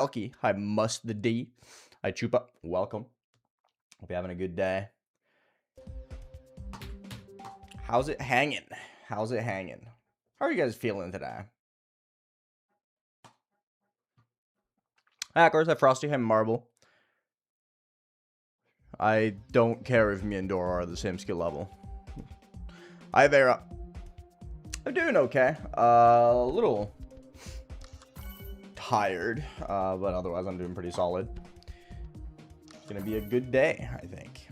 Elky. Hi, Must the D. Hi, Chupa. Welcome. Hope you're having a good day. How's it hanging? How's it hanging? How are you guys feeling today? Hi, of course, hi, Frosty. Hi, Marble. I don't care if me and Dora are the same skill level. Hi, Vera. I'm doing okay. A little tired, but otherwise I'm doing pretty solid. It's gonna be a good day, I think.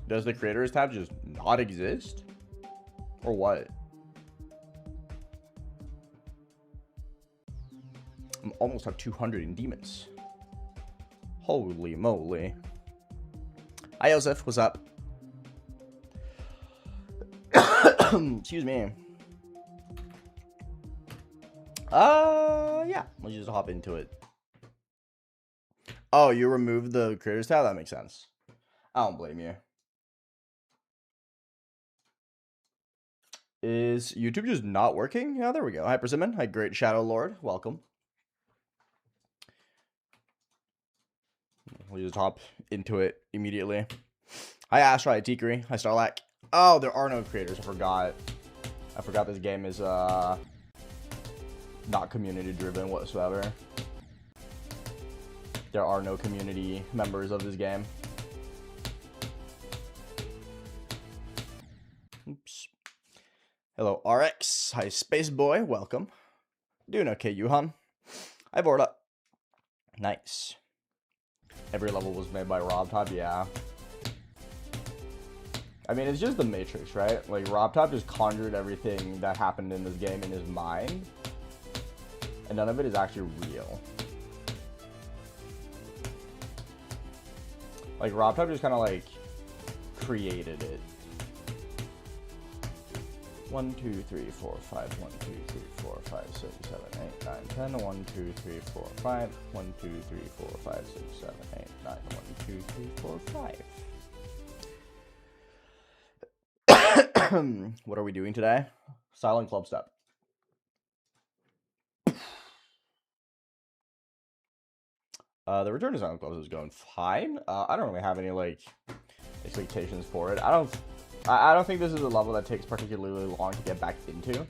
Does the creators tab just not exist? Or what? I almost have 200 in demons. Holy moly. Hi, Joseph. What's up? Excuse me. Yeah. Let's just hop into it. Oh, you removed the creators tab? That makes sense. I don't blame you. Is YouTube just not working? Yeah, there we go. Hi, Persimmon. Hi, Great Shadow Lord. Welcome. We'll just hop into it immediately. Hi, Astro. Hi, Tikri. Hi, Starlack. Oh, there are no creators. I forgot this game is not community driven whatsoever. There are no community members of this game. Oops. Hello, RX. Hi, Space Boy. Welcome. Doing okay, Yuhan. Hi, Vorda. Nice. Every level was made by RobTop, yeah. I mean, it's just the Matrix, right? Like, RobTop just conjured everything that happened in this game in his mind. And none of it is actually real. Like, RobTop just kind of, like, created it. 1, 2, 3, 4, 5. 1, 2, 3, 4, 5, 6, 7, 8, 9, 10. 1, 2, 3, 4, 5. 1, 2, 3, 4, 5, 6, 7, 8, 9. 1, 2, 3, 4, 5. What are we doing today? Silent CLUBSTEP. The return to Silent Clubs is going fine. I don't really have any like expectations for it. I don't think this is a level that takes particularly long to get back into.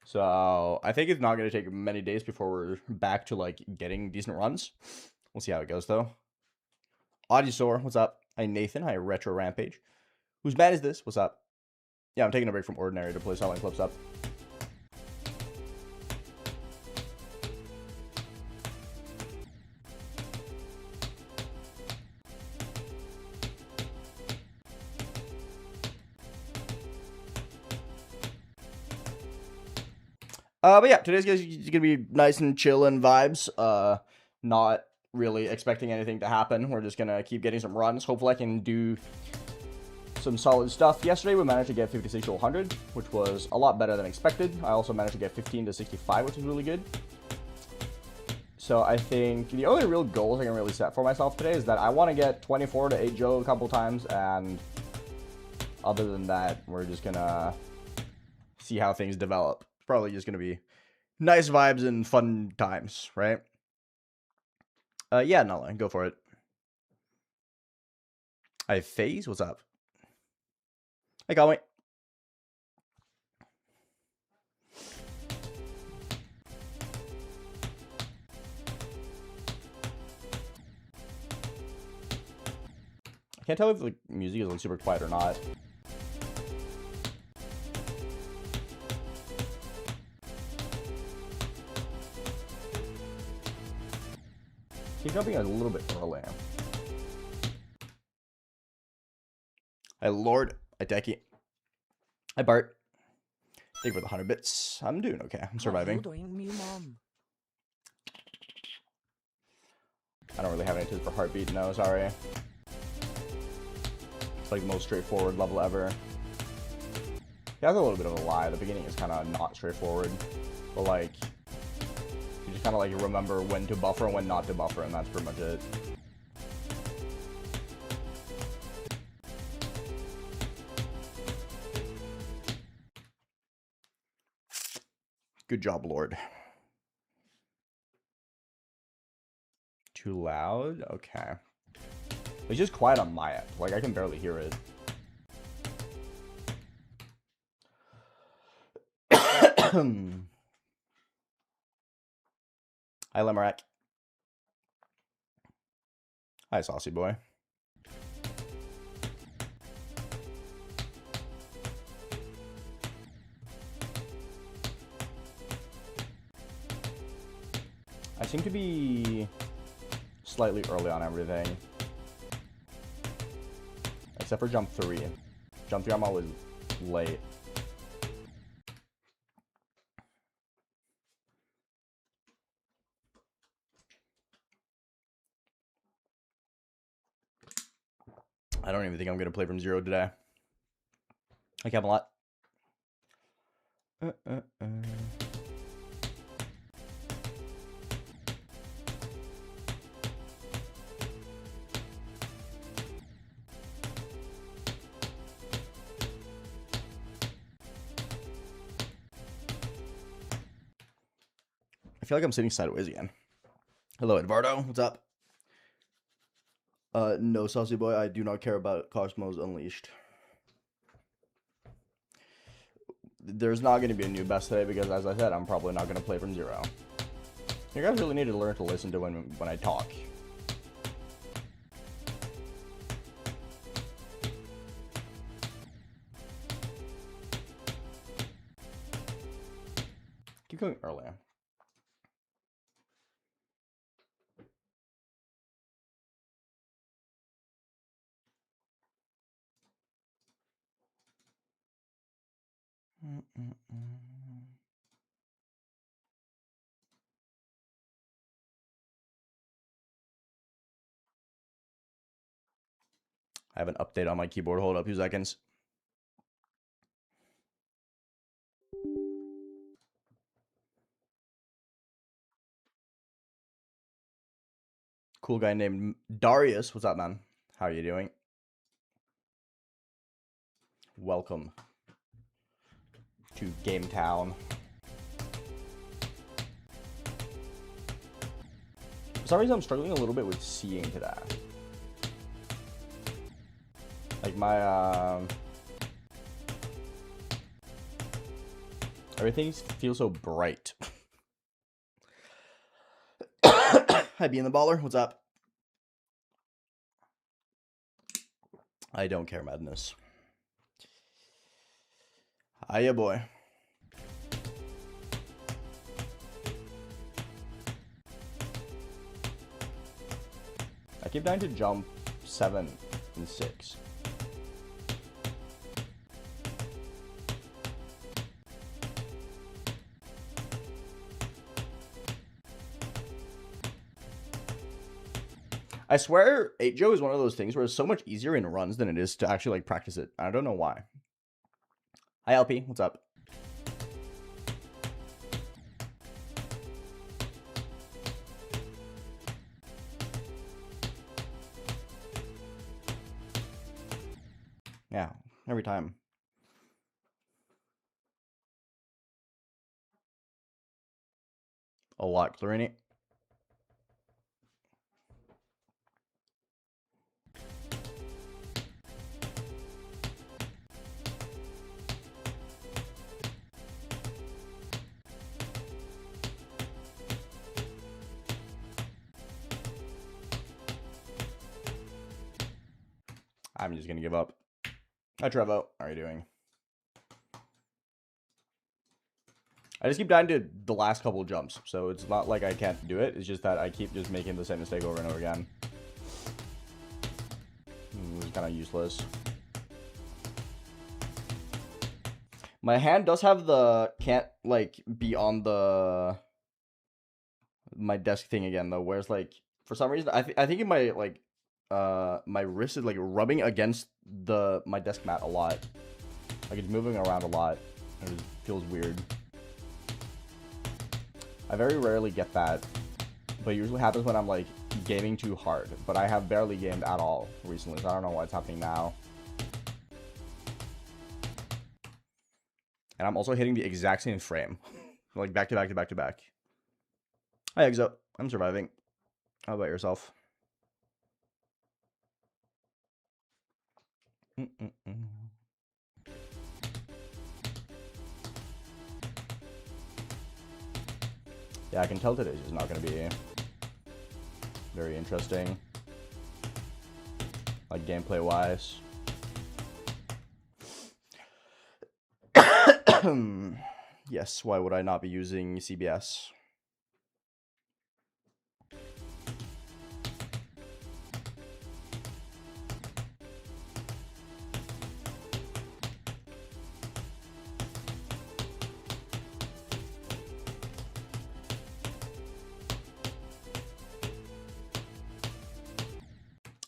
So I think it's not going to take many days before we're back to like getting decent runs. We'll see how it goes though. Audisaur, what's up? Hi Nathan, hi Retro Rampage. Whose bad is this? What's up? Yeah, I'm taking a break from Ordinary to play Silent CLUBSTEP. But yeah, today's gonna be nice and chill and vibes. Not really expecting anything to happen. We're just gonna keep getting some runs. Hopefully I can do some solid stuff. Yesterday we managed to get 56 to 100, which was a lot better than expected. I also managed to get 15 to 65, which is really good. So I think the only real goals I can really set for myself today is that I want to get 24 to 8 Joe a couple times, and other than that, we're just gonna see how things develop. Probably just gonna be nice vibes and fun times, right? Yeah, no, go for it. Hi, FaZe, what's up? Hey, Conway. I can't tell if the music is like super quiet or not. He's jumping a little bit early. Hi, Lord. Hi, Decky. Hi, Bart. Thank you for the 100 bits. I'm doing okay. I'm surviving. I don't really have any tips for Heartbeat. No, sorry. It's like the most straightforward level ever. Yeah, that's a little bit of a lie. The beginning is kind of not straightforward. But, like, you just kind of, like, remember when to buffer and when not to buffer, and that's pretty much it. Good job, Lord. Too loud? Okay. It's just quiet on my end. Like, I can barely hear it. Hi, Lemerack. Hi, Saucy Boy. I seem to be slightly early on everything. Except for jump 3. Jump 3, I'm always late. I don't even think I'm going to play from 0 today. Hi, Camelot. I feel like I'm sitting sideways again. Hello, Eduardo. What's up? No, Saucy Boy. I do not care about Cosmos Unleashed. There's not going to be a new best today because, as I said, I'm probably not going to play from 0. You guys really need to learn to listen to when I talk. Keep going earlier. I have an update on my keyboard. Hold up 2 seconds. Cool guy named Darius. What's up, man? How are you doing? Welcome to Game Town. For some reason, I'm struggling a little bit with seeing today. Like my everything feels so bright. Hi, Being the Baller. What's up? I don't care, Madness. Hiya, boy. I keep dying to jump 7 and 6. I swear 8-Joe is one of those things where it's so much easier in runs than it is to actually like practice it. I don't know why. Hi, LP. What's up? Yeah, every time. A lot, Clarini. I'm just gonna give up. Hi, Trevo. How are you doing? I just keep dying to the last couple jumps, so it's not like I can't do it. It's just that I keep just making the same mistake over and over again. It's kind of useless. My hand does have the can't like be on the my desk thing again though. Whereas like for some reason I think in my like my wrist is like rubbing against my desk mat a lot. Like it's moving around a lot. It just feels weird. I very rarely get that, but it usually happens when I'm like gaming too hard. But I have barely gamed at all recently, so I don't know what's happening now. And I'm also hitting the exact same frame. Like back to back to back to back. Hi, Exo. I'm surviving. How about yourself? Yeah, I can tell today's just not going to be very interesting. Like gameplay wise. Yes, why would I not be using CBS?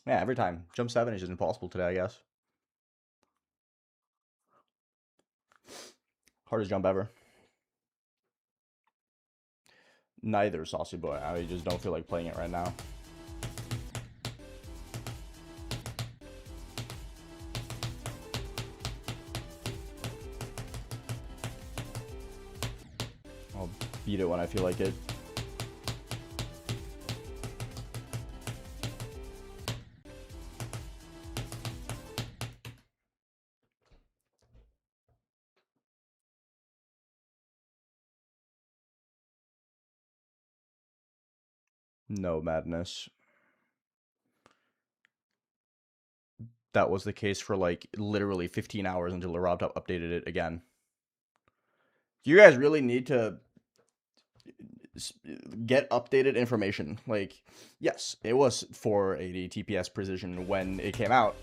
Yeah, every time. Jump 7 is just impossible today, I guess. Hardest jump ever. Neither, Saucy Boy. I just don't feel like playing it right now. I'll beat it when I feel like it. No madness. That was the case for like literally 15 hours until the Robtop updated it again. You guys really need to get updated information. Like, yes, it was 480 TPS precision when it came out,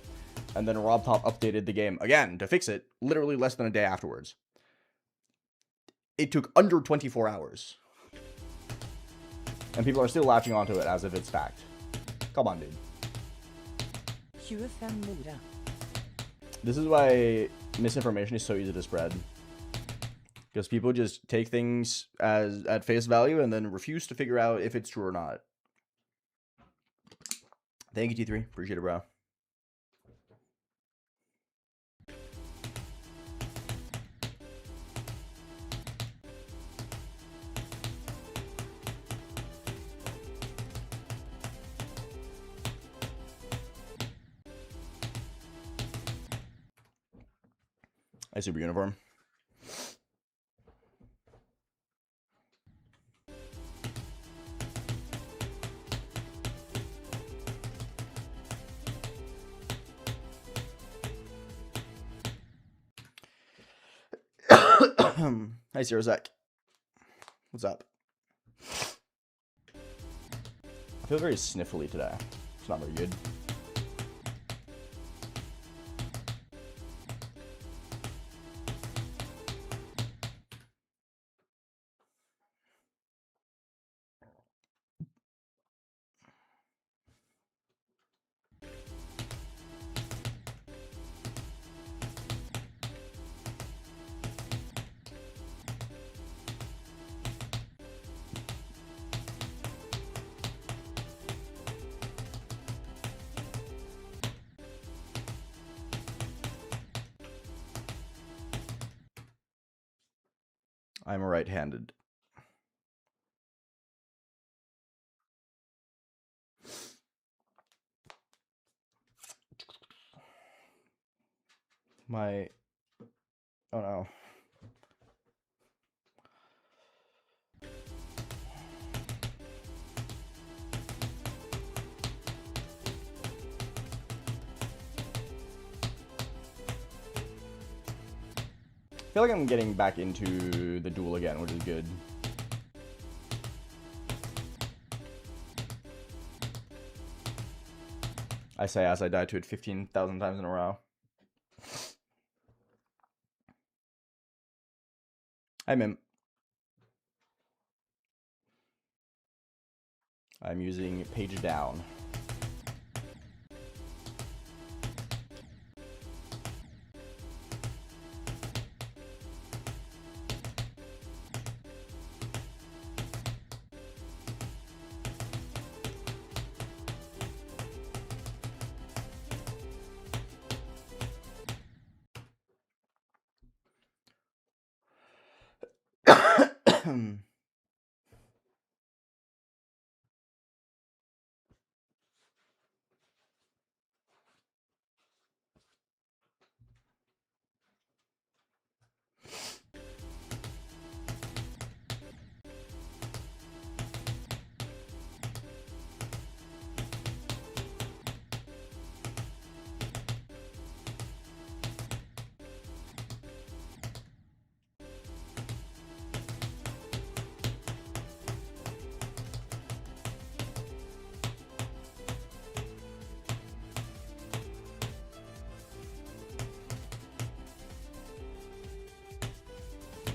and then Robtop updated the game again to fix it literally less than a day afterwards. It took under 24 hours. And people are still latching onto it as if it's fact. Come on, dude. This is why misinformation is so easy to spread. Because people just take things as at face value and then refuse to figure out if it's true or not. Thank you, T3. Appreciate it, bro. I super uniform. Hi, Sirozek. What's up? I feel very sniffly today. It's not very good. I'm right-handed. My... Oh no. I feel like I'm getting back into the duel again, which is good. I say as I die to it 15,000 times in a row. Hi, Mim. I'm using page down.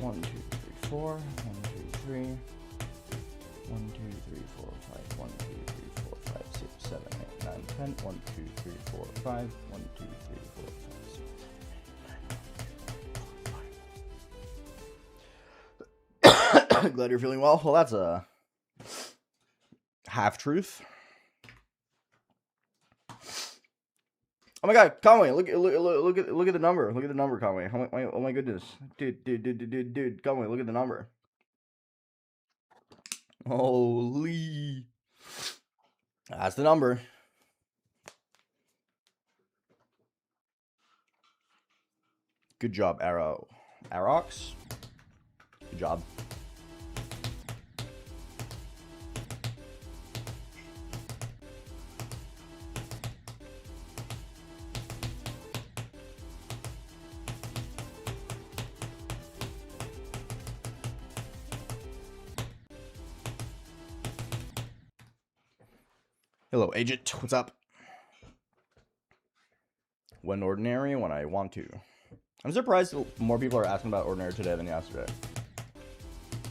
1, 2, 3, 4. 1, 2, 3. 1, 2, 3, 4, 5. 1, 2, 3, 4, 5, 6, 7, 8, 9, 10. 1, 2, 3, 4, 5. 1, 2, 3, 4, 5, 6, 7, 8, 9, 10. Glad you're feeling well. Well, that's a half truth. Oh my God, Conway! Look at the number. Look at the number, Conway. Oh my goodness, dude, Conway! Look at the number. Holy, that's the number. Good job, Arox. Good job. Hello, agent. What's up? When ordinary, when I want to. I'm surprised more people are asking about ordinary today than yesterday.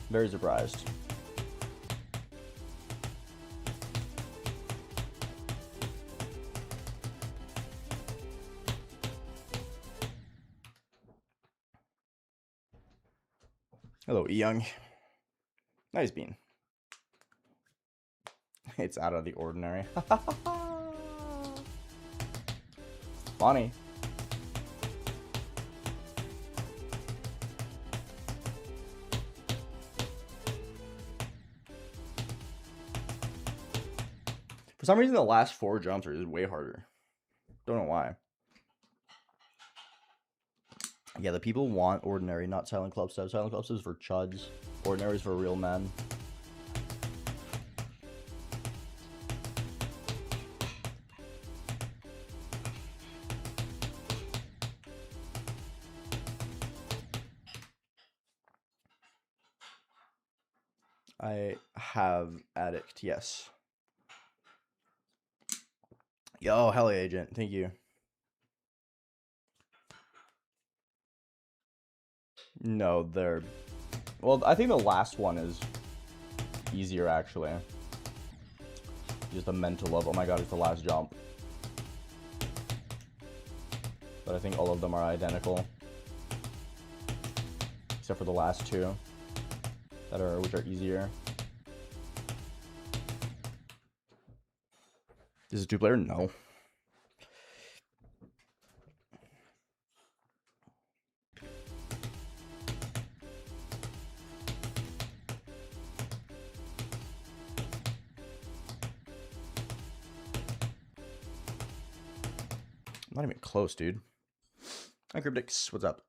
Very surprised. Hello, E-Young. Nice bean. It's out of the ordinary. Funny. For some reason, the last 4 jumps are just way harder. Don't know why. Yeah, the people want ordinary, not silent club steps. Silent club steps for chuds. Ordinary is for real men. I have addict, yes. Yo, hell yeah, agent. Thank you. No, they're... Well, I think the last one is easier, actually. Just a mental of, oh my god, it's the last jump. But I think all of them are identical. Except for the last 2. Which are easier. This is 2-player? No. Not even close, dude. Hi, Cryptix. What's up?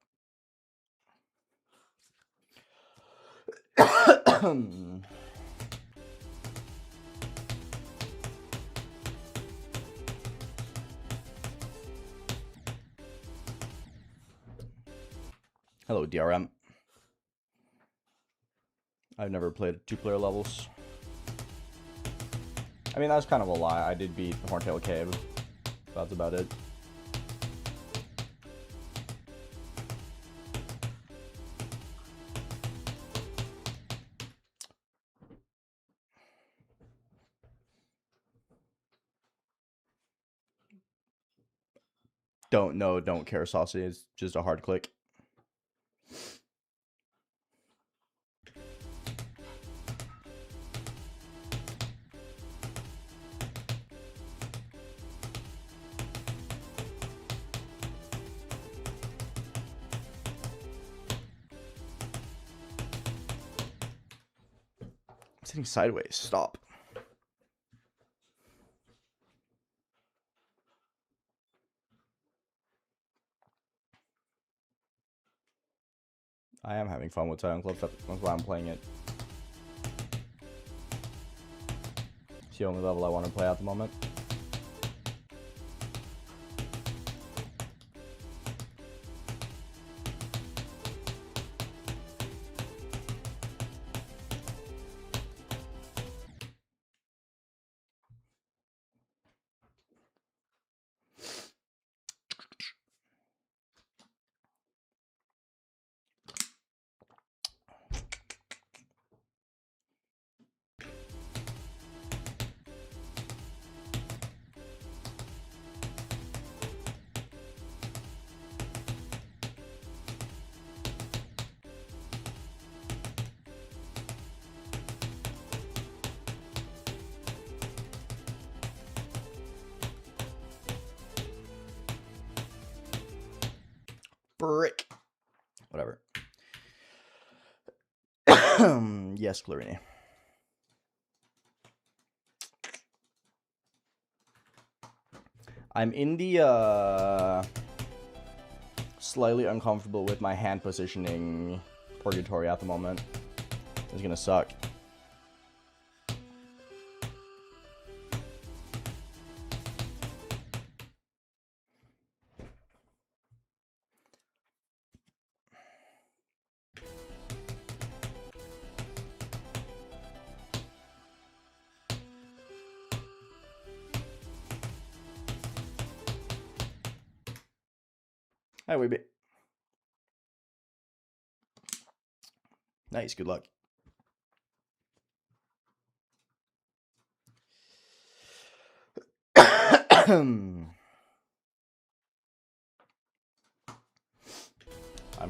Hello, DRM. I've never played 2-player levels. I mean, that's kind of a lie. I did beat Horntail Cave. That's about it. Don't care, Saucy. It's just a hard click. I'm sitting sideways. Stop. I am having fun with Silent Club. That's why I'm playing it. It's the only level I want to play at the moment. Brick. Whatever. Yes, Clarini. I'm in the slightly uncomfortable with my hand positioning purgatory at the moment. It's gonna suck. Hi, Weeby. Nice, good luck. I'm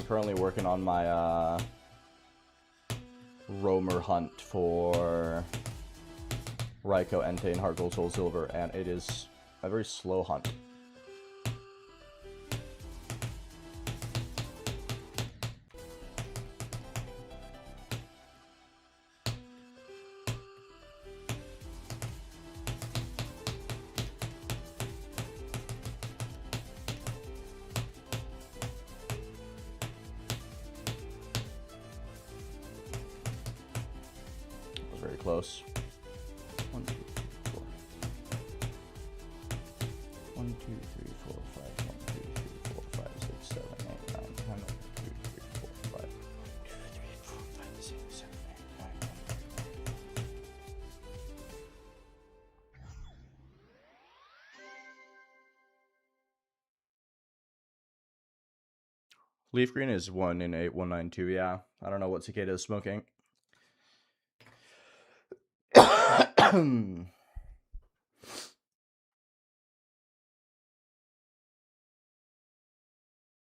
currently working on my roamer hunt for Raikou, Entei, and Heart Gold, Soul Silver, and it is a very slow hunt. Very close. 1, 2, 3, 4. 1, 2, 3, 4, 5. 1, 2, 3, 4, 5, 6, 7, 8, 9, 10. 1, 2, 3, 4, 5. 1, 2, 3, 4, 5, 6, 7, 8, 9, 10. Leaf green is 1 in 8192. Yeah, I don't know what Cicada is smoking.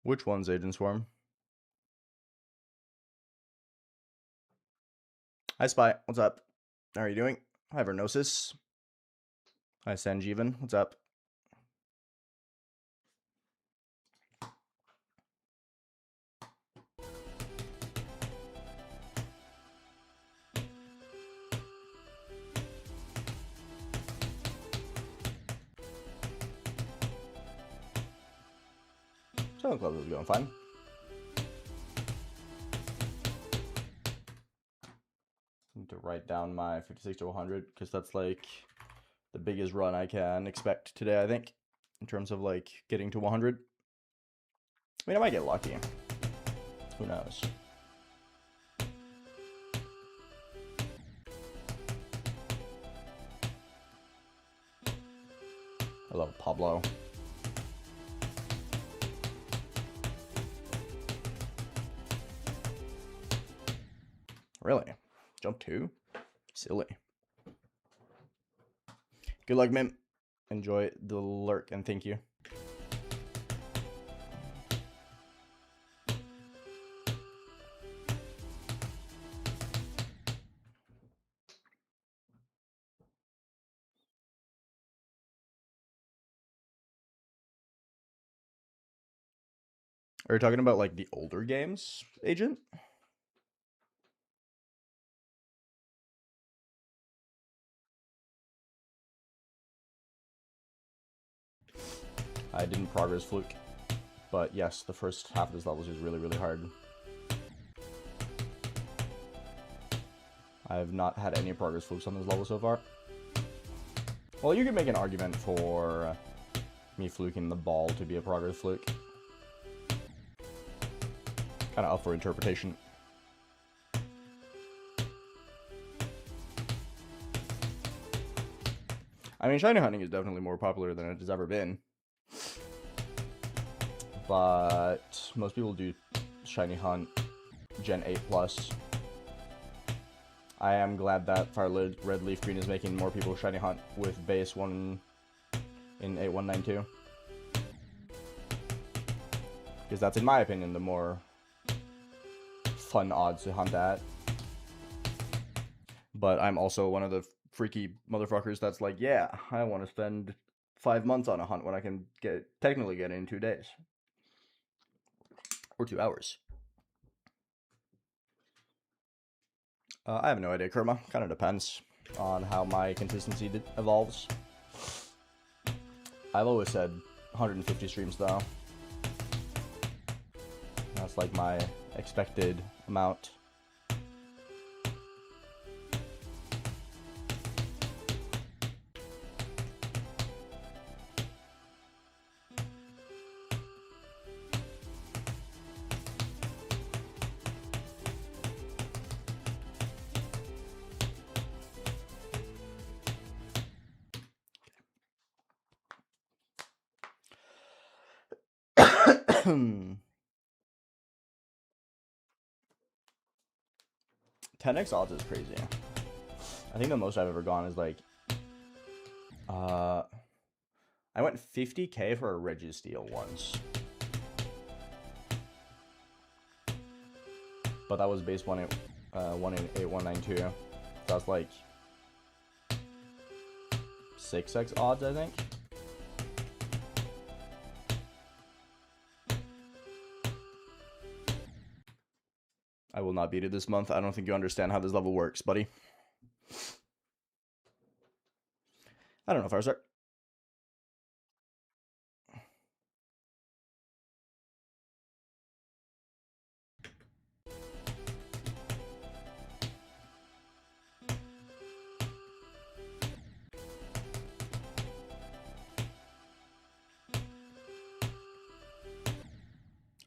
Which one's Agent Swarm? Hi, Spy. What's up? How are you doing? Hi, Vernosis. Hi, Sanjeevan. What's up? Selling Club is going fine. Need to write down my 56 to 100 because that's like the biggest run I can expect today, I think, in terms of like getting to 100. I mean, I might get lucky. Who knows? I love Pablo. Really? Jump 2? Silly. Good luck, Mim. Enjoy the lurk, and thank you. Are you talking about like the older games, Agent? I didn't progress fluke, but yes, the first half of this level is really, really hard. I have not had any progress flukes on this level so far. Well, you could make an argument for me fluking the ball to be a progress fluke. Kind of up for interpretation. I mean, shiny hunting is definitely more popular than it has ever been. But most people do shiny hunt Gen 8 plus. I am glad that Fire Red Leaf Green is making more people shiny hunt with base 1 in 8192. Because that's, in my opinion, the more fun odds to hunt at. But I'm also one of the freaky motherfuckers that's like, yeah, I want to spend 5 months on a hunt when I can technically get it in 2 days. or 2 hours. I have no idea, Kurma. Kind of depends on how my consistency evolves. I've always said 150 streams though. That's like my expected amount. Hmm. 10x odds is crazy. I think the most I've ever gone is like, I went 50k for a Registeel once. But that was base 18192. So that's like 6x odds, I think. I will not beat it this month. I don't think you understand how this level works, buddy. I don't know if I start.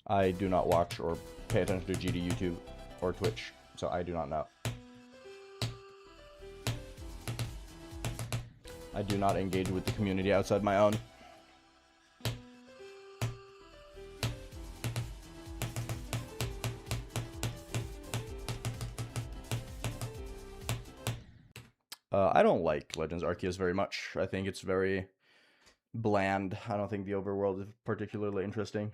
I do not watch or pay attention to GD YouTube or Twitch, so I do not know. I do not engage with the community outside my own. I don't like Legends Arceus very much. I think it's very bland. I don't think the overworld is particularly interesting.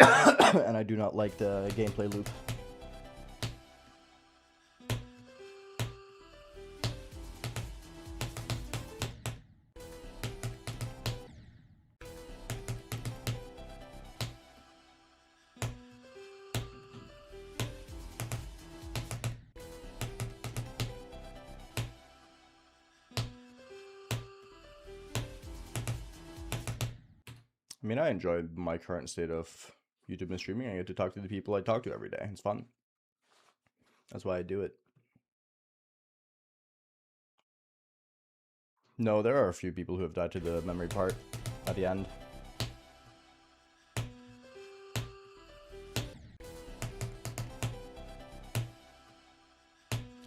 And I do not like the gameplay loop. I mean, I enjoy my current state of YouTube and streaming. I get to talk to the people I talk to every day. It's fun. That's why I do it. No, there are a few people who have died to the memory part at the end.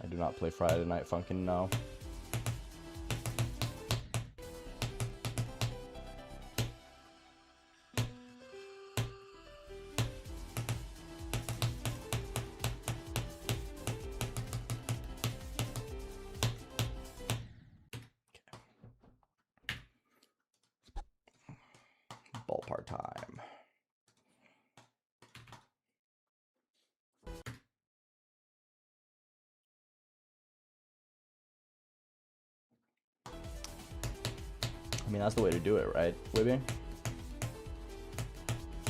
I do not play Friday Night Funkin' now. Ballpark time. I mean, that's the way to do it, right, Wibby?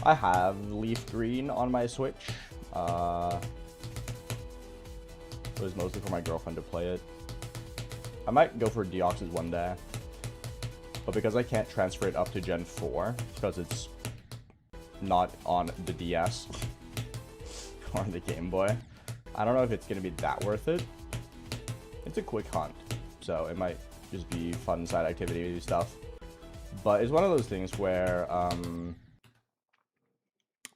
I have Leaf Green on my Switch. It was mostly for my girlfriend to play it. I might go for Deoxys one day. But because I can't transfer it up to Gen 4, because it's not on the DS or the Game Boy, I don't know if it's going to be that worth it. It's a quick hunt, so it might just be fun side activity stuff. But it's one of those things where I'm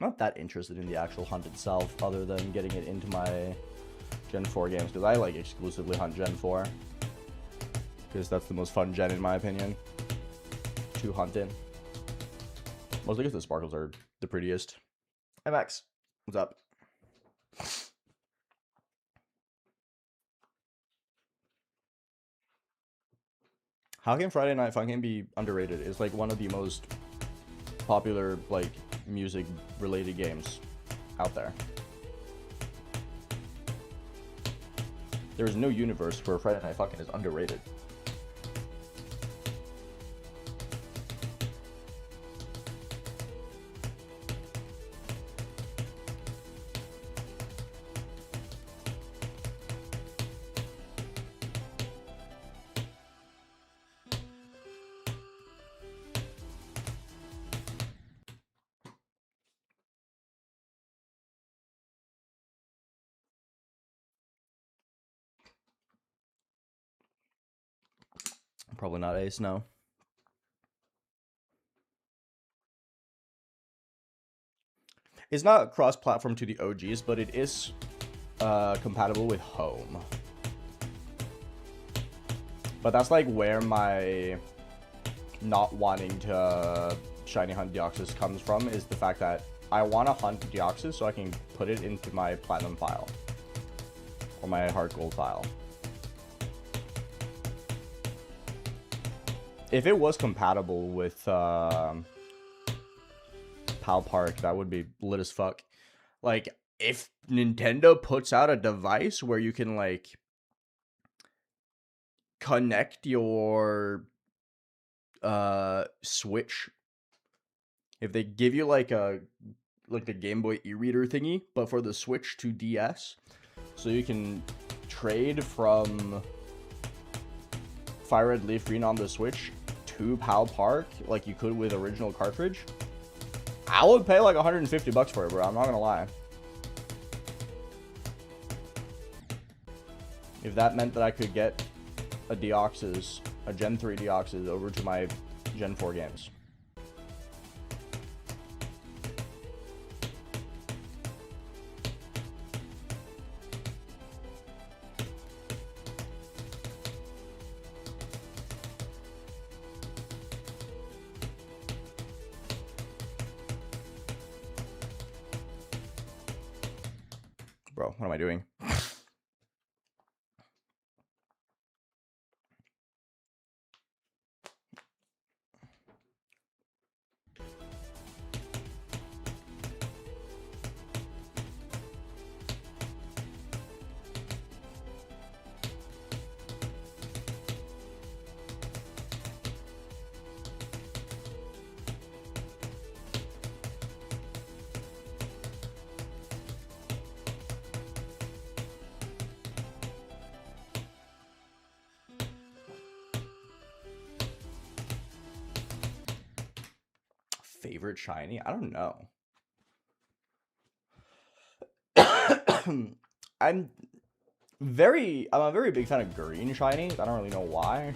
not that interested in the actual hunt itself, other than getting it into my Gen 4 games, because I like exclusively hunt Gen 4. Because that's the most fun gen in my opinion to hunt in. Mostly because the sparkles are the prettiest. Hey Max, what's up? How can Friday Night Funkin' be underrated? It's like one of the most popular like music related games out there. There is no universe where Friday Night Funkin' is underrated. Probably not Ace, no. It's not cross-platform to the OGs, but it is compatible with Home. But that's like where my not wanting to shiny hunt Deoxys comes from, is the fact that I want to hunt Deoxys so I can put it into my platinum file or my heart gold file. If it was compatible with Pal Park, that would be lit as fuck. Like, if Nintendo puts out a device where you can, like, connect your Switch, if they give you, like, the Game Boy e-reader thingy, but for the Switch to DS, so you can trade from Fire Red Leaf Green on the Switch to Pal Park, like you could with original cartridge, I would pay like 150 bucks for it, bro. I'm not gonna lie. If that meant that I could get a Deoxys, a Gen 3 Deoxys, over to my Gen 4 games. Bro, what am I doing? Favorite shiny? I don't know. I'm a very big fan of green shinies. I don't really know why.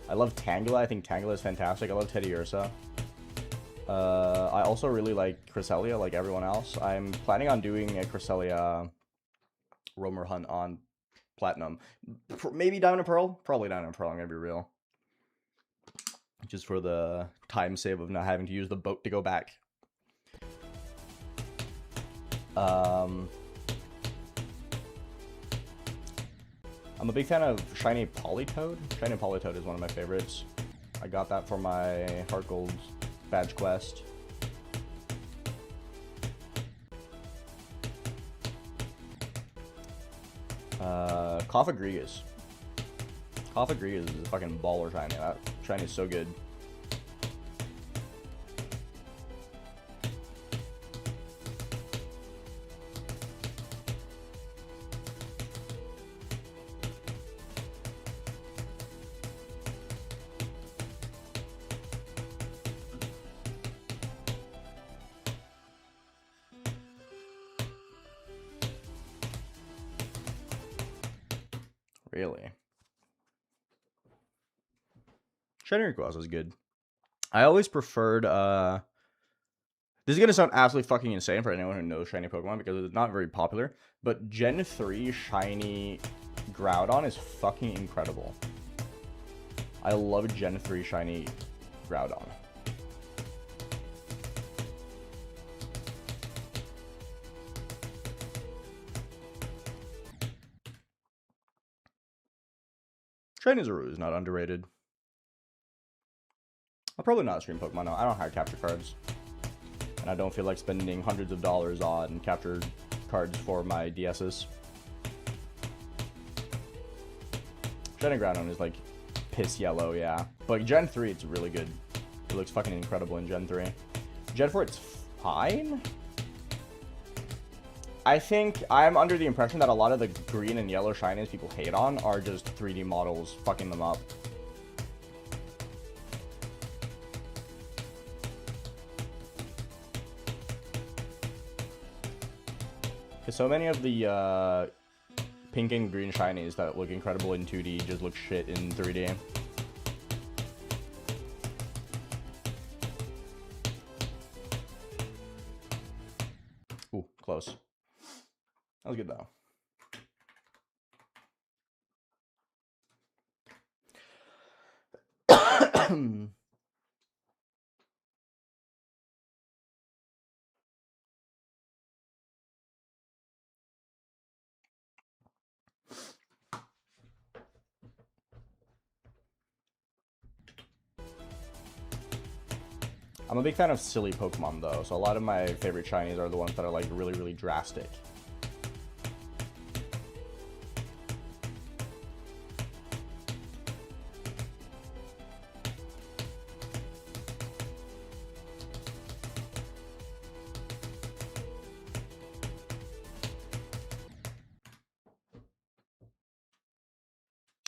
I love Tangela. I think Tangela is fantastic. I love Teddiursa. I also really like Cresselia, like everyone else. I'm planning on doing a Cresselia roamer hunt on Platinum. Maybe Diamond and Pearl? Probably Diamond and Pearl, I'm gonna be real. Just for the time save of not having to use the boat to go back. I'm a big fan of Shiny Politoed. Shiny Politoed is one of my favorites. I got that for my Heart Gold badge quest. Cofagrigus. Cofagrigus is a fucking baller shiny. That shiny is so good. Really? Shiny Rayquaza is good. I always preferred, this is gonna sound absolutely fucking insane for anyone who knows shiny Pokemon because it's not very popular, but Gen 3 shiny Groudon is fucking incredible. I love Gen 3 shiny Groudon. Shiny Zaru is not underrated. I'll probably not stream Pokemon now. I don't have capture cards. And I don't feel like spending hundreds of dollars on capture cards for my DSs. Shiny Groudon is like piss yellow, yeah. But Gen 3, it's really good. It looks fucking incredible in Gen 3. Gen 4, it's fine. I think I'm under the impression that a lot of the green and yellow shinies people hate on are just 3D models fucking them up. Because so many of the pink and green shinies that look incredible in 2D just look shit in 3D. close. That was good though. I'm a big fan of silly Pokemon though, so a lot of my favorite shinies are the ones that are like really, really drastic.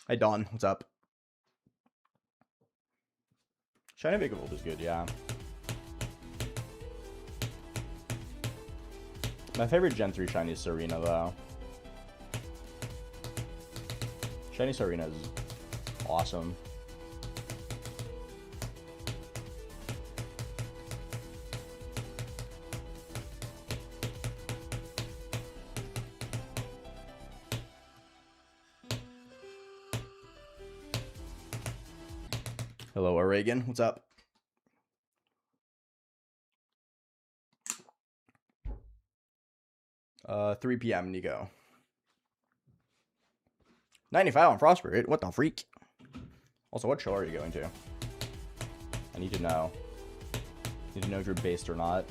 Hey Don, what's up? Shiny Vigavolt is good, yeah. My favorite Gen 3 shiny is Serena, though. Shiny Serena is awesome. Hello, Reagan. What's up? Uh, 3 p.m. Nico. 95 on Frostbird. What the freak? Also, what show are you going to? I need to know. Need to know if you're based or not.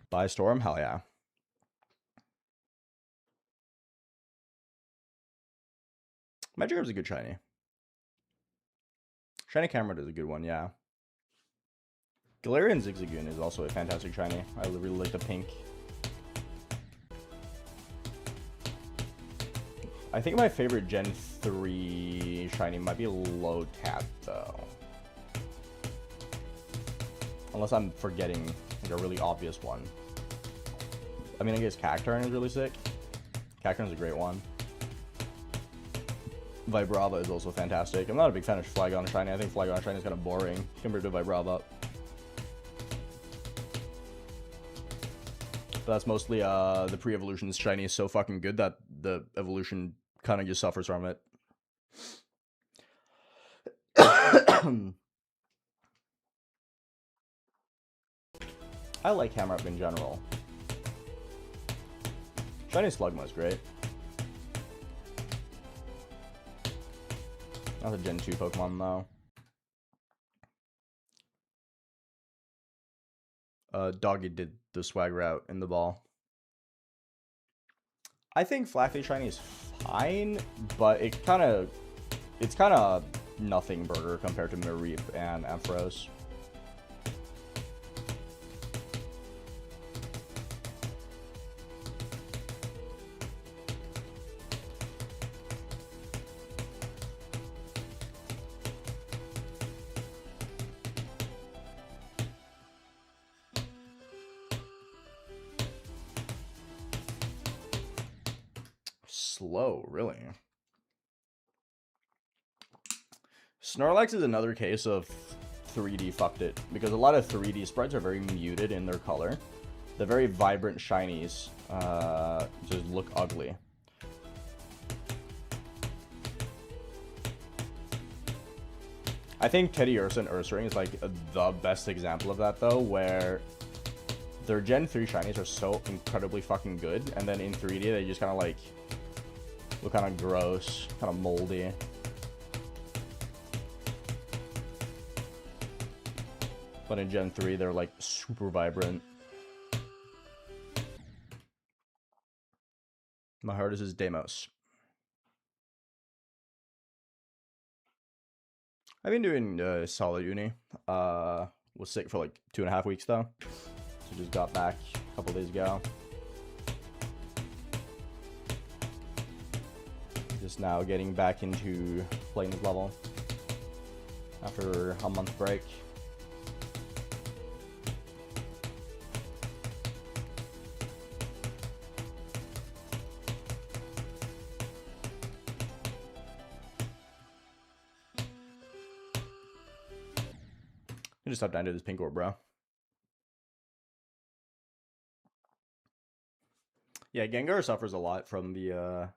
By Storm? Hell yeah. Magikarp's a good shiny. Shiny Cameron is a good one, yeah. Galarian Zigzagoon is also a fantastic shiny. I really like the pink. I think my favorite Gen 3 shiny might be Lotad, though. Unless I'm forgetting like a really obvious one. I mean, I guess Cacturne is really sick. Cacturne's a great one. Vibrava is also fantastic. I'm not a big fan of Flygon shiny. I think Flygon shiny is kind of boring compared to Vibrava. But that's mostly the pre-evolution's shiny is so fucking good that the evolution kind of just suffers from it. I like Hammer Up in general. Shiny Slugma is great. Not a Gen 2 Pokemon though. Doggy did the swag route in the ball. I think Flaffy shiny is fine, but it's kind of nothing burger compared to Mareep and Ampharos. Slow, really. Snorlax is another case of 3D fucked it, because a lot of 3D sprites are very muted in their color. The very vibrant shinies just look ugly. I think Teddy Ursa and Ursaring is like the best example of that though, where their Gen 3 shinies are so incredibly fucking good, and then in 3D they just kind of like look kind of gross, kind of moldy. But in Gen 3, they're like super vibrant. My hardest is Deimos. I've been doing solid uni. Was sick for like 2.5 weeks though. So just got back a couple days ago. Just now getting back into playing this level. after a month break. You just stop down to this pink orb, bro. Yeah, Gengar suffers a lot from the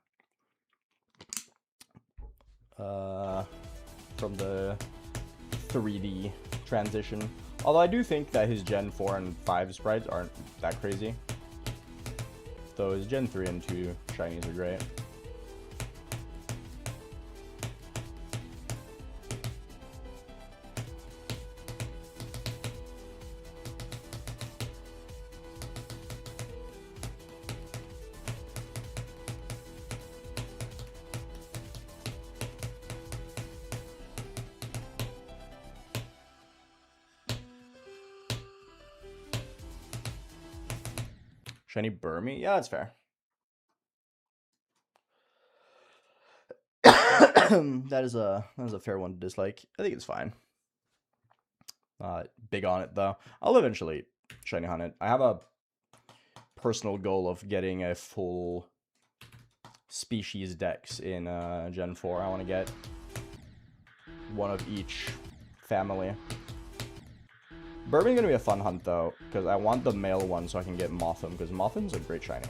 3D transition. Although I do think that his Gen 4 and 5 sprites aren't that crazy. Though his Gen 3 and 2 shinies are great. Shiny Burmy? Yeah, that's fair. that is a fair one to dislike. I think it's fine. Big on it though. I'll eventually shiny hunt it. I have a personal goal of getting a full species dex in Gen 4. I want to get one of each family. Burby's gonna be a fun hunt though, because I want the male one so I can get Mothim, because Mothim's a great shiny.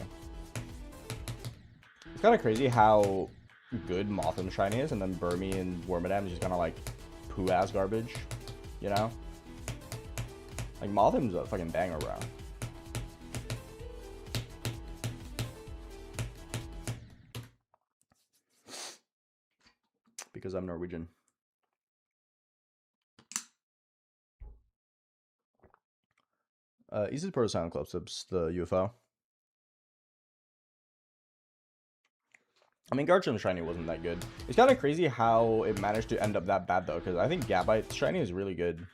It's kind of crazy how good Mothim shiny is, and then Burmy and Wormadam is just kind of like poo-ass garbage, you know? Like, Mothim's a fucking banger, bro. Because I'm Norwegian. Easy Pro Sound CLUBSTEP's the UFO. I mean, Garchomp shiny wasn't that good. It's kind of crazy how it managed to end up that bad, though, because I think Gabite shiny is really good.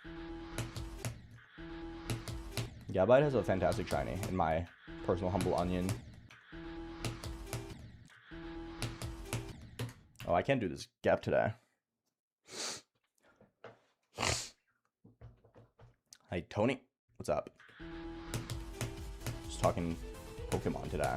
Gabite has a fantastic shiny, in my personal humble onion. Oh, I can't do this gap today. Hi, Tony. What's up? Just talking Pokemon today.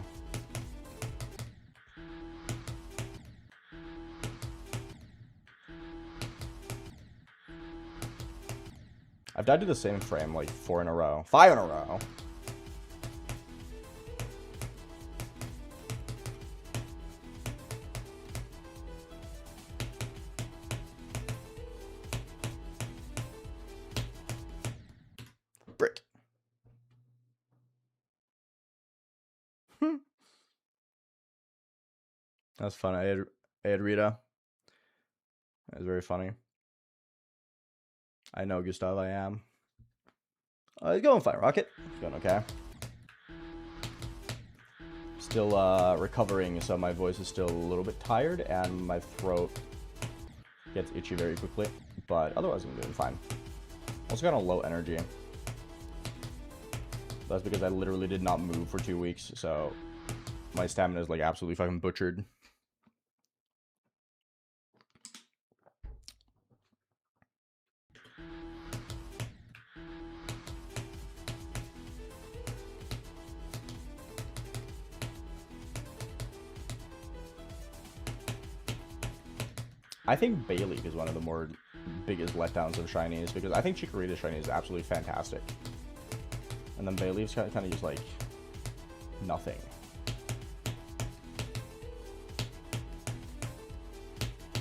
I've died to the same frame like 4 in a row. 5 in a row. Brick. That's fun. I had Rita. That was very funny. I know, Gustav, I am. He's going fine, Rocket. He's going okay. Still recovering, so my voice is still a little bit tired, and my throat gets itchy very quickly. But otherwise, I'm doing fine. Also got a low energy. That's because I literally did not move for 2 weeks, so my stamina is like absolutely fucking butchered. I think Bayleaf is one of the more biggest letdowns of shinies, because I think Chikorita shiny is absolutely fantastic. And then Bayleaf's kind of just like nothing.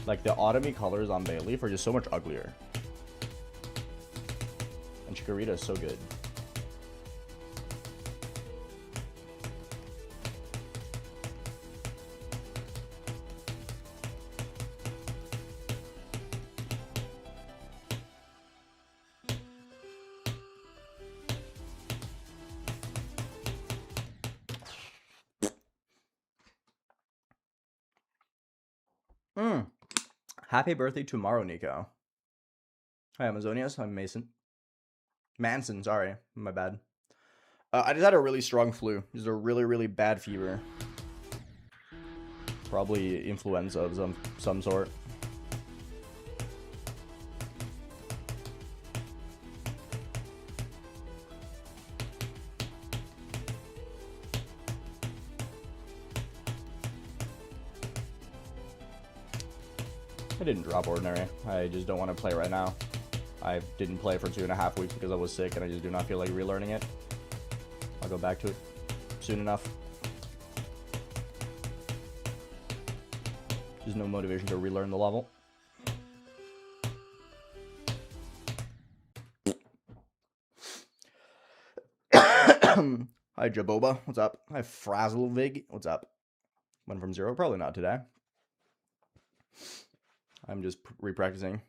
Like, the autumny colors on Bayleaf are just so much uglier. And Chikorita is so good. Happy birthday tomorrow, Nico. Hi, Amazonias. I'm Mason. Manson, sorry. My bad. I just had a really strong flu. Just a really, really bad fever. Probably influenza of some sort. I didn't drop Ordinary. I just don't want to play right now. I didn't play for 2.5 weeks because I was sick, and I just do not feel like relearning it. I'll go back to it soon enough. There's no motivation to relearn the level. Hi, Jaboba. What's up? Hi, Frazzlevig. What's up? 1 from 0. Probably not today. I'm just repracticing.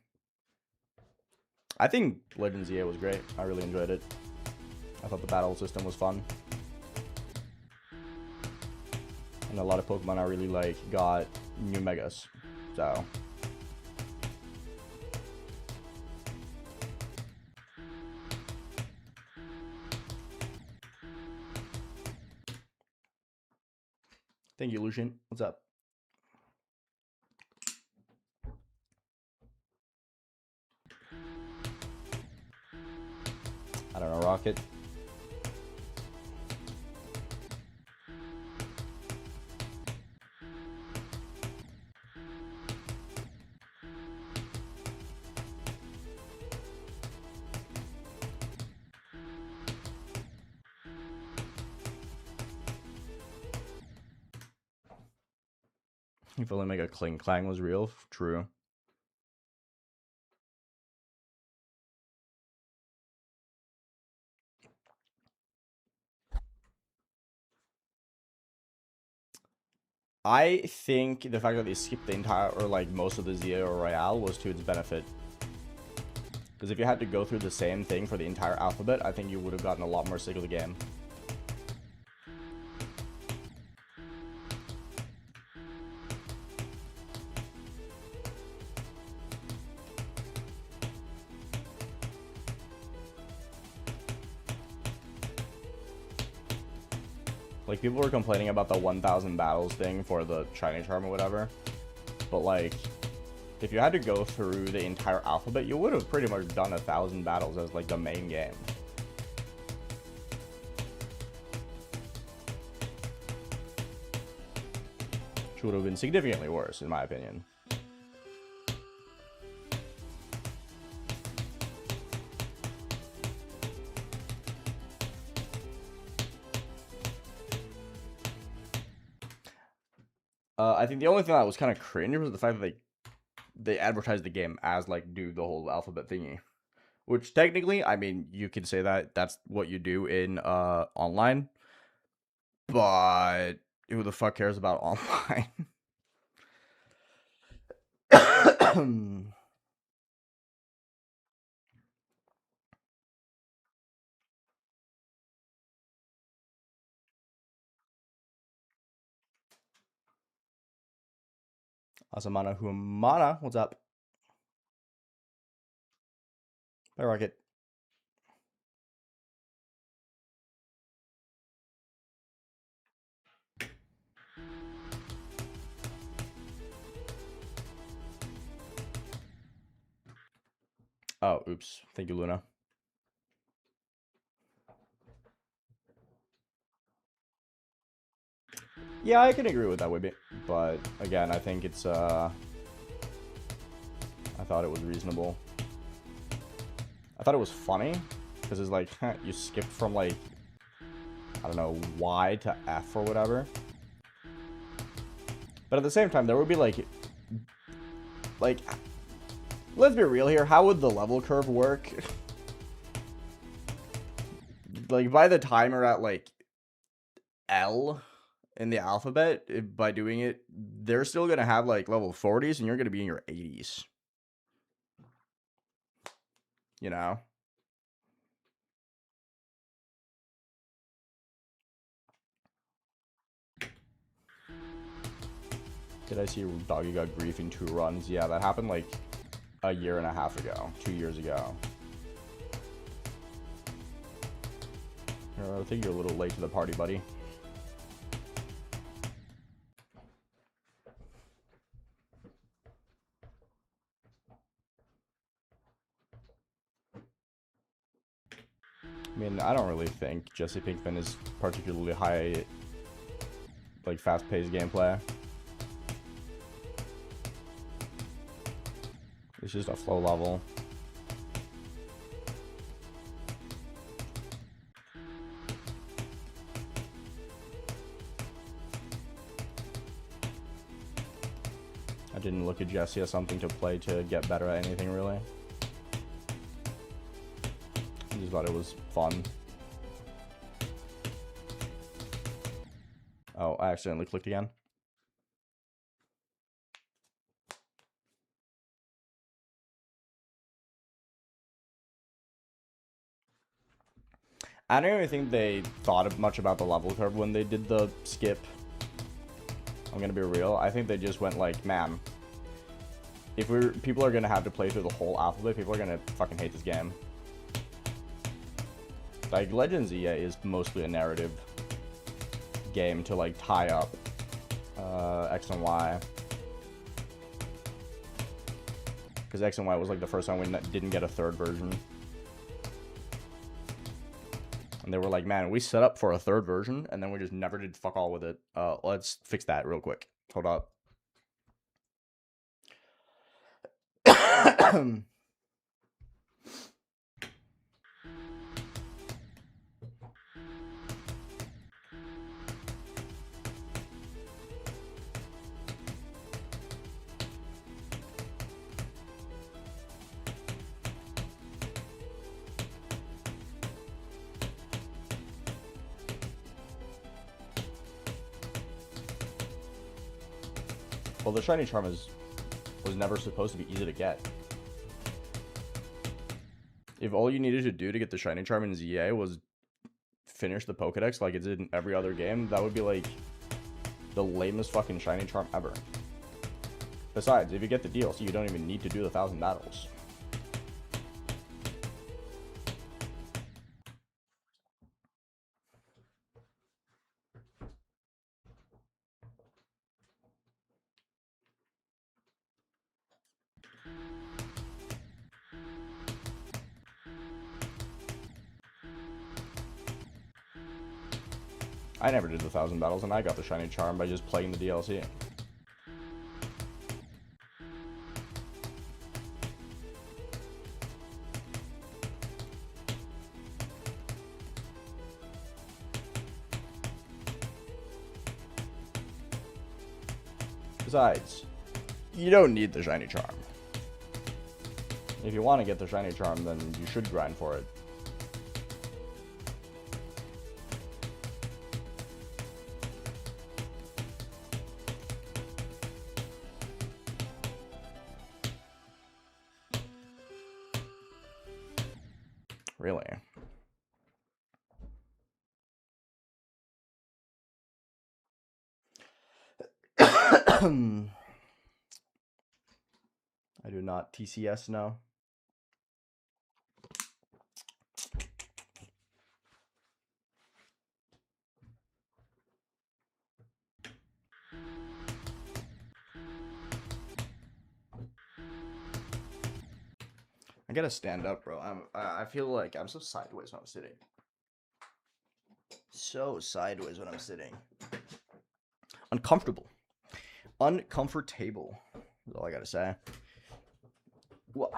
I think Legends EA was great. I really enjoyed it. I thought the battle system was fun. And a lot of Pokemon I really like got new Megas. So. Thank you, Lucian. What's up? I don't know, Rocket. If only Mega Cling Clang was real. True. I think the fact that they skipped the entire, or like most of the ZA or Royale was to its benefit. Because if you had to go through the same thing for the entire alphabet, I think you would have gotten a lot more sick of the game. Like, people were complaining about the 1,000 battles thing for the Shiny Charm or whatever. But, like, if you had to go through the entire alphabet, you would have pretty much done 1,000 battles as, like, the main game. Which would have been significantly worse, in my opinion. I think the only thing that was kind of cringe was the fact that they advertised the game as, like, do the whole alphabet thingy. Which, technically, I mean, you could say that that's what you do in online. But who the fuck cares about online? Asamana Humana, what's up? Bye, Rocket. Oh, oops. Thank you, Luna. Yeah, I can agree with that, Wibby. But, again, I think it's, I thought it was reasonable. I thought it was funny, because it's like, you skipped from, like, I don't know, Y to F or whatever. But at the same time, there would be, like, let's be real here, how would the level curve work? Like, by the time you're at, like, L in the alphabet, by doing it, they're still going to have, like, level 40s, and you're going to be in your 80s. You know? Did I see Doggy got grief in 2 runs? Yeah, that happened, like, a year and a half ago. 2 years ago. I think you're a little late to the party, buddy. I mean, I don't really think Jesse Pinkman is particularly high, like, fast-paced gameplay. It's just a flow level. I didn't look at Jesse as something to play to get better at anything, really. I just thought it was fun. Oh, I accidentally clicked again. I don't even think they thought much about the level curve when they did the skip. I'm gonna be real. I think they just went like, man, if people are gonna have to play through the whole alphabet, people are gonna fucking hate this game. Like, Legends EA is mostly a narrative game to like tie up X and Y. Because X and Y was like the first time we didn't get a third version. And they were like, man, we set up for a third version, and then we just never did fuck all with it. Let's fix that real quick. Hold up. Well, the shiny charm was never supposed to be easy to get. If all you needed to do to get the shiny charm in ZA was finish the Pokedex like it did in every other game, that would be like the lamest fucking shiny charm ever. Besides, if you get the DLC, you don't even need to do the 1,000 battles. I never did the 1,000 battles, and I got the shiny charm by just playing the DLC. Besides, you don't need the shiny charm. If you want to get the shiny charm, then you should grind for it. Really? I do not TCS now. I gotta stand up, bro. I feel like I'm so sideways when I'm sitting. So sideways when I'm sitting. Uncomfortable. Uncomfortable. That's all I gotta say. Well,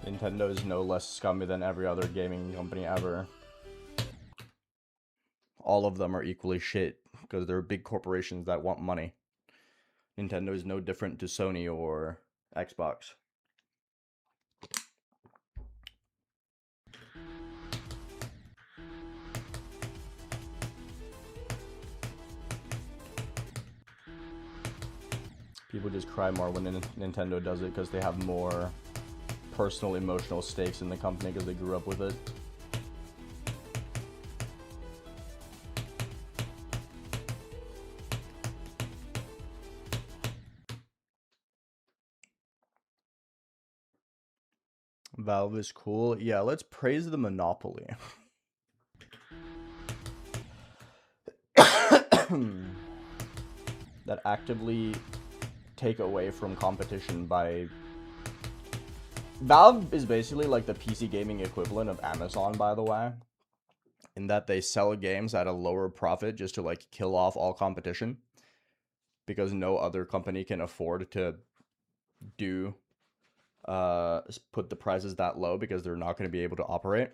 Nintendo is no less scummy than every other gaming company ever. All of them are equally shit because they're big corporations that want money. Nintendo is no different to Sony or Xbox. People just cry more when Nintendo does it because they have more personal emotional stakes in the company because they grew up with it. Valve is cool. Yeah, let's praise the monopoly. That actively take away from competition by... Valve is basically like the PC gaming equivalent of Amazon, by the way, in that they sell games at a lower profit just to like kill off all competition, because no other company can afford to do put the prices that low, because they're not going to be able to operate.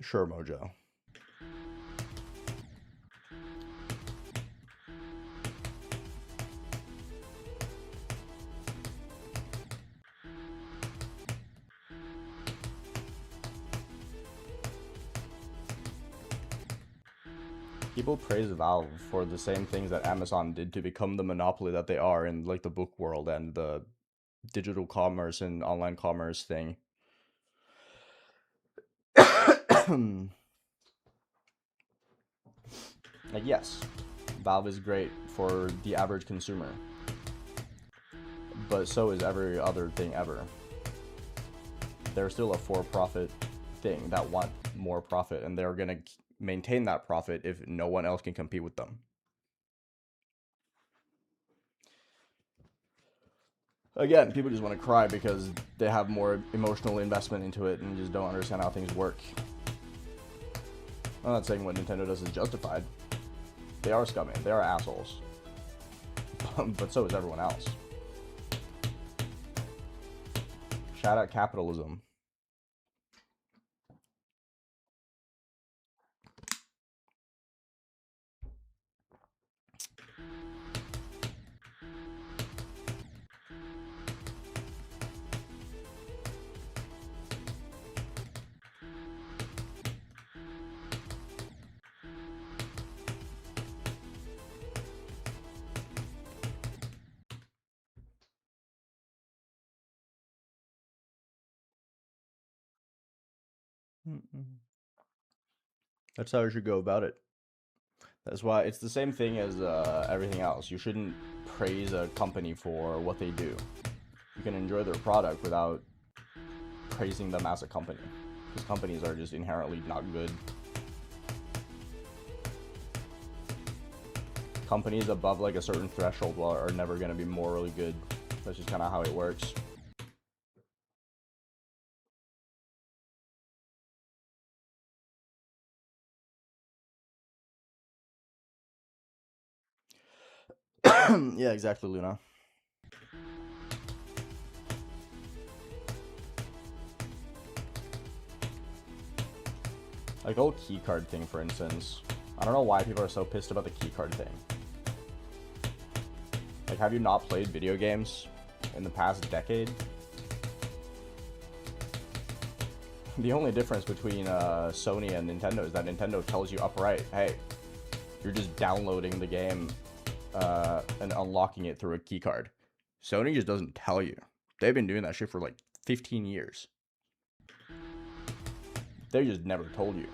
Sure, Mojo. People praise Valve for the same things that Amazon did to become the monopoly that they are in like the book world and the digital commerce and online commerce thing. Like, yes, Valve is great for the average consumer, but so is every other thing ever. They're still a for-profit thing that want more profit, and they're gonna maintain that profit if no one else can compete with them. Again, people just want to cry because they have more emotional investment into it and just don't understand how things work. I'm not saying what Nintendo does is justified. They are scummy. They are assholes. But so is everyone else. Shout out capitalism. That's how you should go about it. That's why it's the same thing as everything else. You shouldn't praise a company for what they do. You can enjoy their product without praising them as a company, because companies are just inherently not good. Companies above like a certain threshold are never going to be morally good. That's just kind of how it works. Yeah, exactly, Luna. Like the whole keycard thing, for instance. I don't know why people are so pissed about the keycard thing. Like, have you not played video games in the past decade? The only difference between Sony and Nintendo is that Nintendo tells you upright, hey, you're just downloading the game and unlocking it through a keycard. Sony just doesn't tell you. They've been doing that shit for like 15 years. They just never told you.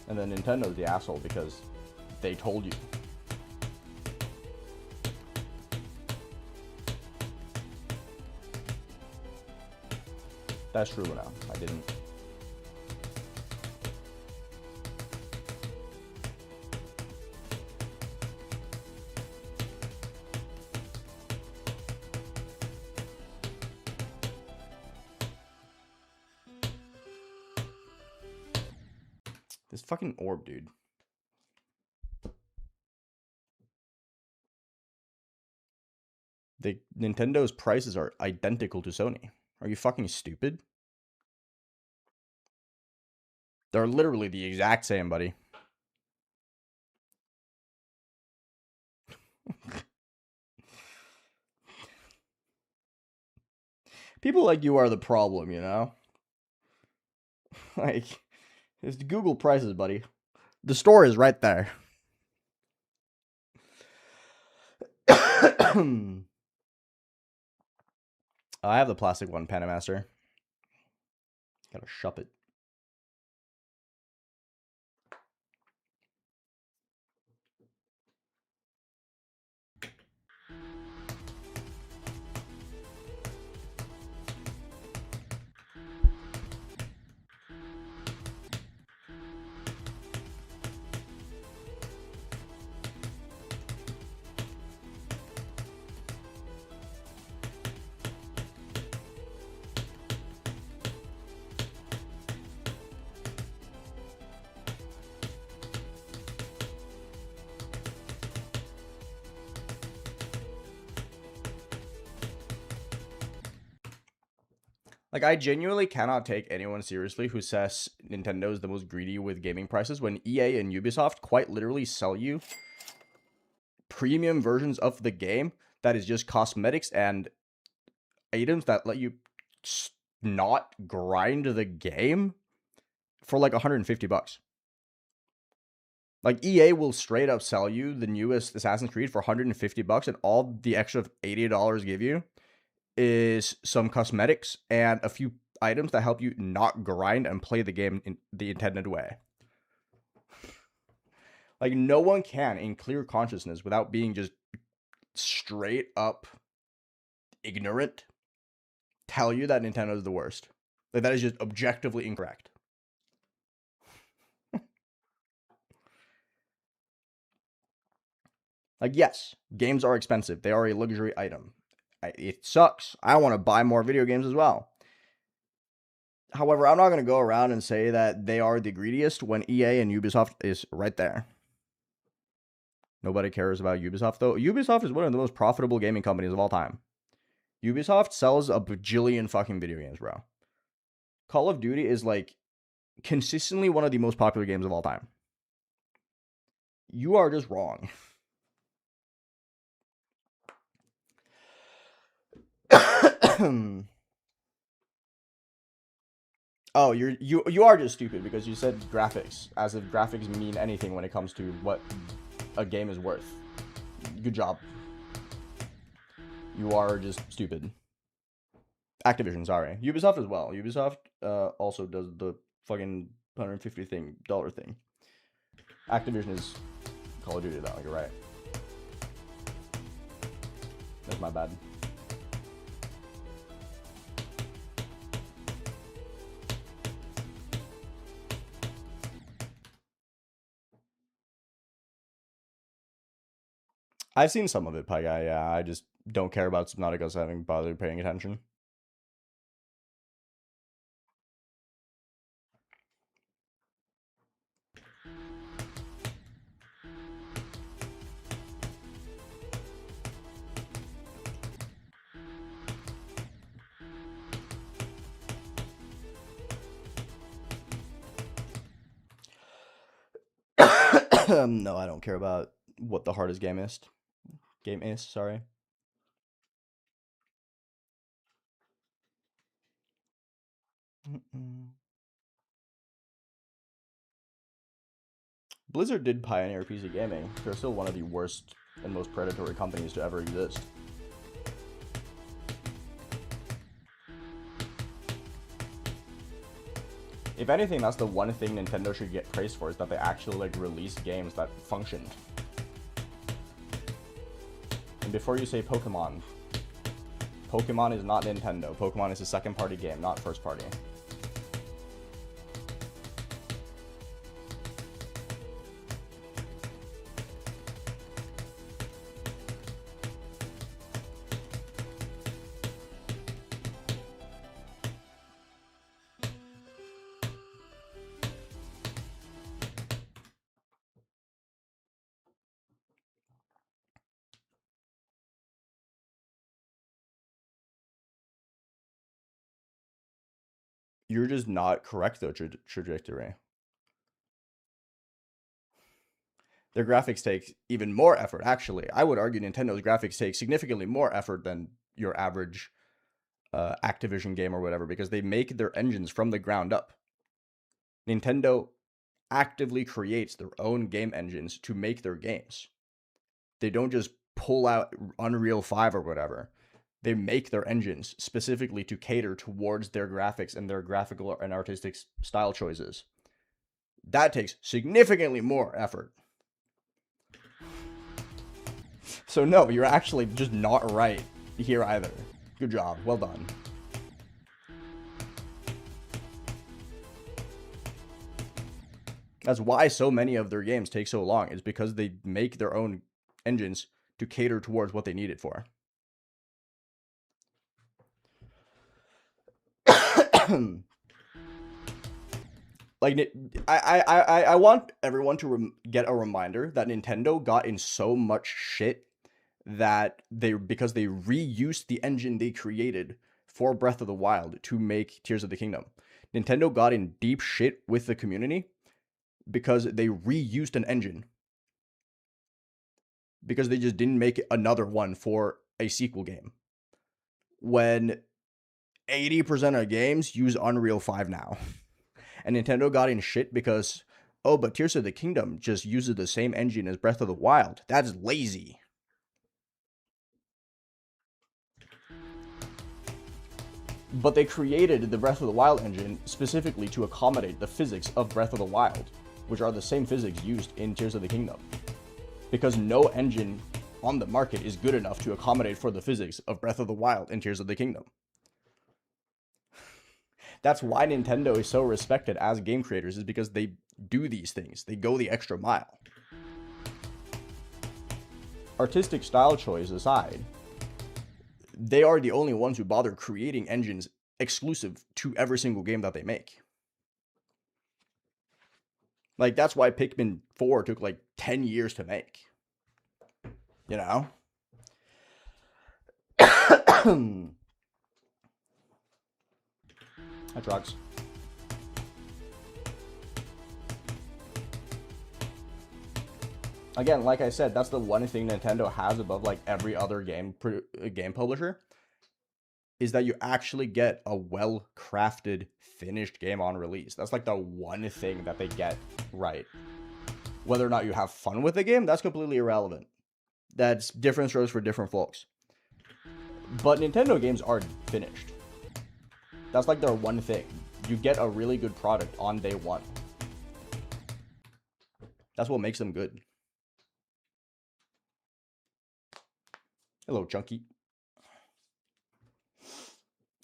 And then Nintendo's the asshole because they told you. That's true now. I didn't. This fucking orb, dude. Nintendo's prices are identical to Sony. Are you fucking stupid? They're literally the exact same, buddy. People like you are the problem, you know? Like, it's Google prices, buddy. The store is right there. I have the plastic one, Panamaster. Gotta shop it. Like, I genuinely cannot take anyone seriously who says Nintendo is the most greedy with gaming prices when EA and Ubisoft quite literally sell you premium versions of the game that is just cosmetics and items that let you not grind the game for like $150. Like, EA will straight up sell you the newest Assassin's Creed for $150, and all the extra $80 give you is some cosmetics and a few items that help you not grind and play the game in the intended way. Like, no one can, in clear consciousness, without being just straight up ignorant, tell you that Nintendo is the worst. Like, that is just objectively incorrect. Like, yes, games are expensive. They are a luxury item. It sucks. I want to buy more video games as well. However, I'm not going to go around and say that they are the greediest when EA and Ubisoft is right there. Nobody cares about Ubisoft, though. Ubisoft is one of the most profitable gaming companies of all time. Ubisoft sells a bajillion fucking video games, bro. Call of Duty is, like, consistently one of the most popular games of all time. You are just wrong. Oh, you are just stupid because you said graphics, as if graphics mean anything when it comes to what a game is worth. Good job. You are just stupid. Activision, sorry. Ubisoft as well. Ubisoft also does the fucking $150 thing. Activision is Call of Duty though, you're right. That's my bad. I've seen some of it, Pie Guy, yeah. I just don't care about Subnautica having bothered paying attention. No, I don't care about what the hardest game is. Sorry. Blizzard did pioneer PC gaming. They're still one of the worst and most predatory companies to ever exist. If anything, that's the one thing Nintendo should get praised for, is that they actually, like, released games that functioned. And before you say Pokemon is not Nintendo. Pokemon is a second-party game, not first-party. You're just not correct, though, trajectory. Their graphics take even more effort, actually. I would argue Nintendo's graphics take significantly more effort than your average Activision game or whatever, because they make their engines from the ground up. Nintendo actively creates their own game engines to make their games. They don't just pull out Unreal 5 or whatever. They make their engines specifically to cater towards their graphics and their graphical and artistic style choices. That takes significantly more effort. So no, you're actually just not right here either. Good job. Well done. That's why so many of their games take so long, is because they make their own engines to cater towards what they need it for. Like, I want everyone to get a reminder that Nintendo got in so much shit that because they reused the engine they created for Breath of the Wild to make Tears of the Kingdom. Nintendo got in deep shit with the community because they reused an engine. Because they just didn't make another one for a sequel game. When 80% of games use Unreal 5 now. And Nintendo got in shit because, oh, but Tears of the Kingdom just uses the same engine as Breath of the Wild. That's lazy. But they created the Breath of the Wild engine specifically to accommodate the physics of Breath of the Wild, which are the same physics used in Tears of the Kingdom. Because no engine on the market is good enough to accommodate for the physics of Breath of the Wild and Tears of the Kingdom. That's why Nintendo is so respected as game creators, is because they do these things. They go the extra mile. Artistic style choice aside, they are the only ones who bother creating engines exclusive to every single game that they make. Like, that's why Pikmin 4 took like 10 years to make. You know? Hi, drugs. Again, like I said, that's the one thing Nintendo has above like every other game publisher, is that you actually get a well-crafted, finished game on release. That's like the one thing that they get right. Whether or not you have fun with the game, that's completely irrelevant. That's different strokes for different folks. But Nintendo games are finished. That's like their one thing. You get a really good product on day one. That's what makes them good. Hello, Chunky.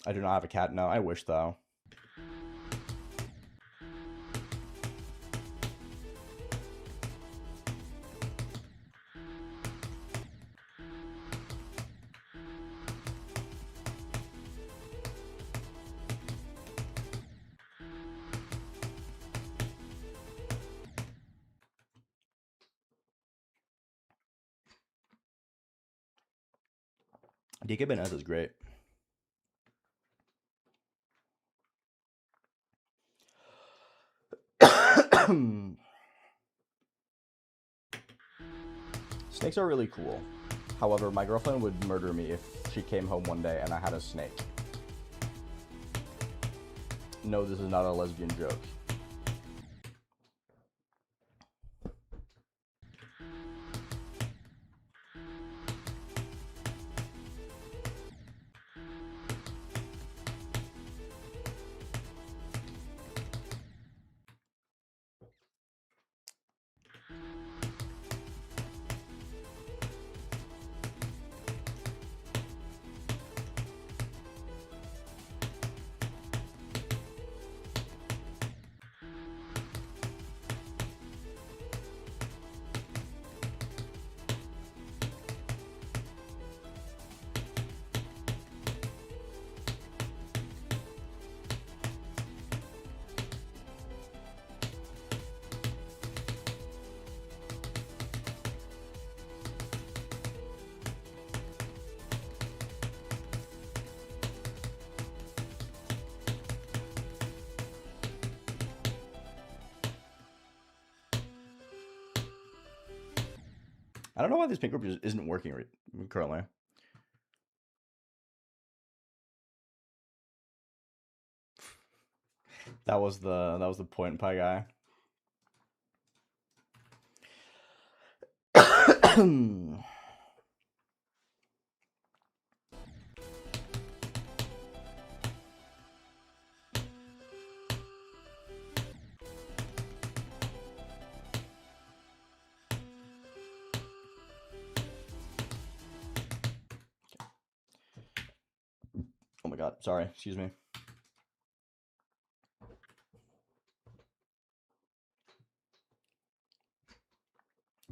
I do not have a cat now. I wish, though. DK Benez is great. Snakes are really cool. However, my girlfriend would murder me if she came home one day and I had a snake. No, this is not a lesbian joke. I don't know why this pink group isn't working currently. That was the point pie guy. god, sorry, excuse me.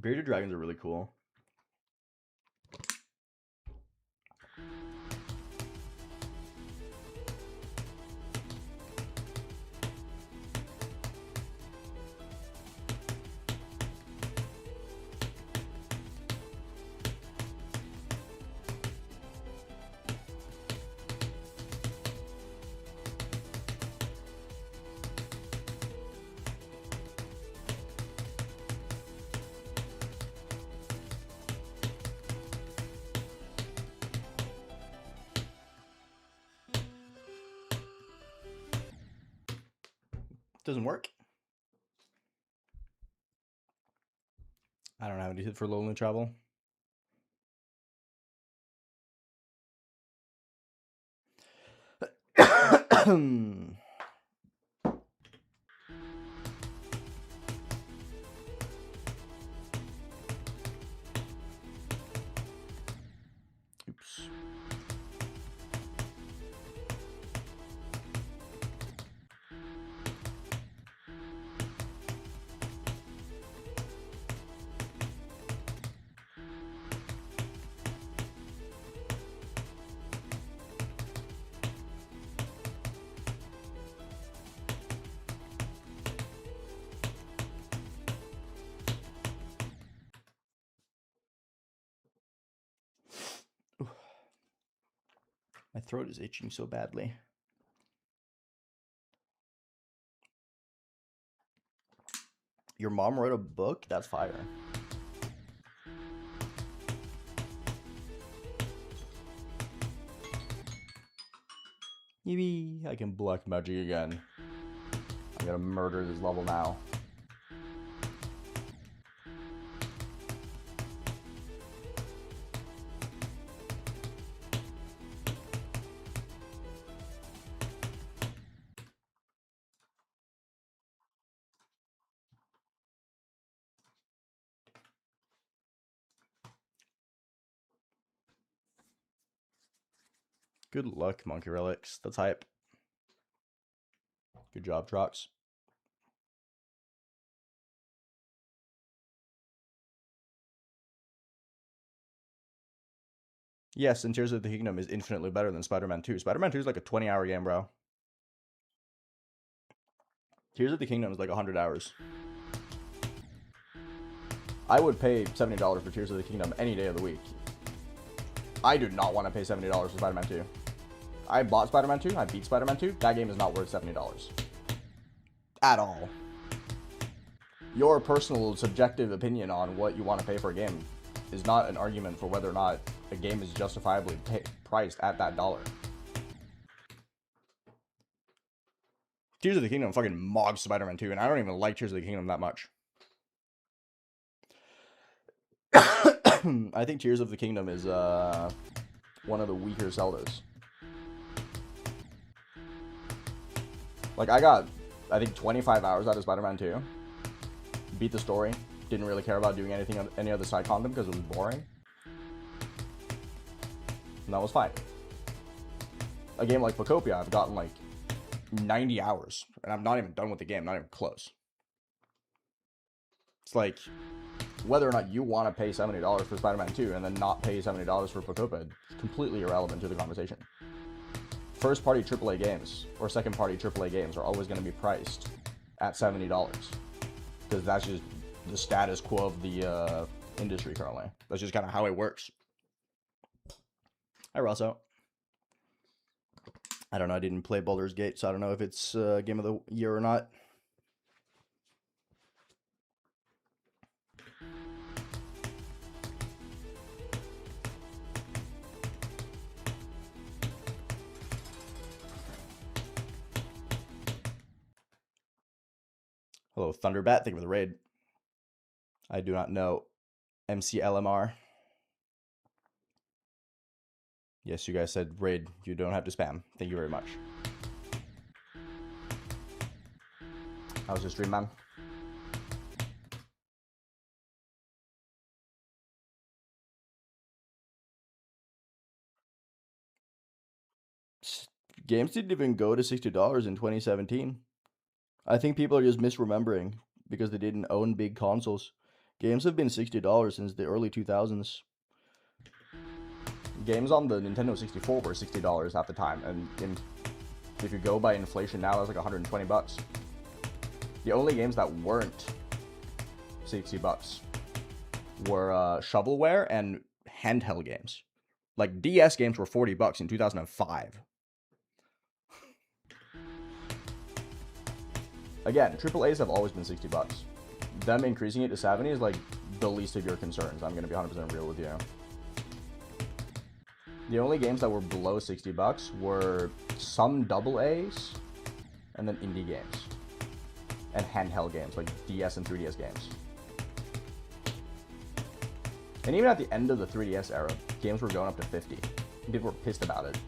Bearded dragons are really cool. Doesn't work. I don't have any hit for lonely travel. Oops. My throat is itching so badly. Your mom wrote a book? That's fire. Yippee! I can black magic again. I'm gonna murder this level now. Good luck, Monkey Relics. That's hype. Good job, Trox. Yes, and Tears of the Kingdom is infinitely better than Spider-Man 2. Spider-Man 2 is like a 20-hour game, bro. Tears of the Kingdom is like 100 hours. I would pay $70 for Tears of the Kingdom any day of the week. I do not want to pay $70 for Spider-Man 2. I bought Spider-Man 2. I beat Spider-Man 2. That game is not worth $70. At all. Your personal subjective opinion on what you want to pay for a game is not an argument for whether or not a game is justifiably priced at that dollar. Tears of the Kingdom fucking mogs Spider-Man 2, and I don't even like Tears of the Kingdom that much. I think Tears of the Kingdom is one of the weaker Zeldas. Like, I got, I think, 25 hours out of Spider-Man 2. Beat the story. Didn't really care about doing anything, any other side content because it was boring. And that was fine. A game like Photopia, I've gotten like 90 hours. And I'm not even done with the game, not even close. It's like, whether or not you want to pay $70 for Spider-Man 2 and then not pay $70 for Photopia is completely irrelevant to the conversation. First-party AAA games or second-party AAA games are always going to be priced at $70 because that's just the status quo of the industry currently. That's just kind of how it works. Hi, Rosso. I don't know. I didn't play Baldur's Gate, so I don't know if it's Game of the Year or not. Hello, Thunderbat. Thank you for the raid. I do not know MCLMR. Yes, you guys said raid. You don't have to spam. Thank you very much. How's your stream, man? Games didn't even go to $60 in 2017. I think people are just misremembering because they didn't own big consoles. Games have been $60 since the early 2000s. Games on the Nintendo 64 were $60 at the time, and if you go by inflation now, that's like $120. The only games that weren't $60 were shovelware and handheld games. Like DS games were $40 in 2005. Again, AAAs have always been $60. Them increasing it to 70 is like the least of your concerns. I'm gonna be 100% real with you. The only games that were below $60 were some AA's and then indie games and handheld games like DS and 3DS games. And even at the end of the 3DS era, games were going up to 50. People were pissed about it.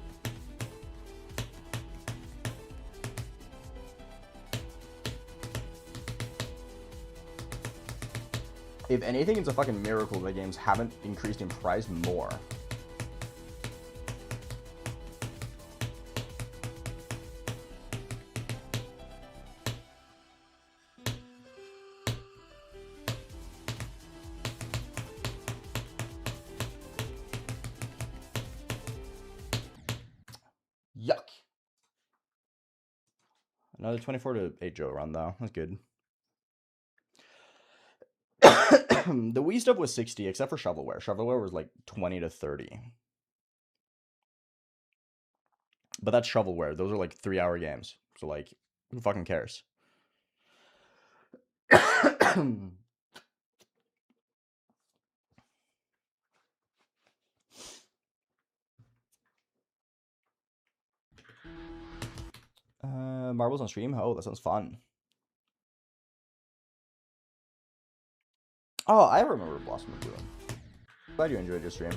If anything, it's a fucking miracle that games haven't increased in price more. Yuck. Another 24 to 8 Joe run though. That's good. The Wii stuff was 60, except for shovelware. Shovelware was like 20 to 30. But that's shovelware. Those are like 3-hour games. So like, who fucking cares? Marbles on stream? Oh, that sounds fun. Oh, I remember Blossom of doing. Glad you enjoyed your stream.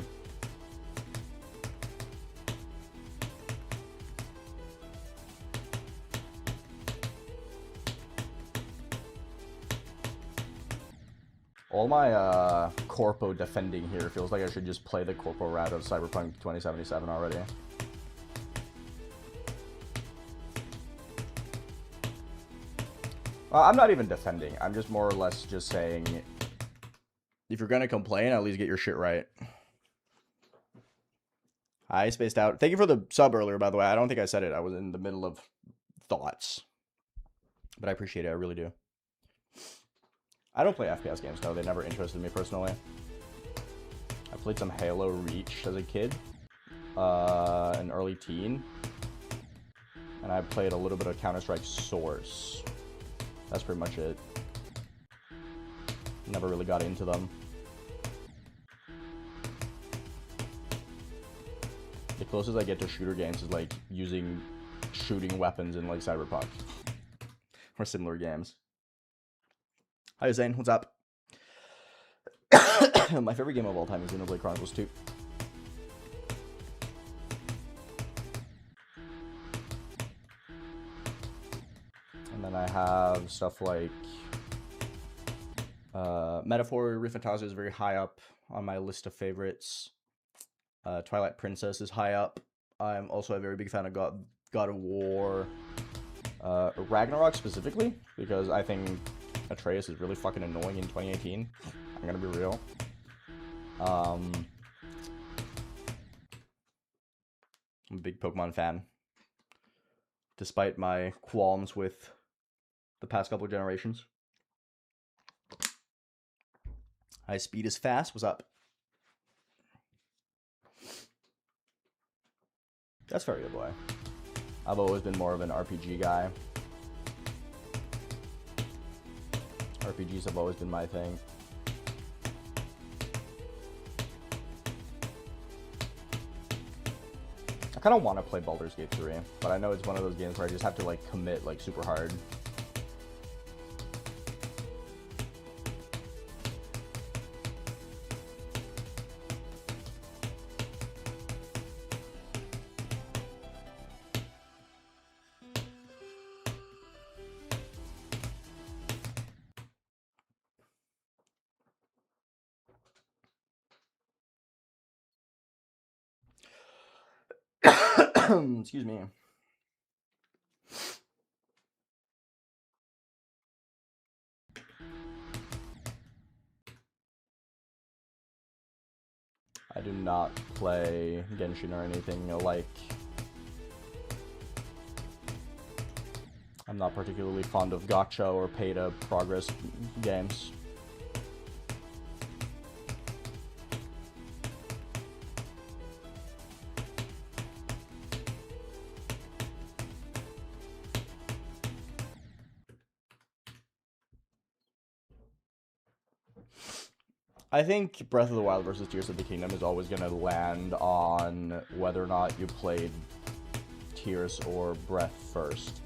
All my corpo defending here feels like I should just play the corpo route of Cyberpunk 2077 already. I'm not even defending. I'm just more or less just saying, if you're gonna complain, at least get your shit right. I spaced out. Thank you for the sub earlier, by the way. I don't think I said it. I was in the middle of thoughts. But I appreciate it. I really do. I don't play FPS games, though. They never interested me personally. I played some Halo Reach as a kid. An early teen. And I played a little bit of Counter-Strike Source. That's pretty much it. Never really got into them. The closest I get to shooter games is like using shooting weapons in like Cyberpunk. Or similar games. Hi Zane, what's up? My favorite game of all time is Xenoblade Chronicles 2. And then I have stuff like Metaphor Riftataza is very high up on my list of favorites. Twilight Princess is high up. I'm also a very big fan of God of War. Ragnarok specifically, because I think Atreus is really fucking annoying in 2018. I'm gonna be real. I'm a big Pokemon fan. Despite my qualms with the past couple of generations. High speed is fast. What's up? That's very good, boy. I've always been more of an RPG guy. RPGs have always been my thing. I kind of want to play Baldur's Gate 3, but I know it's one of those games where I just have to like commit like super hard. Excuse me. I do not play Genshin or anything like. I'm not particularly fond of gacha or pay-to-progress games. I think Breath of the Wild versus Tears of the Kingdom is always going to land on whether or not you played Tears or Breath first.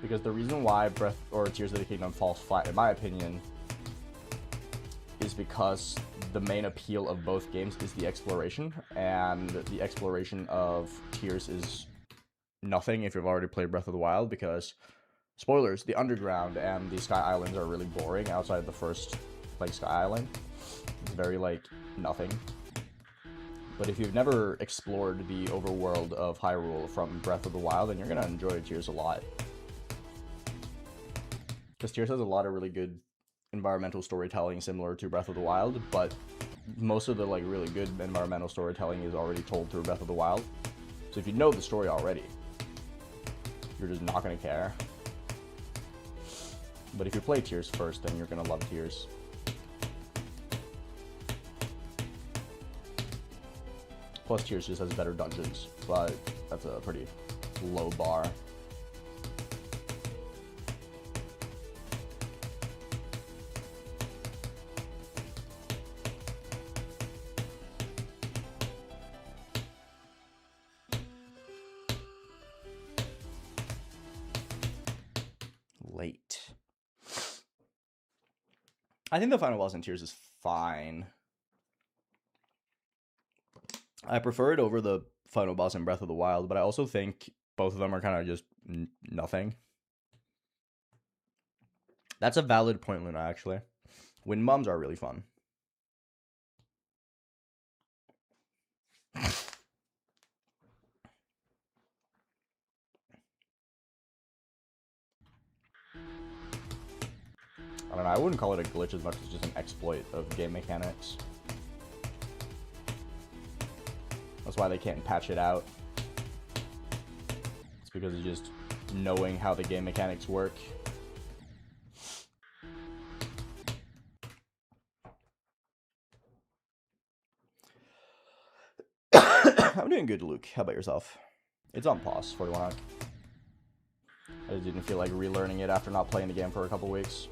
Because the reason why Breath or Tears of the Kingdom falls flat, in my opinion, is because the main appeal of both games is the exploration, and the exploration of Tears is nothing if you've already played Breath of the Wild, because, spoilers, the underground and the Sky Islands are really boring outside the first, like, Sky Island. It's very, like, nothing. But if you've never explored the overworld of Hyrule from Breath of the Wild, then you're going to enjoy Tears a lot. Because Tears has a lot of really good environmental storytelling similar to Breath of the Wild, but most of the, like, really good environmental storytelling is already told through Breath of the Wild. So if you know the story already, you're just not going to care. But if you play Tears first, then you're going to love Tears. Plus, Tears just has better dungeons, but that's a pretty low bar. Late. I think the final boss in Tears is fine. I prefer it over the final boss in Breath of the Wild, but I also think both of them are kind of just nothing. That's a valid point, Luna, actually. Wind bombs are really fun. I don't know, I wouldn't call it a glitch as much as just an exploit of game mechanics. That's why they can't patch it out. It's because of just knowing how the game mechanics work. I'm doing good, Luke. How about yourself? It's on pause for long. I just didn't feel like relearning it after not playing the game for a couple weeks.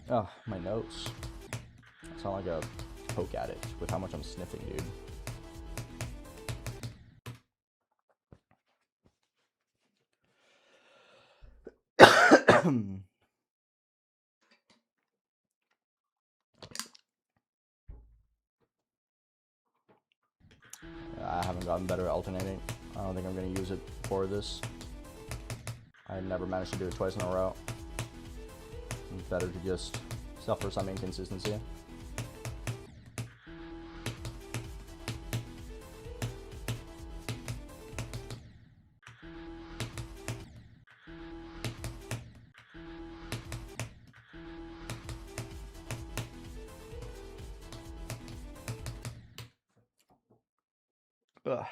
Oh, my nose. I sound like a Coke addict with how much I'm sniffing, dude. I haven't gotten better at alternating. I don't think I'm going to use it for this. I never managed to do it twice in a row. It's better to just suffer some inconsistency. Ugh.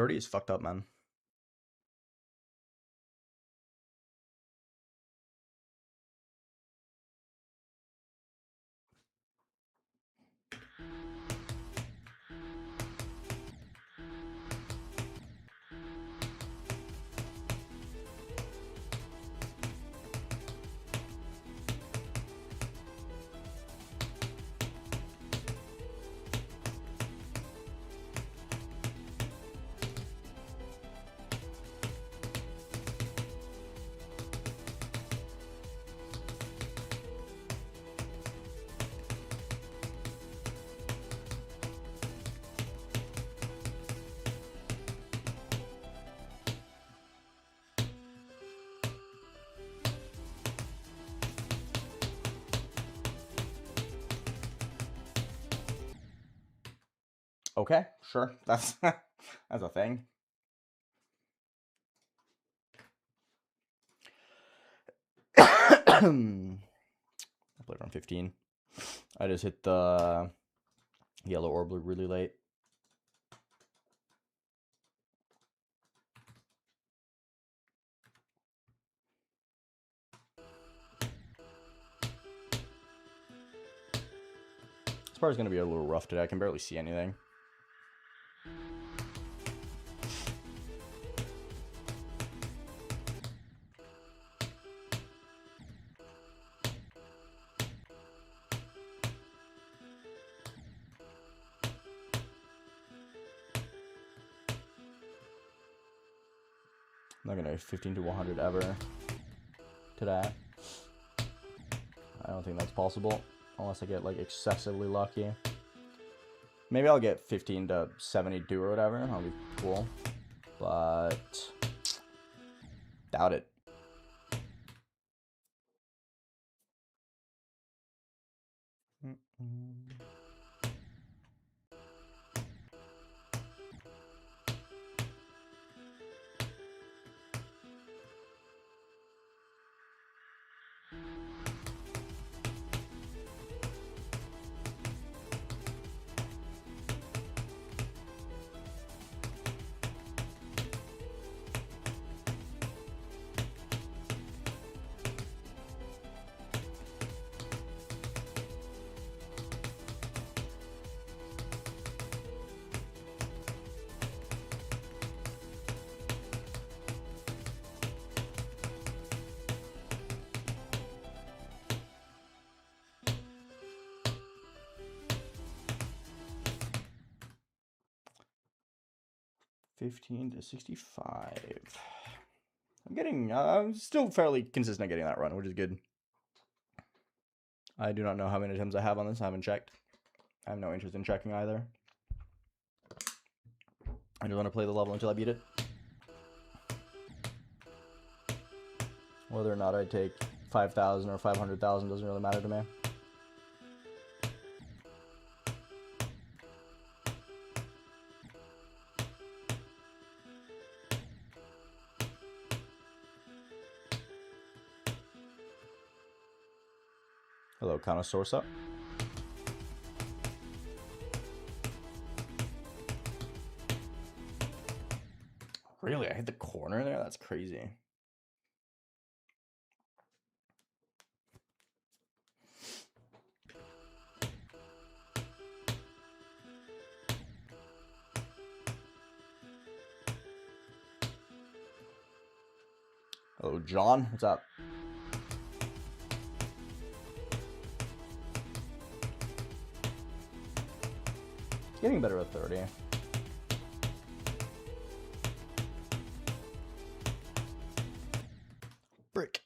30 is fucked up, man. Okay, sure. That's that's a thing. I played around 15. I just hit the yellow orb really late. This part is going to be a little rough today. I can barely see anything. I'm not going to 15 to 100 ever today. I don't think that's possible unless I get like excessively lucky. Maybe I'll get 15 to 72 or whatever. That'll be cool. But doubt it. $15 to 65. I'm still fairly consistent at getting that run, which is good. I do not know how many attempts I have on this. I haven't checked. I have no interest in checking either. I just want to play the level until I beat it. Whether or not I take 5,000 or 500,000 doesn't really matter to me. Hello, connoisseur up. Really? I hit the corner there? That's crazy. Hello, John. What's up? Getting better at 30. Brick.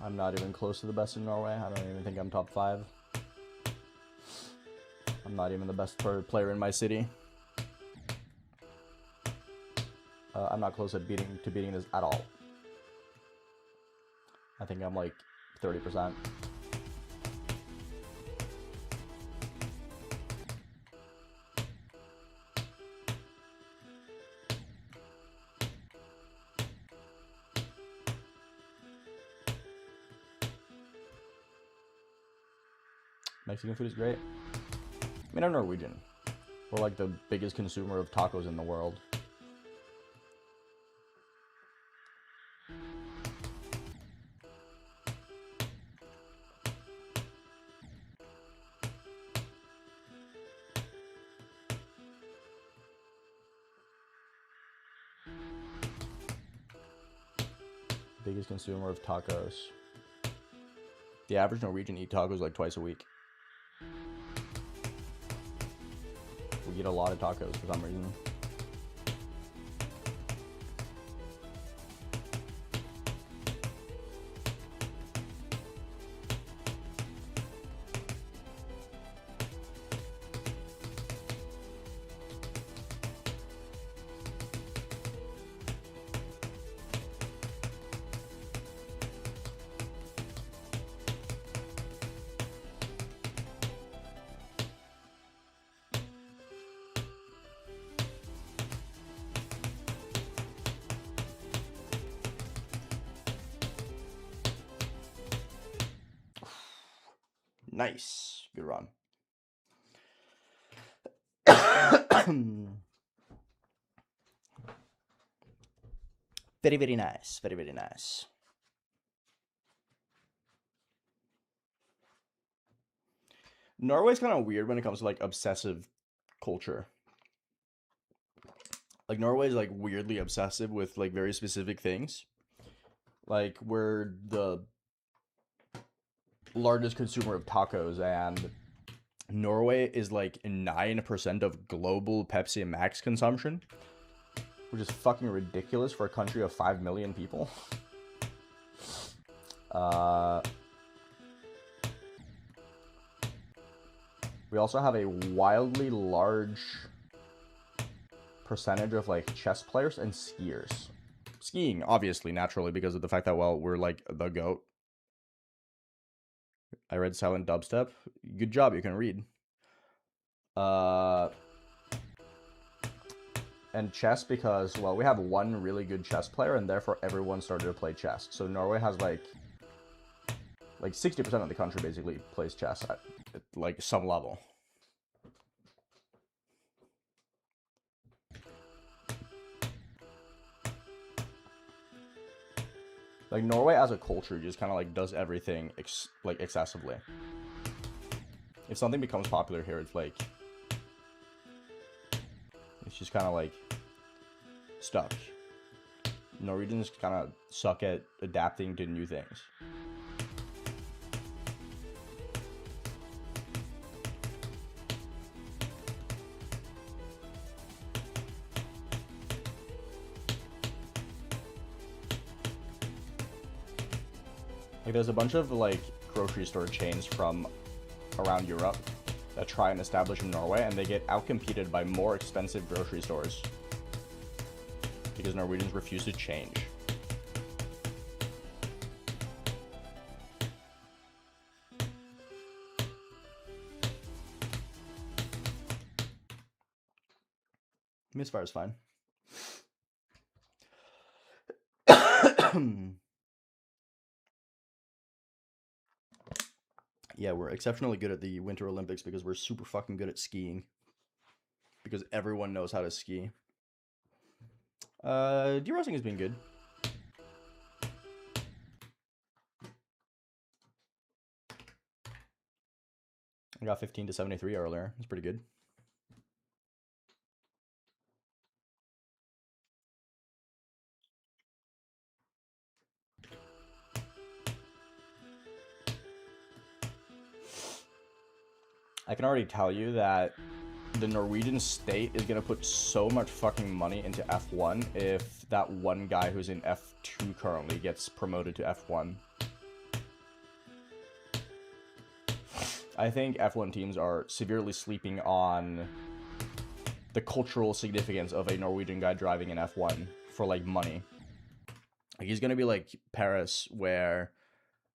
I'm not even close to the best in Norway. I don't even think I'm top 5. I'm not even the best player in my city. I'm not close at beating this at all. I think I'm like 30%. Mexican food is great. I mean, I'm Norwegian. We're like the biggest consumer of tacos in the world. Biggest consumer of tacos. The average Norwegian eat tacos like twice a week. We eat a lot of tacos for some reason. Nice. Good run. Very, very nice. Very, very nice. Norway's kind of weird when it comes to like obsessive culture. Like Norway's like weirdly obsessive with like very specific things. Like we're the largest consumer of tacos, and Norway is like 9% of global Pepsi and Max consumption, which is fucking ridiculous for a country of 5 million people. We also have a wildly large percentage of like chess players and skiers. Skiing, obviously, naturally, because of the fact that, well, we're like the GOAT. I read Silent Dubstep. Good job, you can read. And chess because, well, we have one really good chess player, and therefore everyone started to play chess. So Norway has like 60% of the country basically plays chess at like some level. Like Norway as a culture just kind of like does everything like excessively. If something becomes popular here, it's like it's just kind of like stuck. Norwegians kind of suck at adapting to new things. Like there's a bunch of like grocery store chains from around Europe that try and establish in Norway, and they get outcompeted by more expensive grocery stores because Norwegians refuse to change. Misfire's fine. Yeah, we're exceptionally good at the Winter Olympics because we're super fucking good at skiing. Because everyone knows how to ski. Derusting has been good. I got 15 to 73 earlier. That's pretty good. I can already tell you that the Norwegian state is going to put so much fucking money into F1 if that one guy who's in F2 currently gets promoted to F1. I think F1 teams are severely sleeping on the cultural significance of a Norwegian guy driving in F1 for, like, money. Like, he's going to be like Paris, where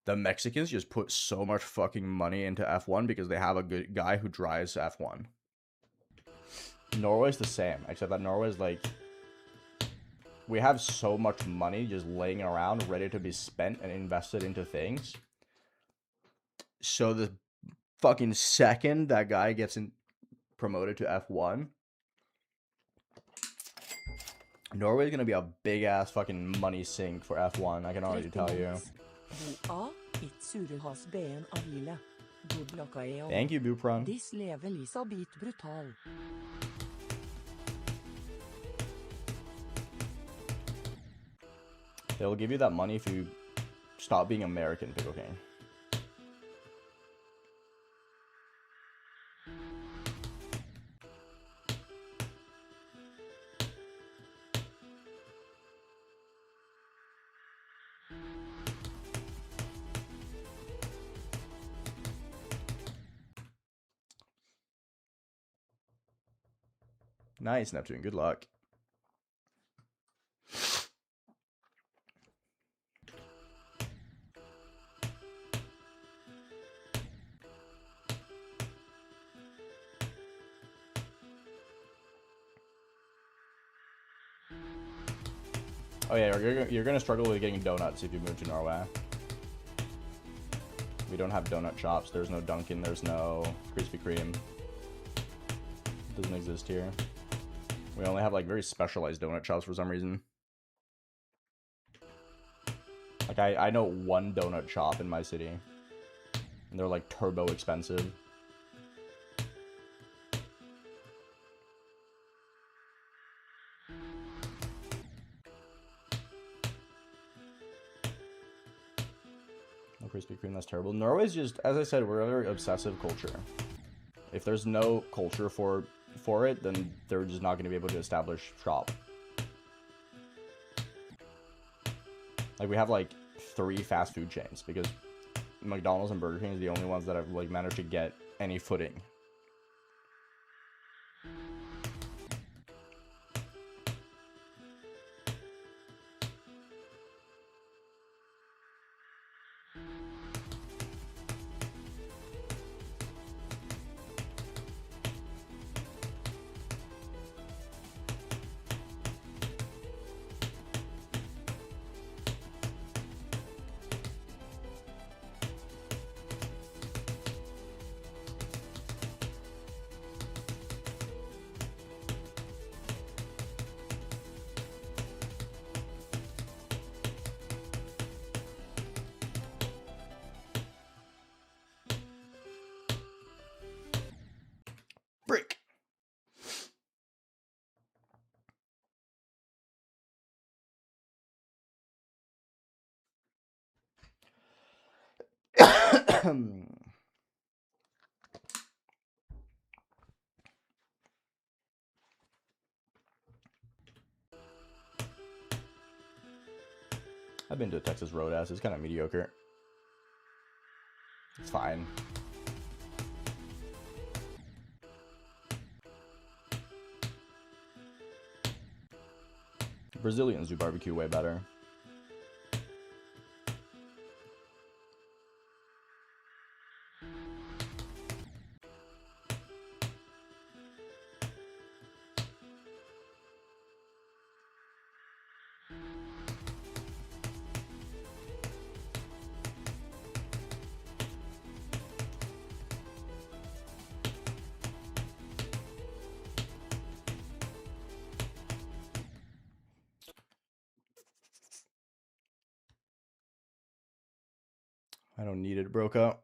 the Mexicans just put so much fucking money into F1 because they have a good guy who drives F1. Norway's the same, except that Norway's like, we have so much money just laying around ready to be spent and invested into things. So the fucking second that guy gets promoted to F1, Norway's gonna be a big ass fucking money sink for F1. I can already tell you. Thank you, Bupron. They'll give you that money if you stop being American, Pickle King. Nice, Neptune. Good luck. Oh yeah, you're gonna struggle with getting donuts if you move to Norway. We don't have donut shops. There's no Dunkin'. There's no Krispy Kreme. It doesn't exist here. We only have like very specialized donut shops for some reason. Like I know one donut shop in my city, and they're like turbo expensive. No Krispy Kreme, that's terrible. Norway's just, as I said, we're a very obsessive culture. If there's no culture for it, then they're just not going to be able to establish shop. Like we have like 3 fast food chains because McDonald's and Burger King is the only ones that have like managed to get any footing. Brick. I've been to Texas Roadhouse. It's kind of mediocre. It's fine. Brazilians do barbecue way better. I don't need it, broke up.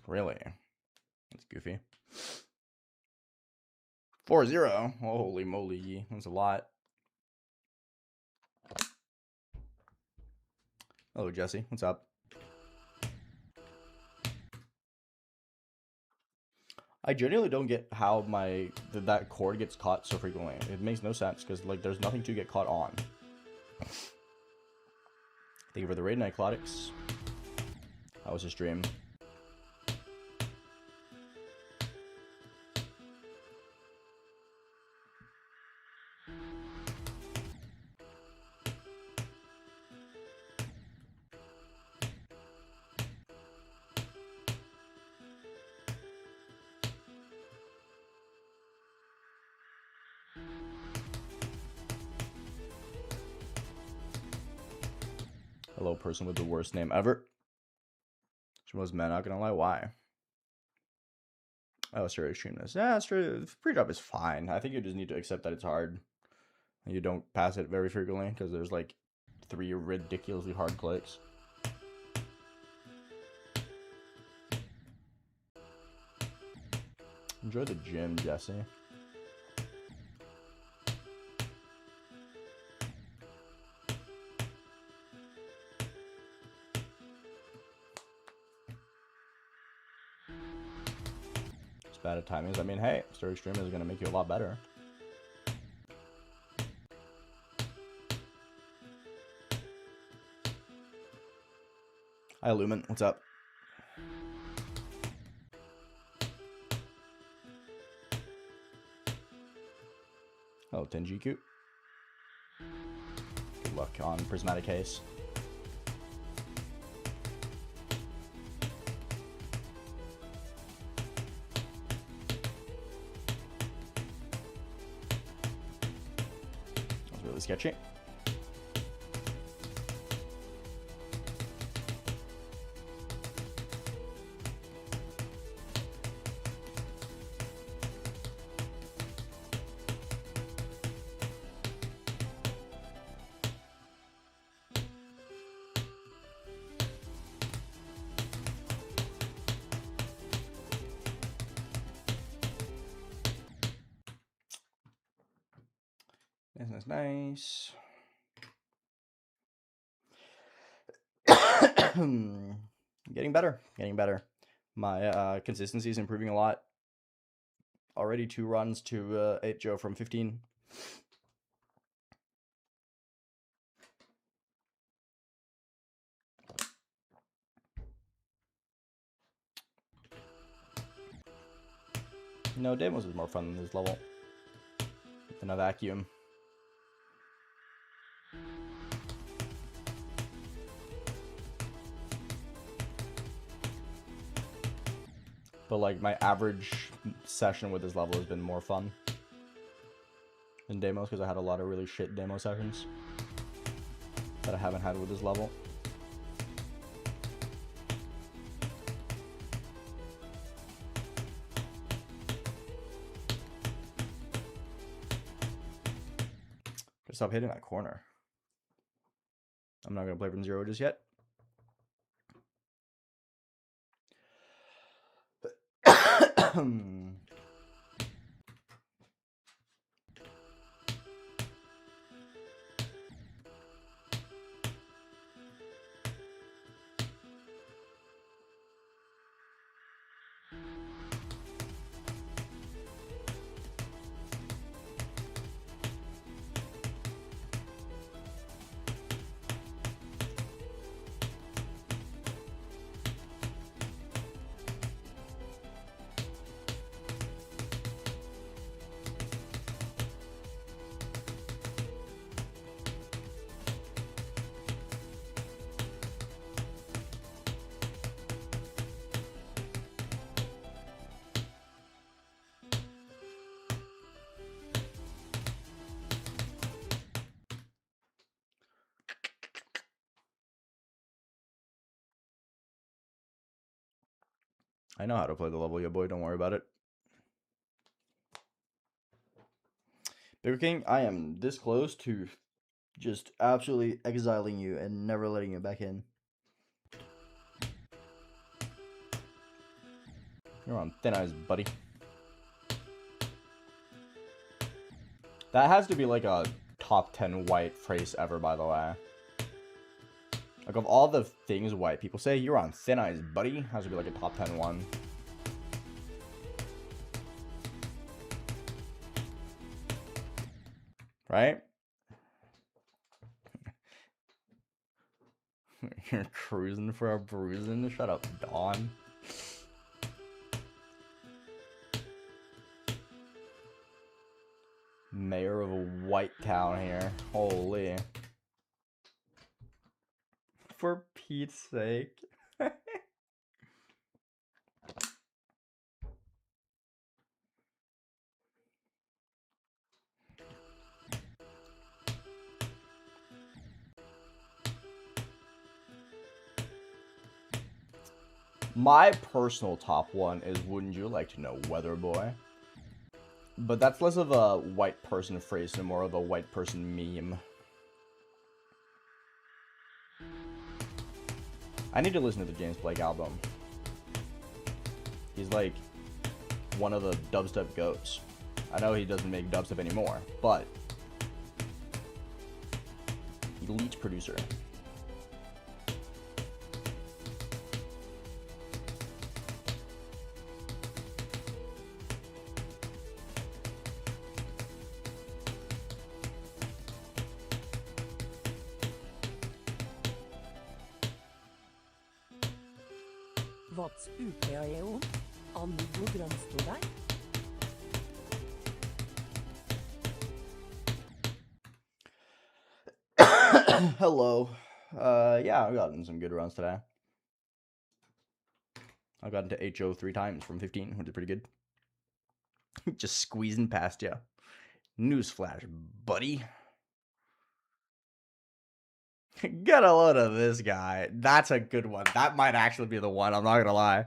Really? That's goofy. 4-0. Holy moly. That's a lot. Hello, Jesse. What's up? I genuinely don't get how that cord gets caught so frequently. It makes no sense because like there's nothing to get caught on. Thank you for the raid, Nyclotics. How was your stream? Hello, person with the worst name ever. She was man, not gonna lie, why? Oh, sorry, stream this. Yeah, free drop is fine. I think you just need to accept that it's hard. And you don't pass it very frequently because there's like 3 ridiculously hard clicks. Enjoy the gym, Jesse. It's bad at timings. I mean, hey, story stream is gonna make you a lot better. Hi, Lumen. What's up? Oh, Tenjiku. Good luck on Prismatic Haze. That was really sketchy. Nice. Getting better. My consistency is improving a lot. Already 2 runs to 8 Joe from 15. No, demos is more fun than this level. In a vacuum. But like my average session with this level has been more fun than demos because I had a lot of really shit demo sessions that I haven't had with this level. Stop hitting that corner. I'm not gonna play from 0 just yet. I know how to play the level, yo boy, don't worry about it. Bigger King, I am this close to just absolutely exiling you and never letting you back in. You're on thin ice, buddy. That has to be like a top 10 white phrase ever, by the way. Like, of all the things white people say, you're on thin ice, buddy. Has to be like a top 10 one. right? You're cruising for a bruising. Shut up, Dawn. Mayor of a white town here. Holy. For Pete's sake. My personal top one is Wouldn't You Like to Know, Weather Boy. But that's less of a white person phrase and more of a white person meme. I need to listen to the James Blake album. He's like one of the dubstep goats. I know he doesn't make dubstep anymore, but elite producer. What's UPAEO? Amigo Grønstordei? Hello. Yeah, I've gotten some good runs today. I've gotten to HO 3 times from 15, which is pretty good. Just squeezing past you. Newsflash, buddy. Get a load of this guy. That's a good one. That might actually be the one. I'm not gonna lie.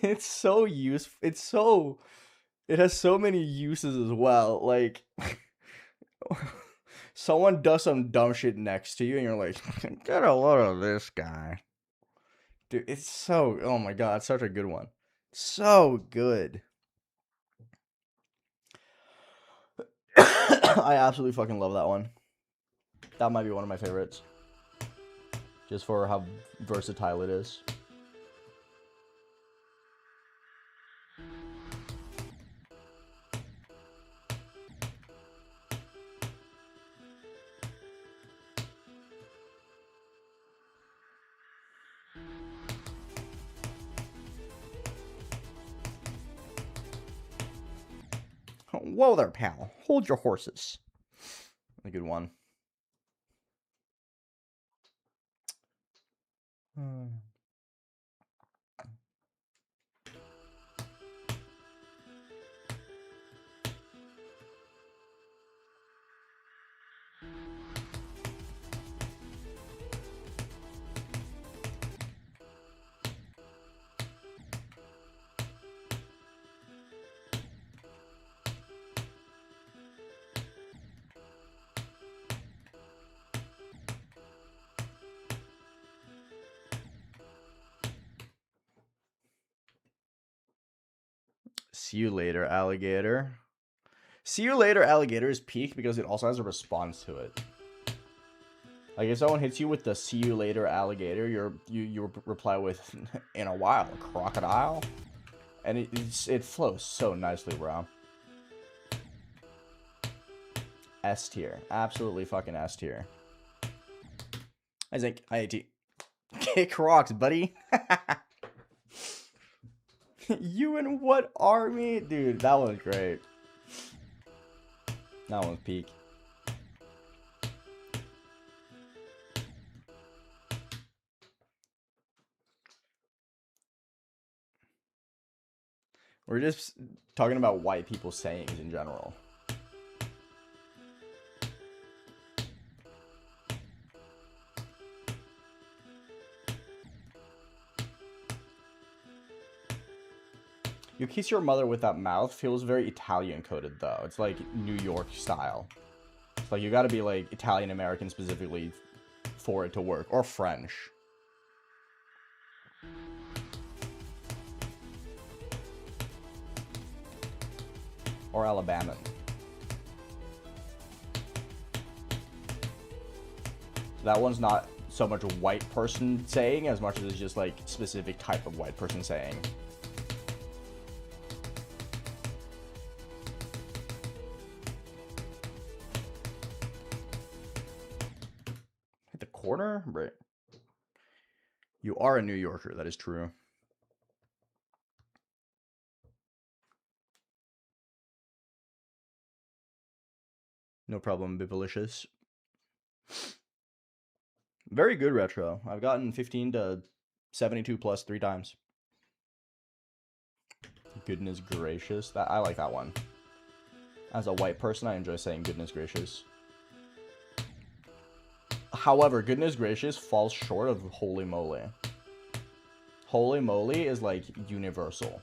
It's so useful. It has so many uses as well. Like, someone does some dumb shit next to you, and you're like, get a load of this guy. Dude, it's so, oh my god, it's such a good one. So good. I absolutely fucking love that one. That might be one of my favorites. Just for how versatile it is. Whoa there, pal. Hold your horses. A good one. See you later, alligator. See you later, alligator is peak because it also has a response to it. Like if someone hits you with the see you later, alligator, you reply with in a while, crocodile. And it flows so nicely, bro. S tier. Absolutely fucking S tier. I think IAT. Kick rocks, buddy. You in what army? Dude, that was great. That one's peak. We're just talking about white people sayings in general. You kiss your mother with that mouth feels very Italian coded though. It's like New York style. It's like you gotta be like Italian American specifically for it to work. Or French. Or Alabama. That one's not so much a white person saying as much as it's just like specific type of white person saying. corner? Right. You are a New Yorker. That is true. No problem, Bivalicious. Very good retro. I've gotten 15 to 72 plus 3 times. Goodness gracious. That I like that one. As a white person, I enjoy saying goodness gracious. However, goodness gracious falls short of holy moly. Holy moly is like universal.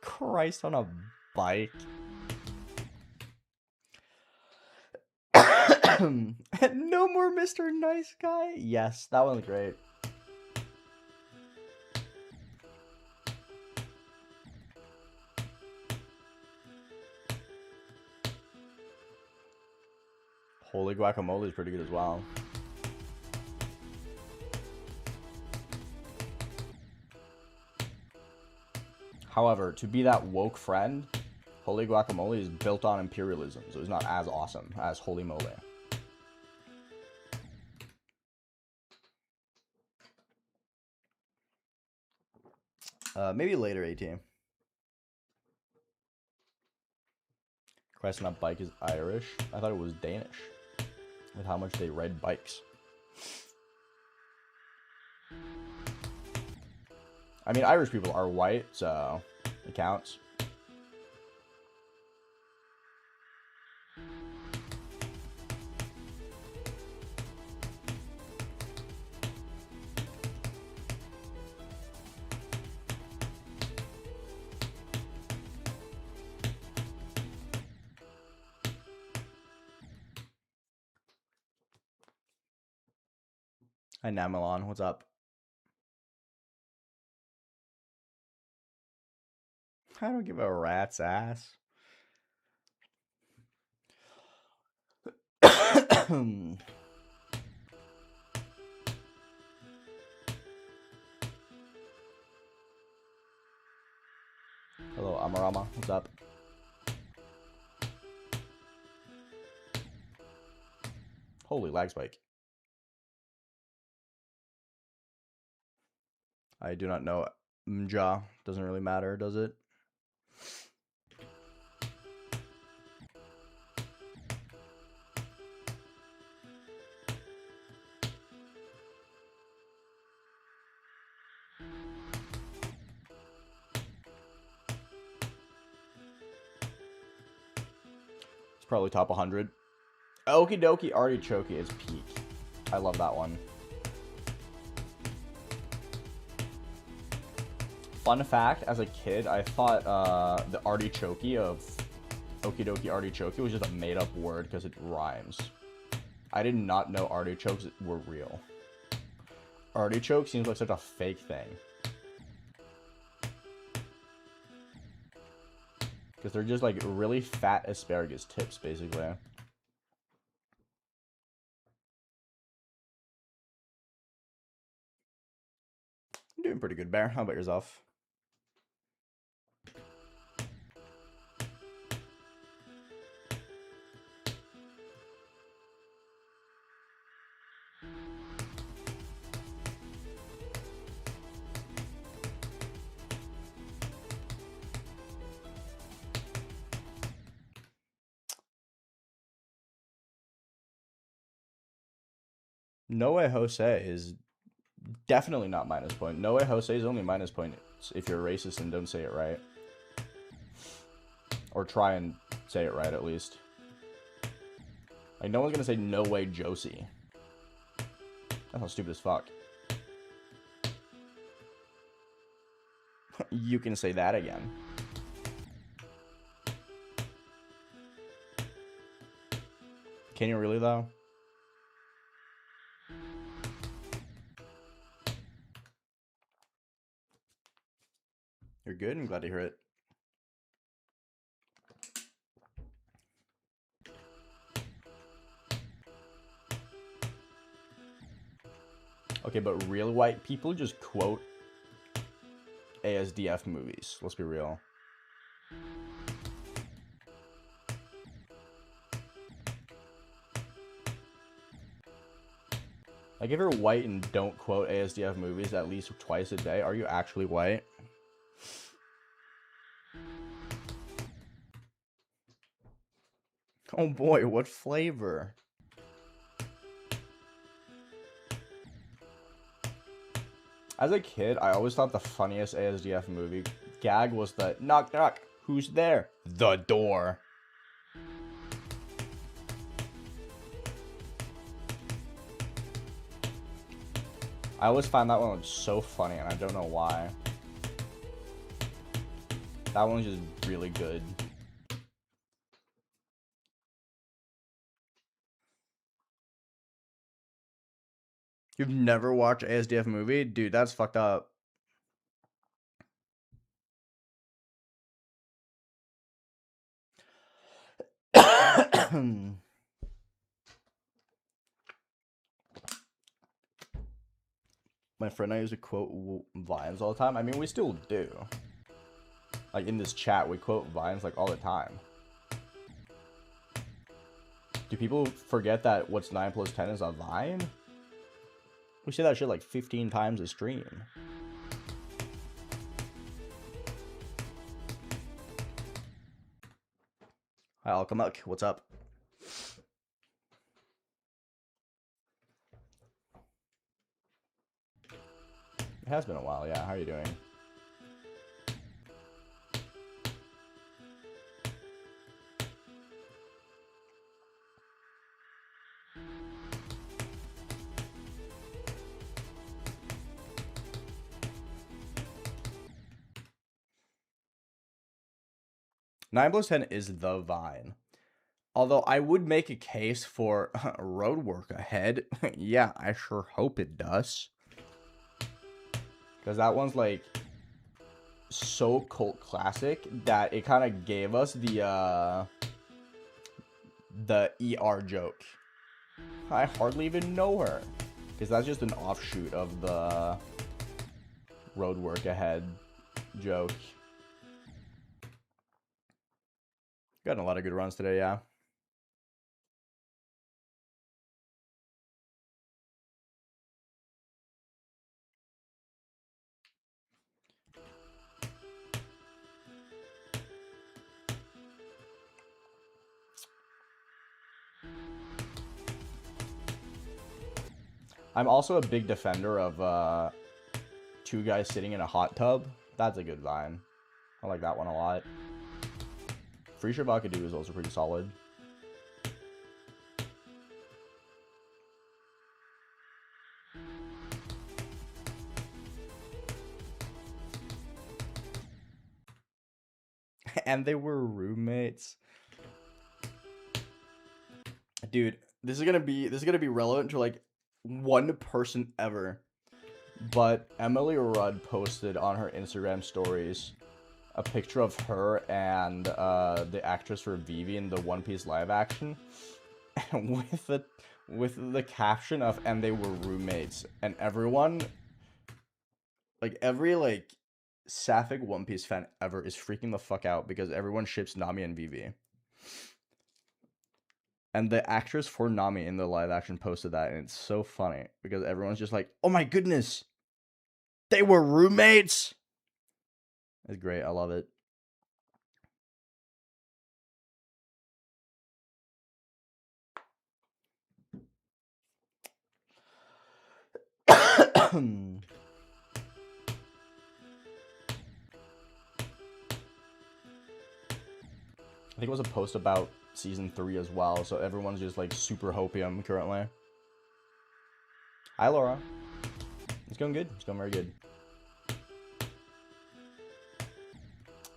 Christ on a bike. No more Mr. Nice Guy. Yes, that one's great. Holy guacamole is pretty good as well. However, to be that woke friend, holy guacamole is built on imperialism, so it's not as awesome as holy moly. Maybe later, 18. Christ on a bike is Irish. I thought it was Danish. With how much they ride bikes. I mean, Irish people are white, so it counts. Hi, Namelon. What's up? I don't give a rat's ass. Hello, Amarama. What's up? Holy lag spike. I do not know. Mja. Doesn't really matter, does it? It's probably top 100. Okie dokie artichoke is peak. I love that one. Fun fact, as a kid, I thought the artichoke of Okie dokie artichoke was just a made-up word because it rhymes. I did not know artichokes were real. Artichoke seems like such a fake thing. Because they're just like really fat asparagus tips, basically. I'm doing pretty good, Bear. How about yourself? No Way Jose is definitely not minus point. No Way Jose is only minus point if you're racist and don't say it right. Or try and say it right, at least. Like, no one's gonna say No Way Josie. That sounds stupid as fuck. You can say that again. Can you really, though? You're good? I'm glad to hear it. Okay, but real white people just quote ASDF movies. Let's be real. Like, if you're white and don't quote ASDF movies at least twice a day, are you actually white? Oh boy, what flavor? As a kid, I always thought the funniest ASDF movie gag was the knock knock, who's there? The door. I always find that one was so funny, and I don't know why. That one's just really good. You've never watched ASDF movie? Dude, that's fucked up. My friend and I used to quote Vines all the time. I mean, we still do. Like, in this chat, we quote Vines, like, all the time. Do people forget that what's 9 plus 10 is a Vine? We say that shit like 15 times a stream. Hi, Alchemuk. What's up? It has been a while, yeah. How are you doing? Nine plus 10 is the Vine. Although I would make a case for road work ahead. Yeah, I sure hope it does. Because that one's like so cult classic that it kind of gave us the ER joke. I hardly even know her. Because that's just an offshoot of the road work ahead joke. Gotten a lot of good runs today, yeah. I'm also a big defender of two guys sitting in a hot tub. That's a good Vine. I like that one a lot. Free Shabakadu is also pretty solid. And they were roommates. Dude, this is gonna be relevant to like one person ever. But Emily Rudd posted on her Instagram stories a picture of her and the actress for Vivi in the One Piece live action, with the caption of "and they were roommates," and everyone, like every like sapphic One Piece fan ever is freaking the fuck out because everyone ships Nami and Vivi. And the actress for Nami in the live action posted that, and it's so funny because everyone's just like, "Oh my goodness, they were roommates!" It's great. I love it. I think it was a post about season 3 as well, so everyone's just like super hopium currently. Hi, Laura. It's going good. It's going very good.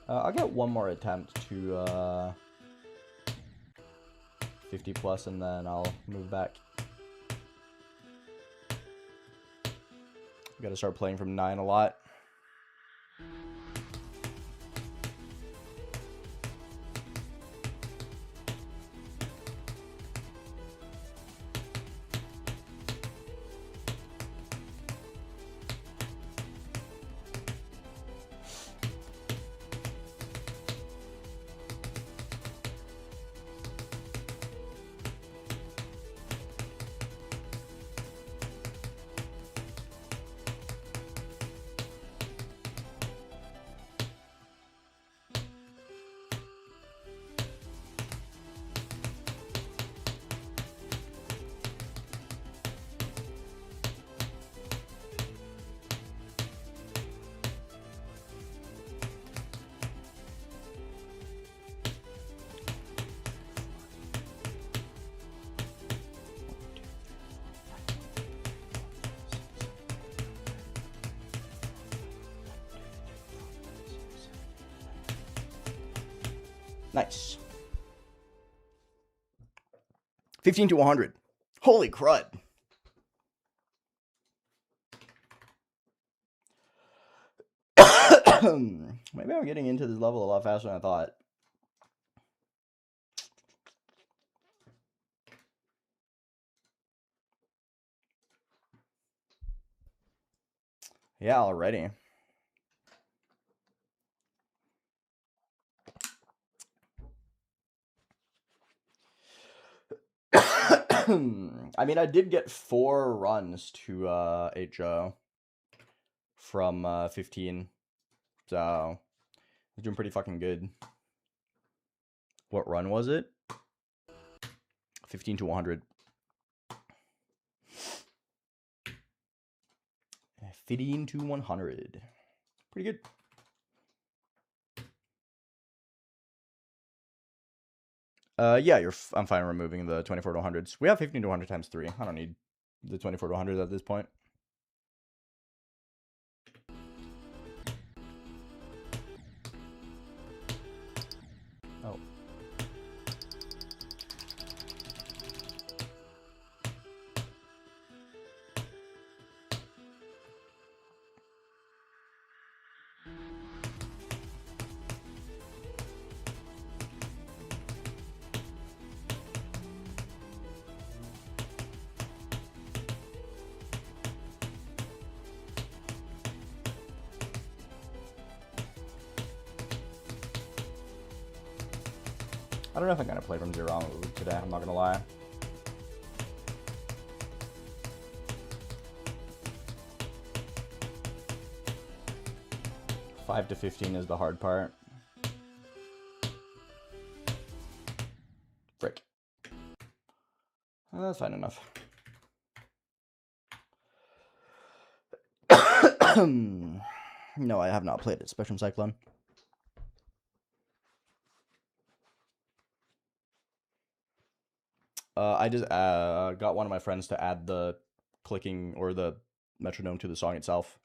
I'll get one more attempt to 50 plus, and then I'll move back. Gotta start playing from 9 a lot. Nice. 15 to 100. Holy crud. Maybe I'm getting into this level a lot faster than I thought. Yeah, already. I mean, I did get 4 runs to HO from 15. So, I'm doing pretty fucking good. What run was it? 15 to 100. 15 to 100. Pretty good. Yeah, I'm fine removing the 24 to 100s. We have 15 to 100 times 3. I don't need the 24 to 100 at this point. Oh. I don't know if I'm gonna play from 0 today, I'm not gonna lie. Five to 15 is the hard part. Frick. That's fine enough. No, I have not played it, Spectrum Cyclone. I just got one of my friends to add the clicking or the metronome to the song itself.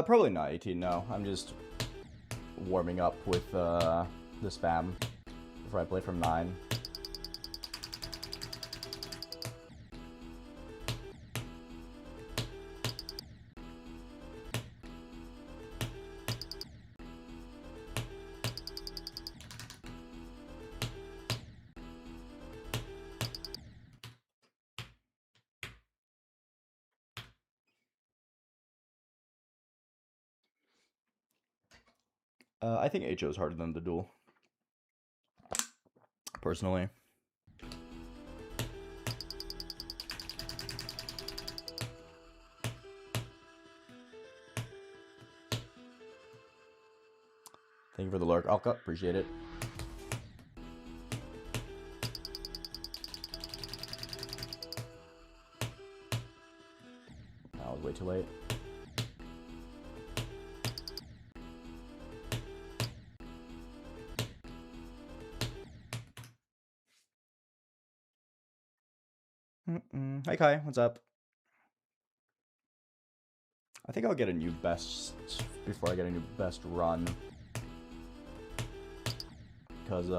Probably not 18, no. I'm just warming up with the spam before I play from 9. I think HO is harder than the duel. Personally. Thank you for the lurk, Alka. Appreciate it. That was way too late. Hi Kai, what's up? I think I'll get a new best before I get a new best run. Because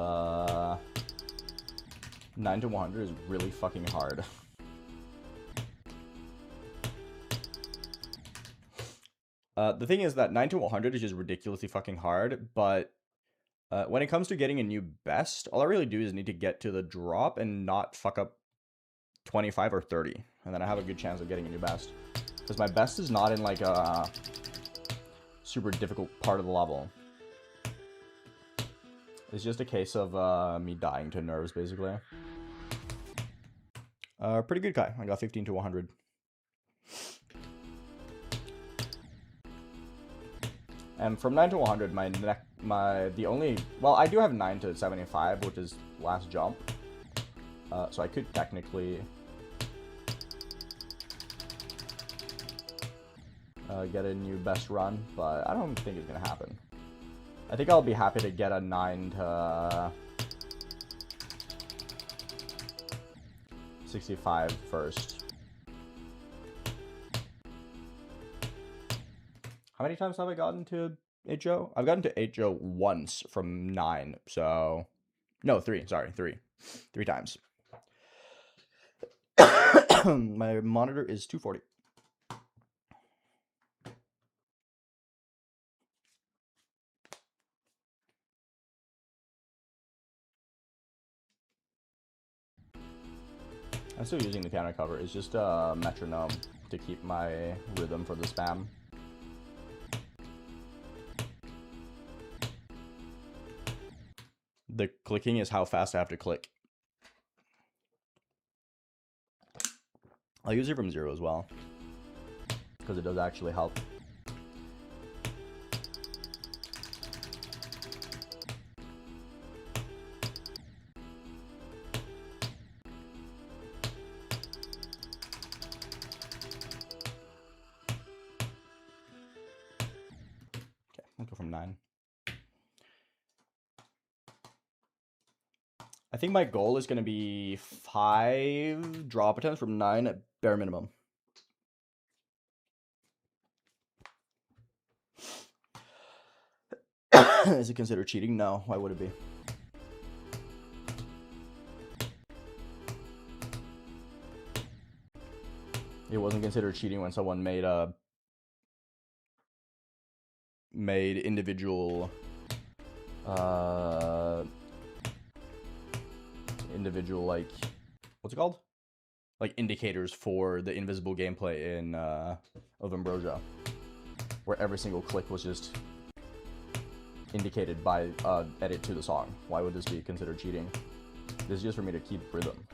9 to 100 is really fucking hard. The thing is that 9 to 100 is just ridiculously fucking hard, but when it comes to getting a new best, all I really do is need to get to the drop and not fuck up 25 or 30, and then I have a good chance of getting a new best. Because my best is not in like a super difficult part of the level. It's just a case of me dying to nerves, basically. Pretty good guy. I got 15 to 100. And from 9 to 100, I do have 9 to 75, which is last jump. So I could technically get a new best run, but I don't think it's gonna happen. I think I'll be happy to get a 9 to 65 first. How many times have I gotten to 8-Joe? I've gotten to 8-Joe once from 9, so... No, 3, sorry, 3. 3 times. My monitor is 240. I'm still using the piano cover. It's just a metronome to keep my rhythm for the spam. The clicking is how fast I have to click. I'll use it from 0 as well, because it does actually help. Okay, I'll go from 9. I think my goal is going to be 5 drop attempts from 9 at bare minimum. Is it considered cheating? No, why would it be? It wasn't considered cheating when someone made individual like, what's it called? Like indicators for the invisible gameplay in of Ambrosia, where every single click was just indicated by edit to the song. Why would this be considered cheating? This is just for me to keep rhythm.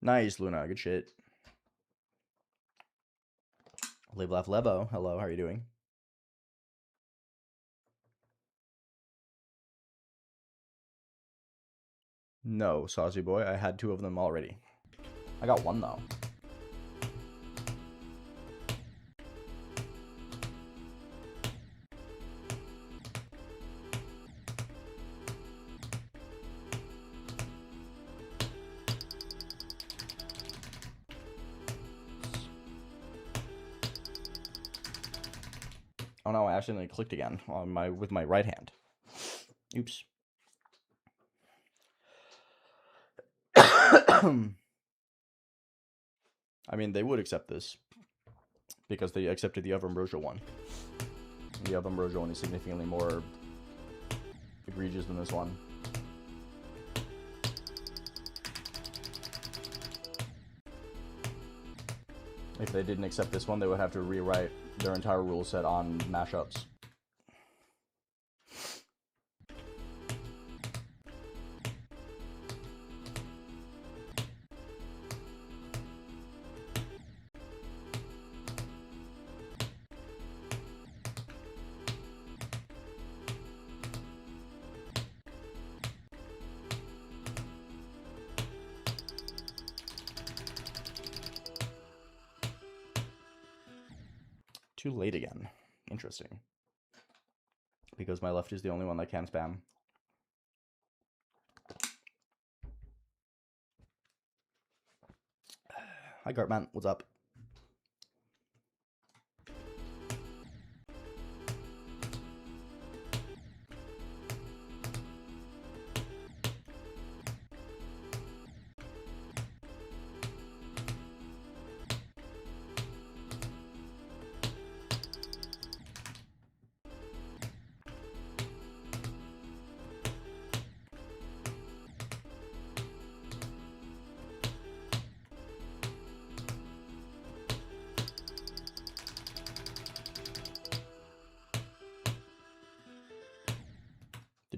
Nice, Luna. Good shit. Live, laugh, Levo. Hello, how are you doing? No, Saucy Boy. I had 2 of them already. I got 1, though. Oh no, I accidentally clicked again on with my right hand. Oops. I mean, they would accept this because they accepted the Of Ambrosia one. The Of Ambrosia one is significantly more egregious than this one. If they didn't accept this one, they would have to rewrite their entire rule set on mashups. Too late again. Interesting. Because my left is the only one that can spam. Hi, Cartman. What's up?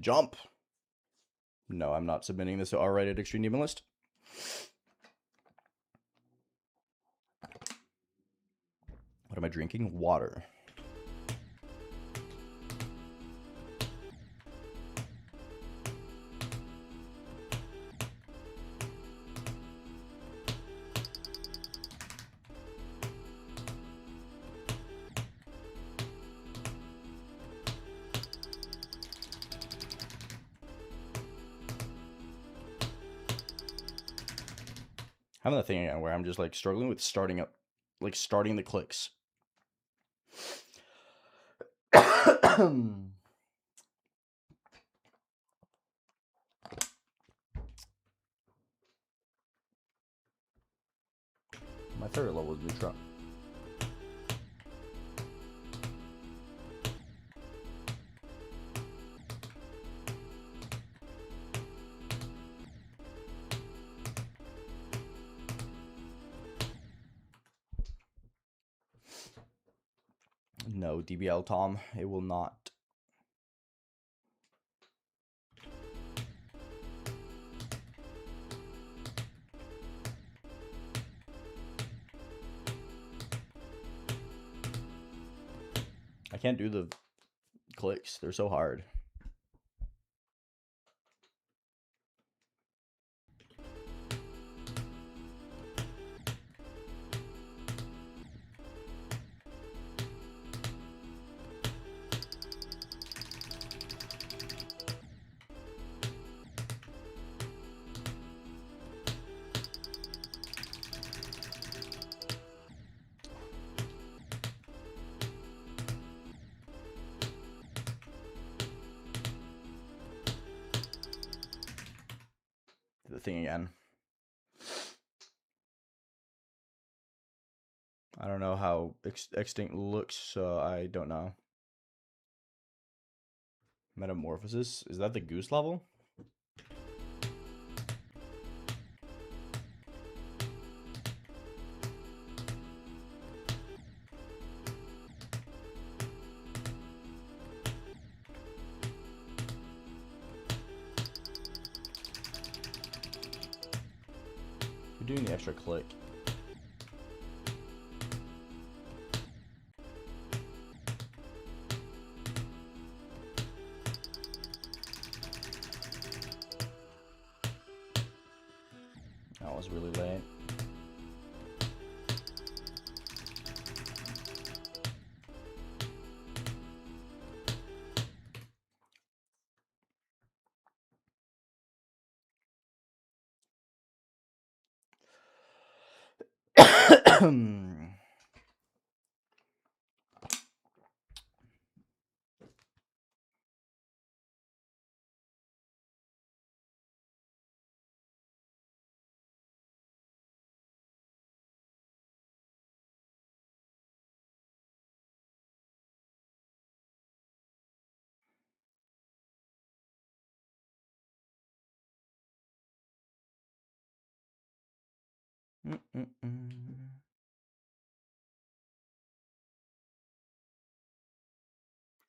jump. No, I'm not submitting this to R-rated extreme demon list. What am I drinking? Water. Having that thing again where I'm just like struggling with starting the clicks. My third level is neutral. No, DBL Tom, it will not. I can't do the clicks. They're so hard. The thing again. I don't know how extinct looks, so I don't know. Metamorphosis? Is that the goose level? You're doing the extra click. That was really late.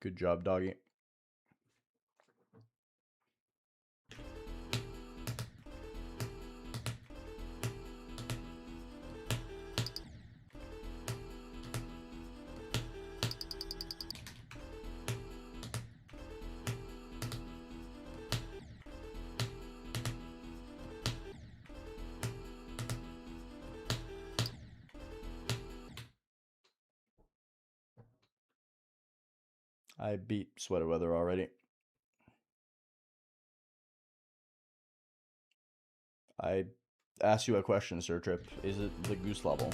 Good job, doggy. I beat Sweater Weather already. I asked you a question, Sir Trip. Is it the goose level?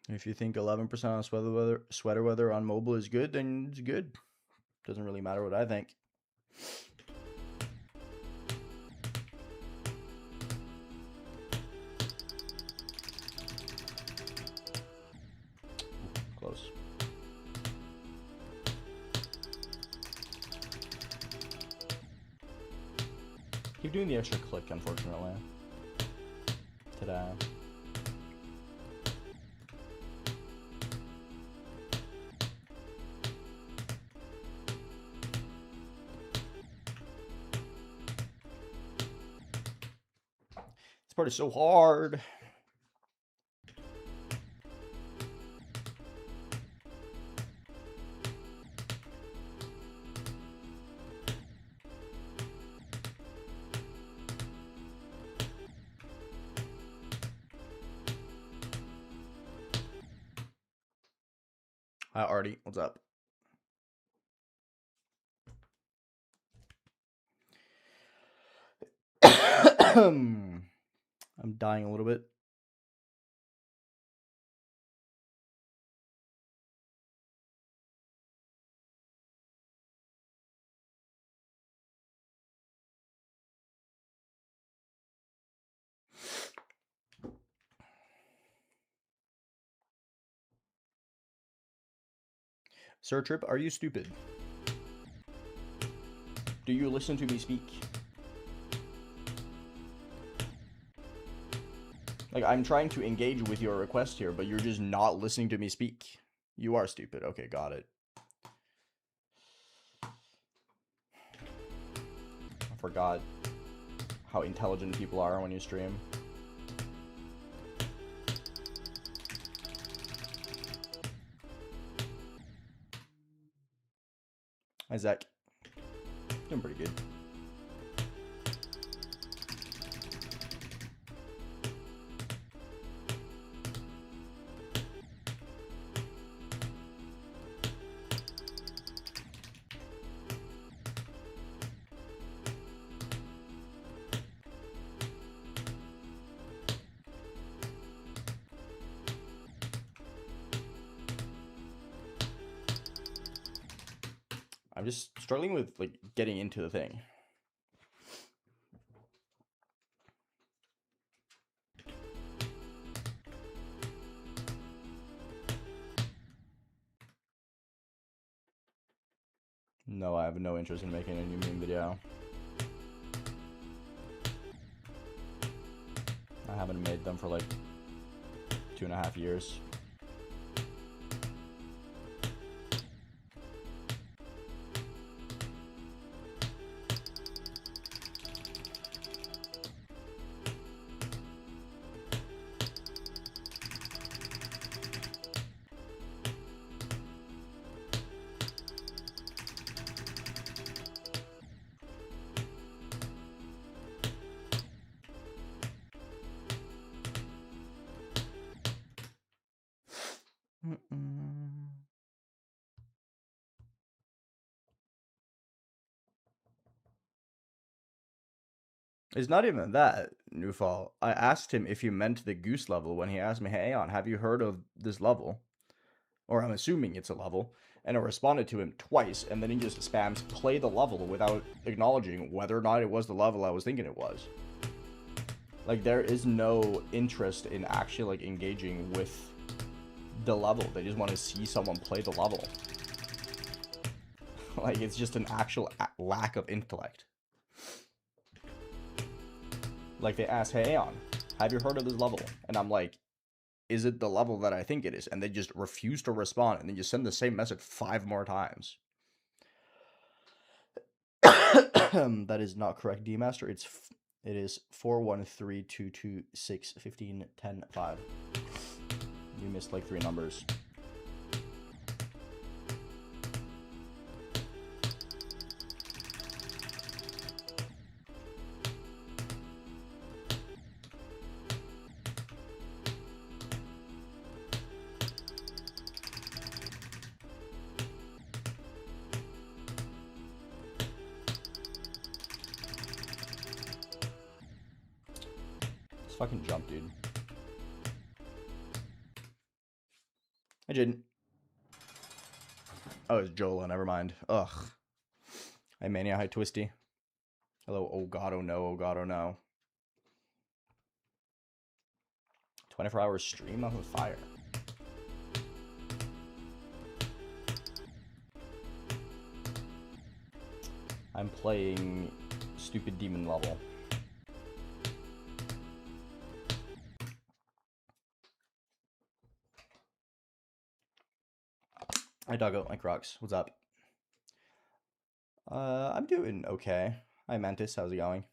If you think 11% on sweater weather on mobile is good, then it's good. Doesn't really matter what I think. Ooh, close. Keep doing the extra click, unfortunately. Ta-da. This part is so hard. Hi, Artie. What's up? I'm dying a little bit. Sir Trip, are you stupid? Do you listen to me speak? Like, I'm trying to engage with your request here, but you're just not listening to me speak. You are stupid. Okay, got it. I forgot how intelligent people are when you stream. Hi, Zach. Doing pretty good. I'm just struggling with, like, getting into the thing. No, I have no interest in making a new meme video. I haven't made them for like 2.5 years. It's not even that, Newfall. I asked him if he meant the goose level when he asked me, hey, Aeon, have you heard of this level? Or I'm assuming it's a level. And I responded to him twice, and then he just spams play the level without acknowledging whether or not it was the level I was thinking it was. Like, there is no interest in actually, like, engaging with the level. They just want to see someone play the level. Like, it's just an actual lack of intellect. Like, they ask, hey, Aeon, have you heard of this level? And I'm like, is it the level that I think it is? And they just refuse to respond, and then you send the same message 5 more times. That is not correct, D-Master. It is 41322615105. You missed like 3 numbers. Fucking jump, dude. didn't. Oh, it's Jola. Never mind. Ugh. Hi, Mania. Hi, Twisty. Hello. Oh, God. Oh, no. Oh, God. Oh, no. 24-hour stream off of fire. I'm playing stupid demon level. Hi, Doggo. Like Rocks. What's up? I'm doing okay. Hi, Mantis. How's it going?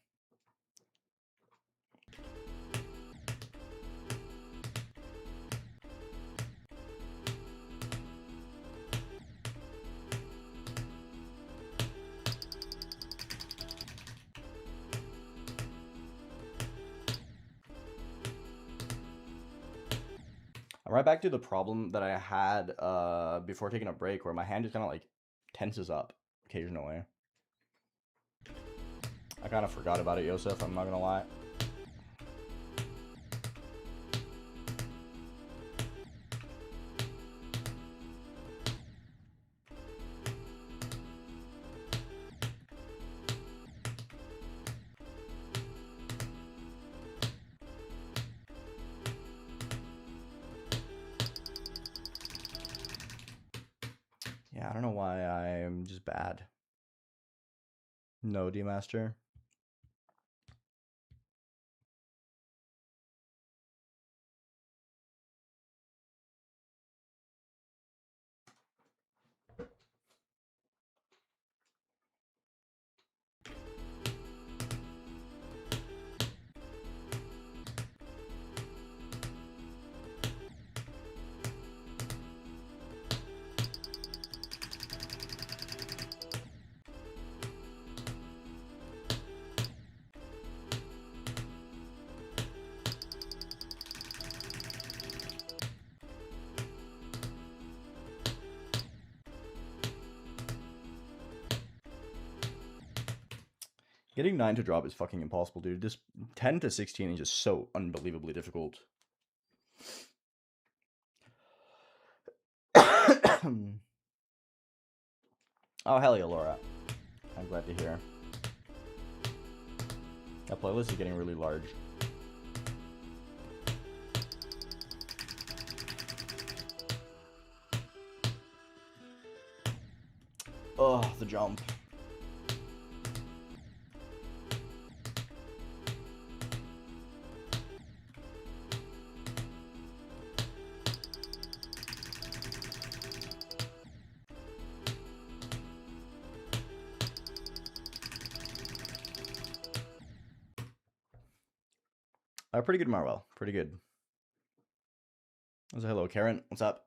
I'm right back to the problem that I had before taking a break, where my hand just kind of like tenses up occasionally. I kind of forgot about it, Yosef. I'm not gonna lie. Yeah, I don't know why I'm just bad. No, D-Master. Getting 9 to drop is fucking impossible, dude. This 10 to 16 is just so unbelievably difficult. Oh, hell yeah, Laura. I'm glad to hear. That playlist is getting really large. Ugh, the jump. Pretty good, Marwell. Pretty good. Hello, Karen. What's up?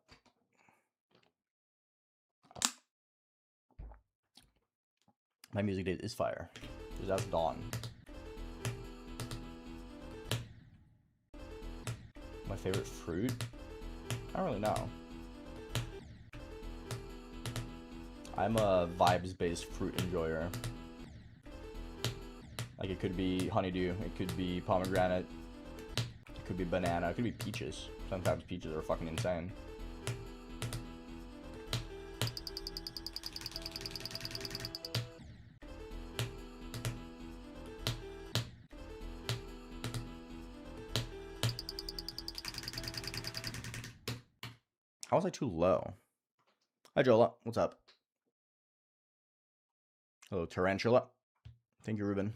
My music date is fire. That's Dawn. My favorite fruit? I don't really know. I'm a vibes-based fruit enjoyer. Like, it could be honeydew, it could be pomegranate, it could be banana, it could be peaches. Sometimes peaches are fucking insane. How was I too low? Hi, Jola. What's up? Hello, Tarantula. Thank you, Ruben.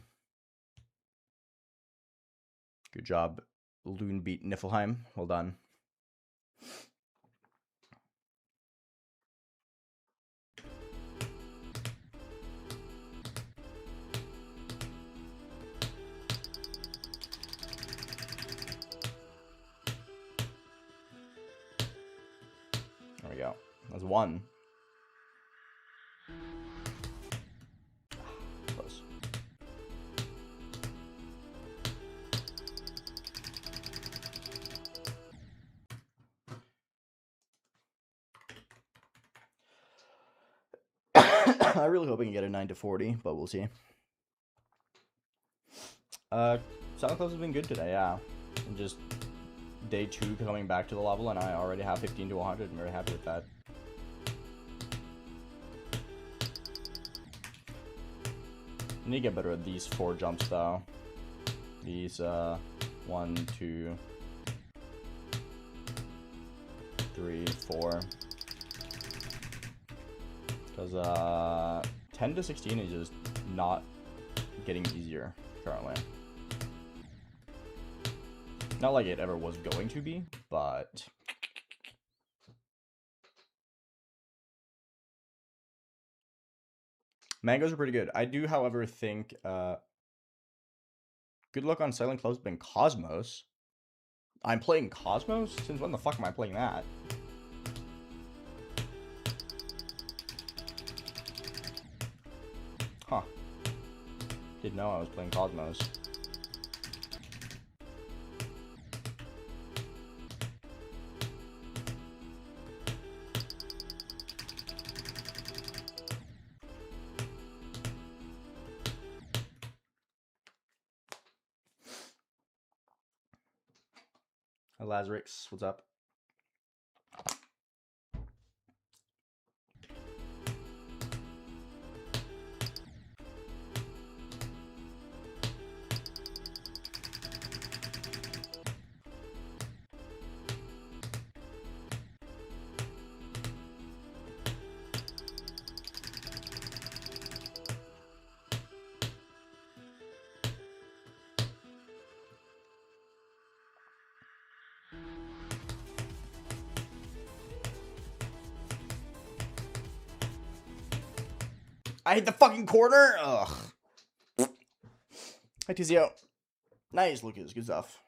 Good job, Loon Beat Niflheim. Well done. There we go. That's one. Close. I really hope I can get a 9 to 40, but we'll see. Santa Claus has been good today, yeah. I'm just day 2 coming back to the level, and I already have 15 to 100. I'm very happy with that. I need to get better at these 4 jumps though. These 1, 2, 3, 4. Because 10 to 16 is just not getting easier currently. Not like it ever was going to be, but mangoes are pretty good. I do, however, think good luck on Silent Clubstep and Cosmos. I'm playing Cosmos? Since when the fuck am I playing that? Huh. Didn't know I was playing Cosmos. Hi, Lazarix. What's up? I hit the fucking corner. Ugh. Hi, Tizio. Nice, Lucas. Good stuff.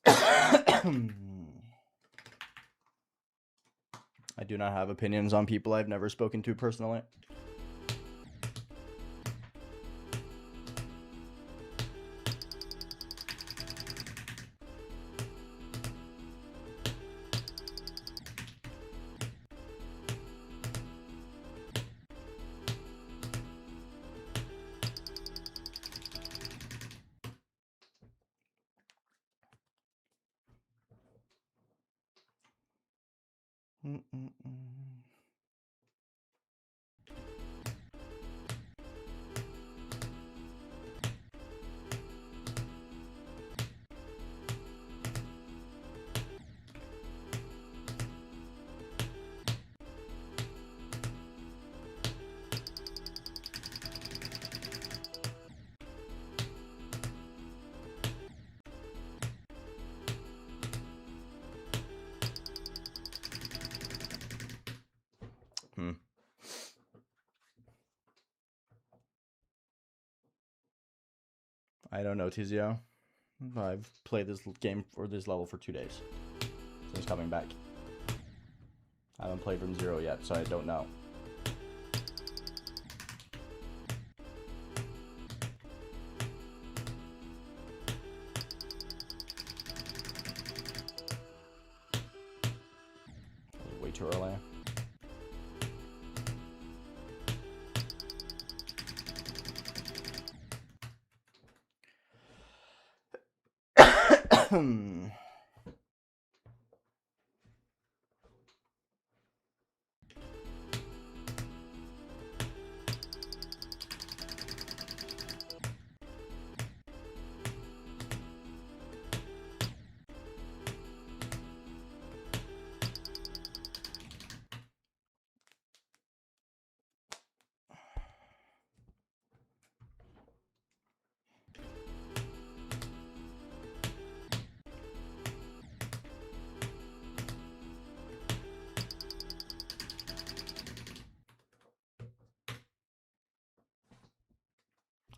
I do not have opinions on people I've never spoken to personally. I don't know, Tizio. I've played this game or this level for 2 days since coming back. I haven't played from 0 yet, so I don't know. That was way too early.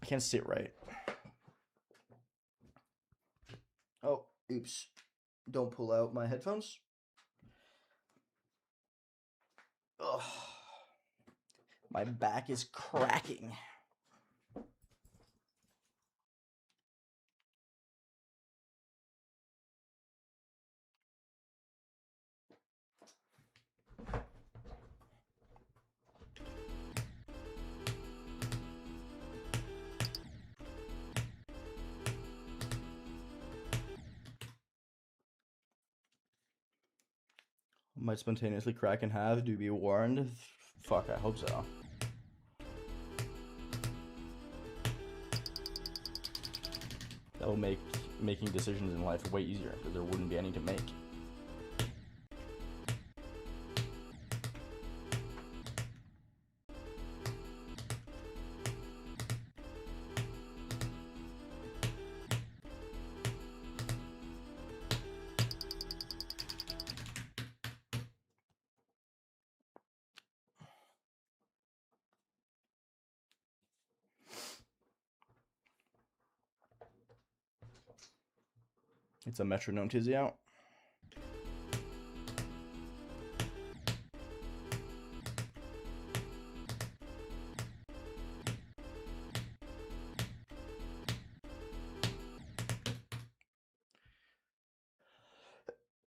I can't see it right. Oh, oops. Don't pull out my headphones. Ugh. My back is cracking. Might spontaneously crack in half. Do be warned. Fuck, I hope so. That will make making decisions in life way easier, because there wouldn't be any to make. It's a metronome tizzy out.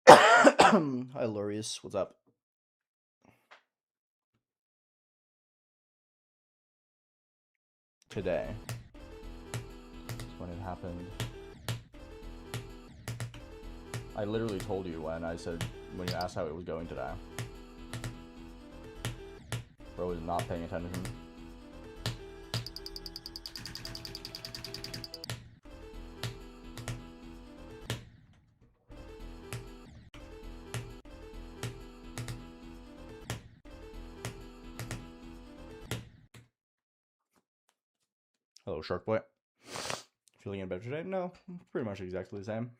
Hi, Lorius. What's up? Today is when it happened. I literally told you when you asked how it was going today. Bro is not paying attention. Hello, Shark Boy. Feeling any better today? No, pretty much exactly the same.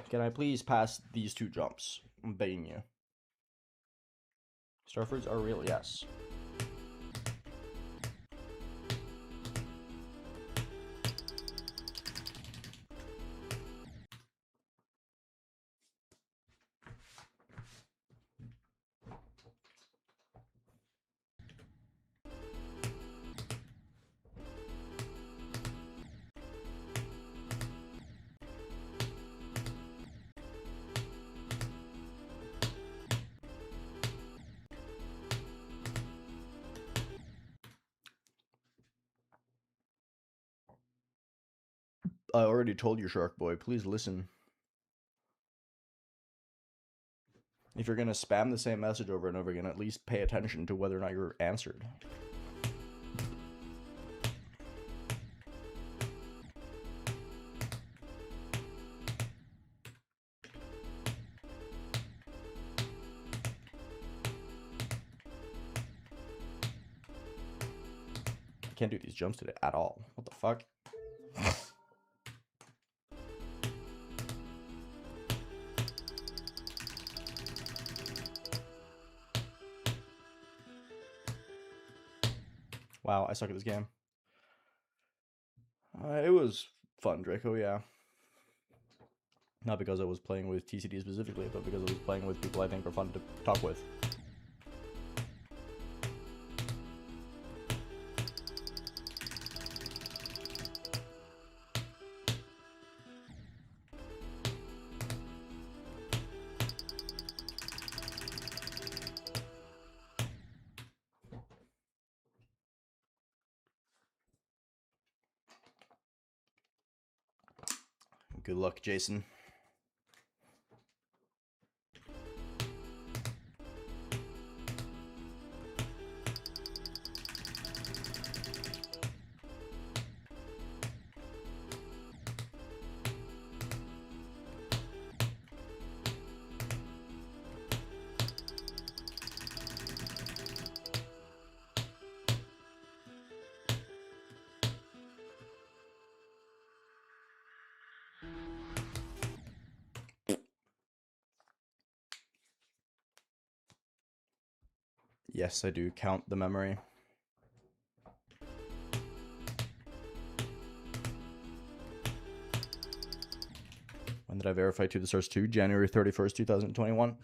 Can I please pass these 2 jumps? I'm begging you. Starfruits are real, yes. I already told you, Shark Boy. Please listen. If you're gonna spam the same message over and over again, at least pay attention to whether or not you're answered. I can't do these jumps today at all. What the fuck? Wow, I suck at this game. It was fun, Draco, yeah. Not because I was playing with TCD specifically, but because I was playing with people I think are fun to talk with. Good luck, Jason. Yes, I do count the memory. When did I verify to the source 2? January 31st, 2021.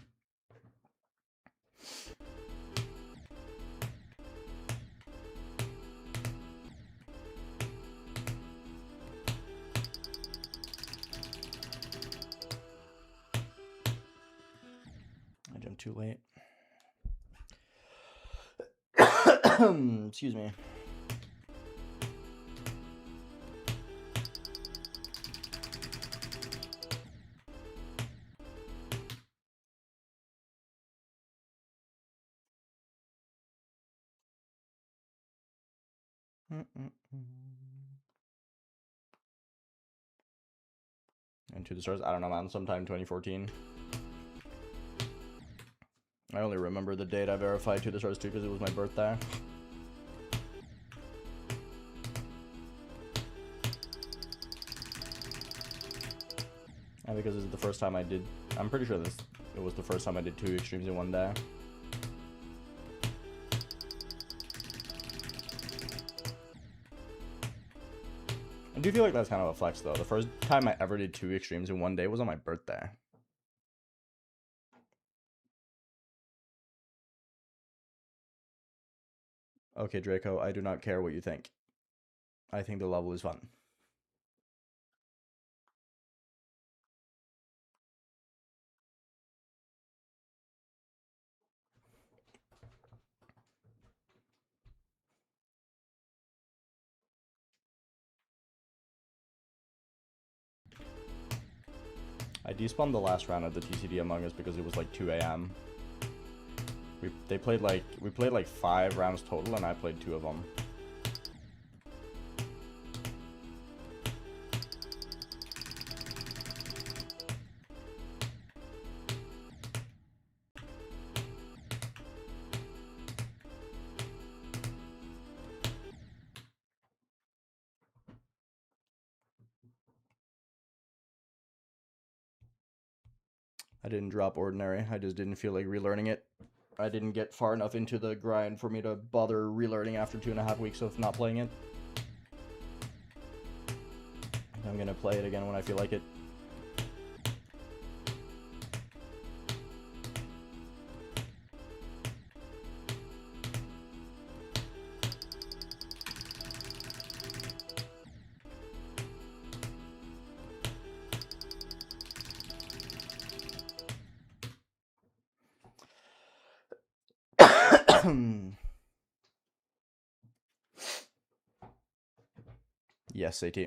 too late. Excuse me. And To the Stars, I don't know, man, sometime 2014. I only remember the date I verified To the Stars 2 because it was my birthday. And because this is the first time I did, I'm pretty sure it was the first time I did 2 extremes in one day. I do feel like that's kind of a flex though. The first time I ever did 2 extremes in one day was on my birthday. Okay, Draco, I do not care what you think. I think the level is fun. I despawned the last round of the TCD Among Us because it was like 2 a.m. We played like 5 rounds total, and I played 2 of them. I didn't drop Ordinary. I just didn't feel like relearning it. I didn't get far enough into the grind for me to bother relearning after 2.5 weeks of not playing it. I'm gonna play it again when I feel like it. Yes, AT.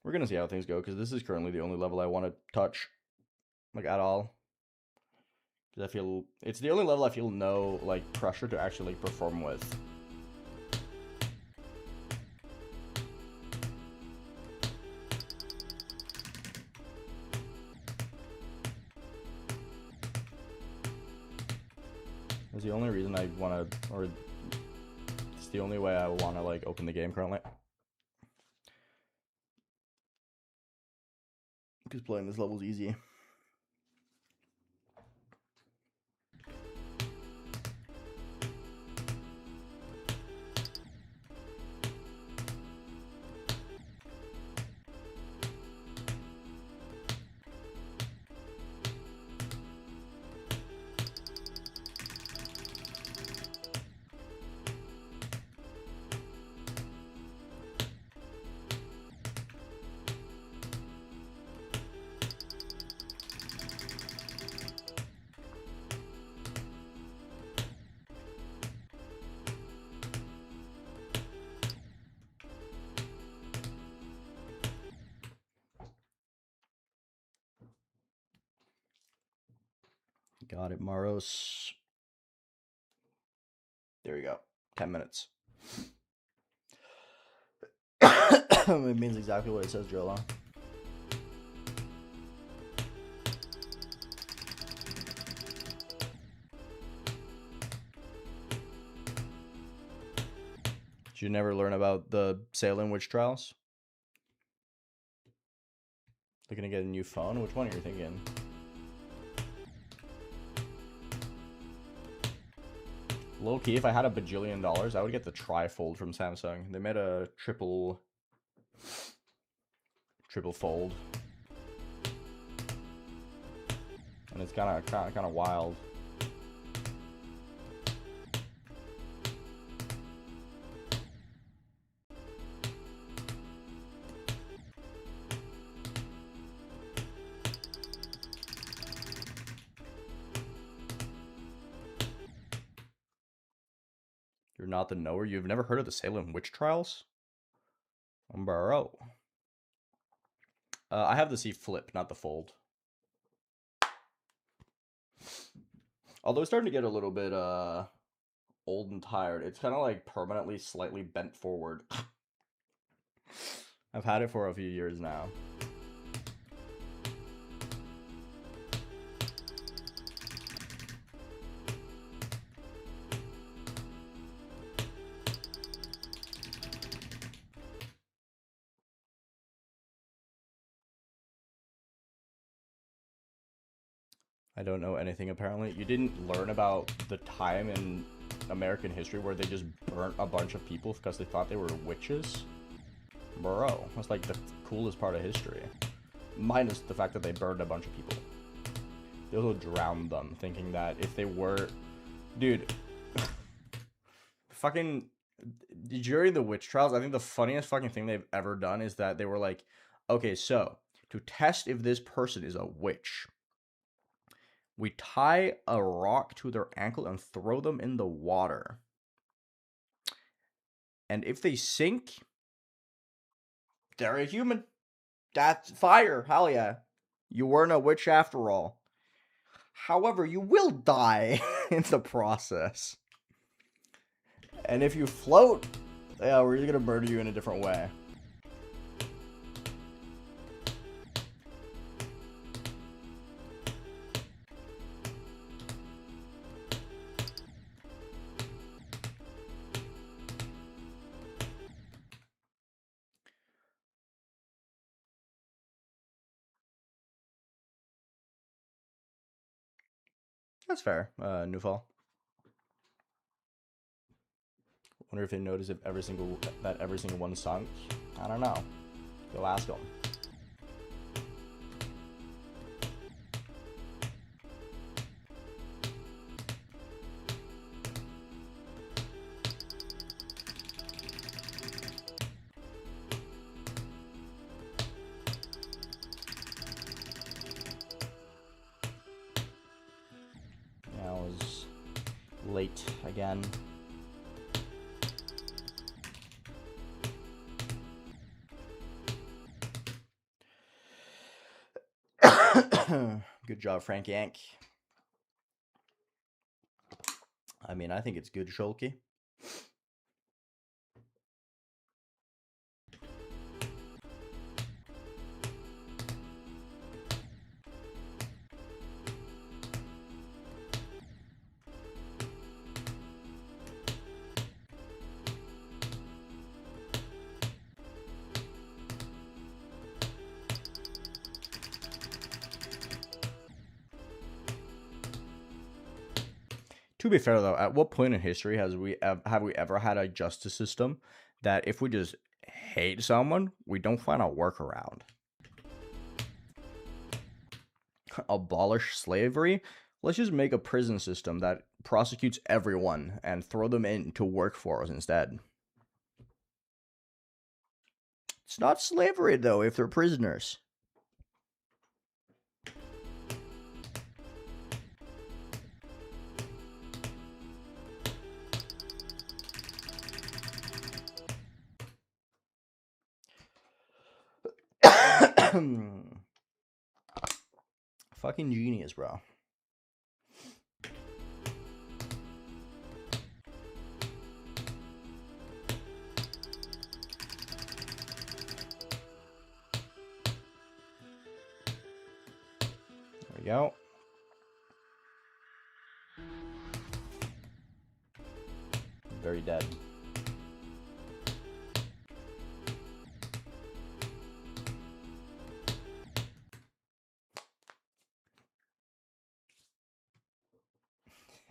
We're gonna see how things go, because this is currently the only level I want to touch, like, at all. Because I feel it's the only level I feel no like pressure to actually perform with. It's the only reason I want to, or it's the only way I want to like open the game currently. Because playing this level is easy. Got it, Maros. There you go. 10 minutes. It means exactly what it says, Jola. Did you never learn about the Salem witch trials? They're gonna get a new phone? Which one are you thinking? Low key, if I had $1 bajillion, I would get the tri-fold from Samsung. They made a triple fold. And it's kind of wild. You're not the knower? You've never heard of the Salem witch trials? Bro. I have the C flip, not the fold. Although it's starting to get a little bit old and tired. It's kind of like permanently slightly bent forward. I've had it for a few years now. I don't know anything, apparently. You didn't learn about the time in American history where they just burnt a bunch of people because they thought they were witches? Bro, that's like the coolest part of history. Minus the fact that they burned a bunch of people. They also drowned them, thinking that if they were... Dude. Fucking... During the witch trials, I think the funniest fucking thing they've ever done is that they were like, okay, so, to test if this person is a witch... We tie a rock to their ankle and throw them in the water. And if they sink, they're a human. That's fire. Hell yeah. You weren't a witch after all. However, you will die in the process. And if you float, yeah, we're just going to murder you in a different way. That's fair, Newfall. Wonder if they notice if every single one sunk. I don't know. Go ask them. Yeah, I was late again. Good job, Frank Yank. I mean, I think it's good, Shulky. To be fair, though, at what point in history have we ever had a justice system that if we just hate someone, we don't find a workaround? Abolish slavery? Let's just make a prison system that prosecutes everyone and throw them into work for us instead. It's not slavery, though, if they're prisoners. Fucking genius, bro. There we go. Very dead.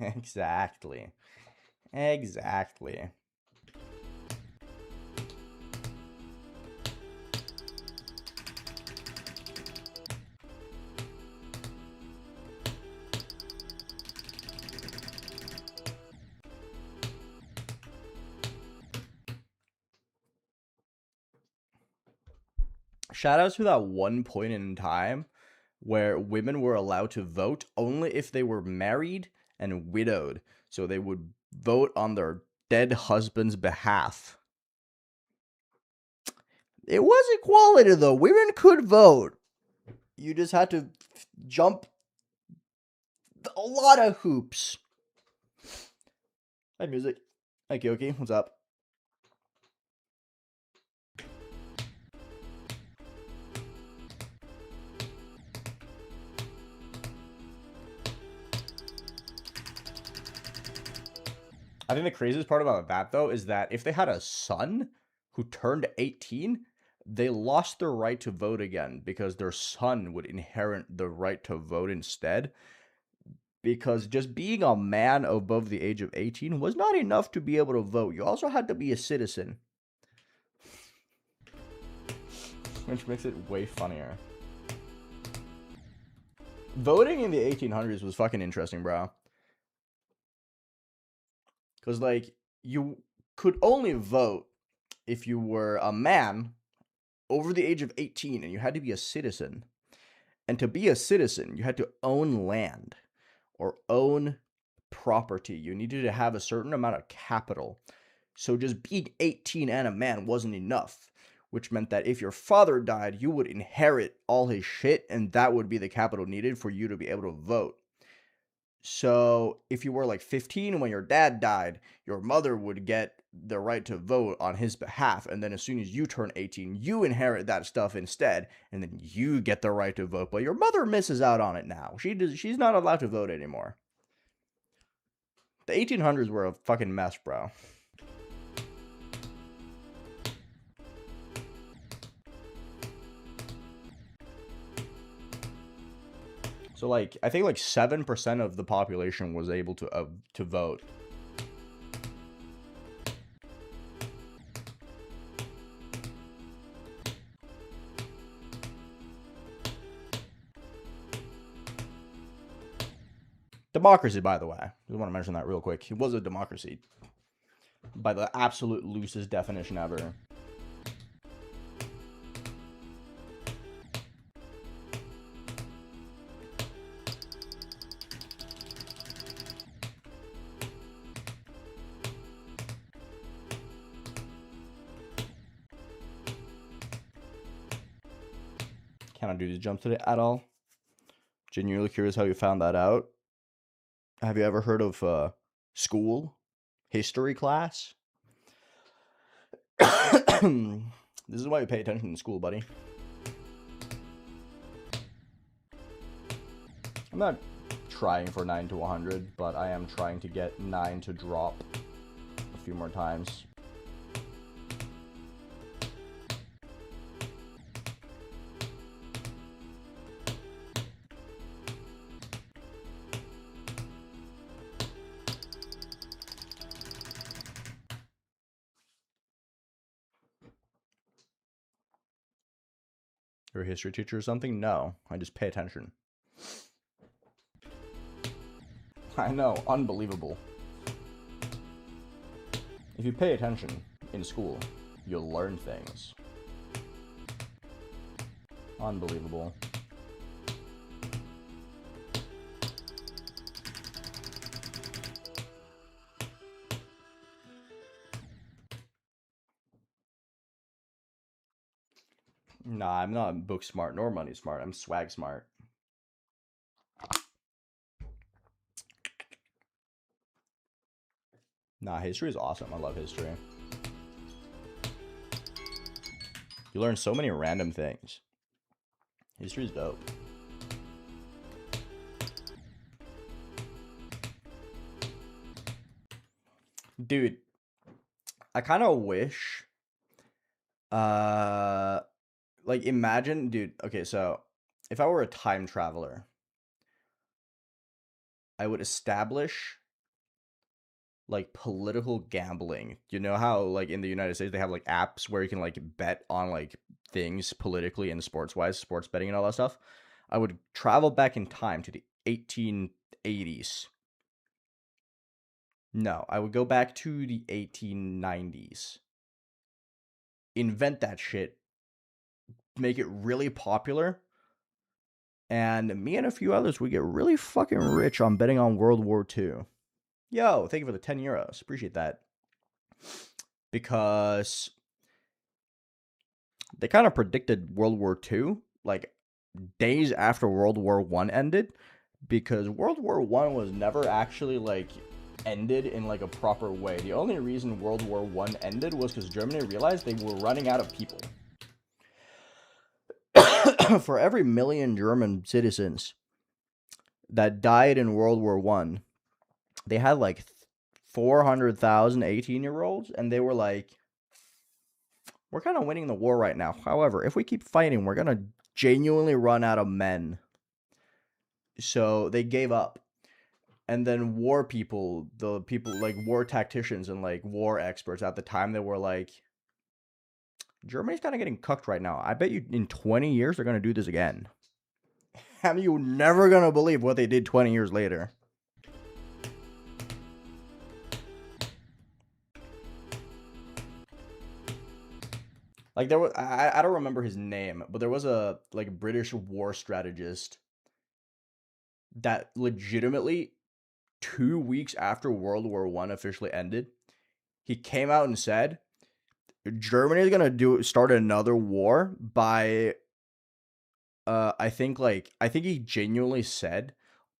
Exactly. Exactly. Shout out to that one point in time where women were allowed to vote only if they were married and widowed. So they would vote on their dead husband's behalf. It was equality though. Women could vote. You just had to jump a lot of hoops. Hi, music. Hi, Kyoki. What's up? I think the craziest part about that, though, is that if they had a son who turned 18, they lost their right to vote again because their son would inherit the right to vote instead. Because just being a man above the age of 18 was not enough to be able to vote. You also had to be a citizen. Which makes it way funnier. Voting in the 1800s was fucking interesting, bro. Because, like, you could only vote if you were a man over the age of 18 and you had to be a citizen. And to be a citizen, you had to own land or own property. You needed to have a certain amount of capital. So just being 18 and a man wasn't enough, which meant that if your father died, you would inherit all his shit, and that would be the capital needed for you to be able to vote. So if you were like 15 when your dad died, your mother would get the right to vote on his behalf. And then as soon as you turn 18, you inherit that stuff instead. And then you get the right to vote. But your mother misses out on it now. She's not allowed to vote anymore. The 1800s were a fucking mess, bro. So like I think like 7% of the population was able to vote. Democracy, by the way. I just want to mention that real quick. It was a democracy. By the absolute loosest definition ever. Cannot do these jumps today at all. Genuinely curious how you found that out. Have you ever heard of school history class? This is why you pay attention in school, buddy. I'm not trying for 9 to 100, but I am trying to get 9 to drop a few more times. You're a history teacher or something? No, I just pay attention. I know, unbelievable. If you pay attention in school, you'll learn things. Unbelievable. Nah, I'm not book smart nor money smart. I'm swag smart. Nah, history is awesome. I love history. You learn so many random things. History is dope. Dude, I kind of wish like imagine, dude, okay, so if I were a time traveler, I would establish like political gambling. You know how like in the United States they have like apps where you can like bet on like things politically and sports wise, sports betting and all that stuff. I would travel back in time to the 1880s. No, I would go back to the 1890s. Invent that shit. make it really popular. And me and a few others, we get really fucking rich on betting on World War II. Yo, thank you for the 10 euros. Appreciate that. Because they kind of predicted World War II, like, days after World War I ended. Because World War I was never actually, like, ended in, like, a proper way. The only reason World War I ended was because Germany realized they were running out of people. For every million German citizens that died in World War I, they had like 400,000 18-year-olds, and they were like, we're kind of winning the war right now. However, if we keep fighting, we're going to genuinely run out of men. So they gave up. And then war people, the people like war tacticians and like war experts at the time, they were like, Germany's kind of getting cucked right now. I bet you in 20 years they're going to do this again. I mean, you're never going to believe what they did 20 years later. Like, there was, I don't remember his name, but there was a, like, British war strategist that legitimately 2 weeks after World War I officially ended, he came out and said, Germany is going to start another war by, I think he genuinely said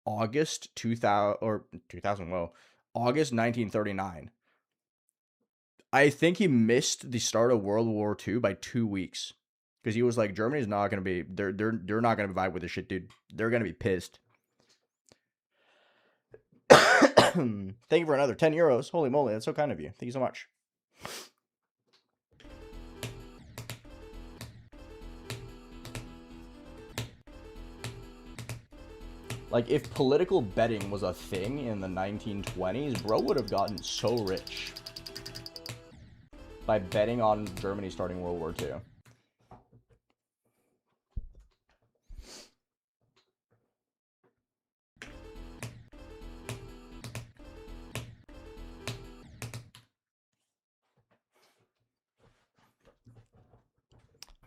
August 1939. I think he missed the start of World War II by 2 weeks. Because he was like, Germany's not going to be, they're not going to vibe with this shit, dude. They're going to be pissed. Thank you for another 10 euros. Holy moly, that's so kind of you. Thank you so much. Like, if political betting was a thing in the 1920s, bro would have gotten so rich by betting on Germany starting World War II.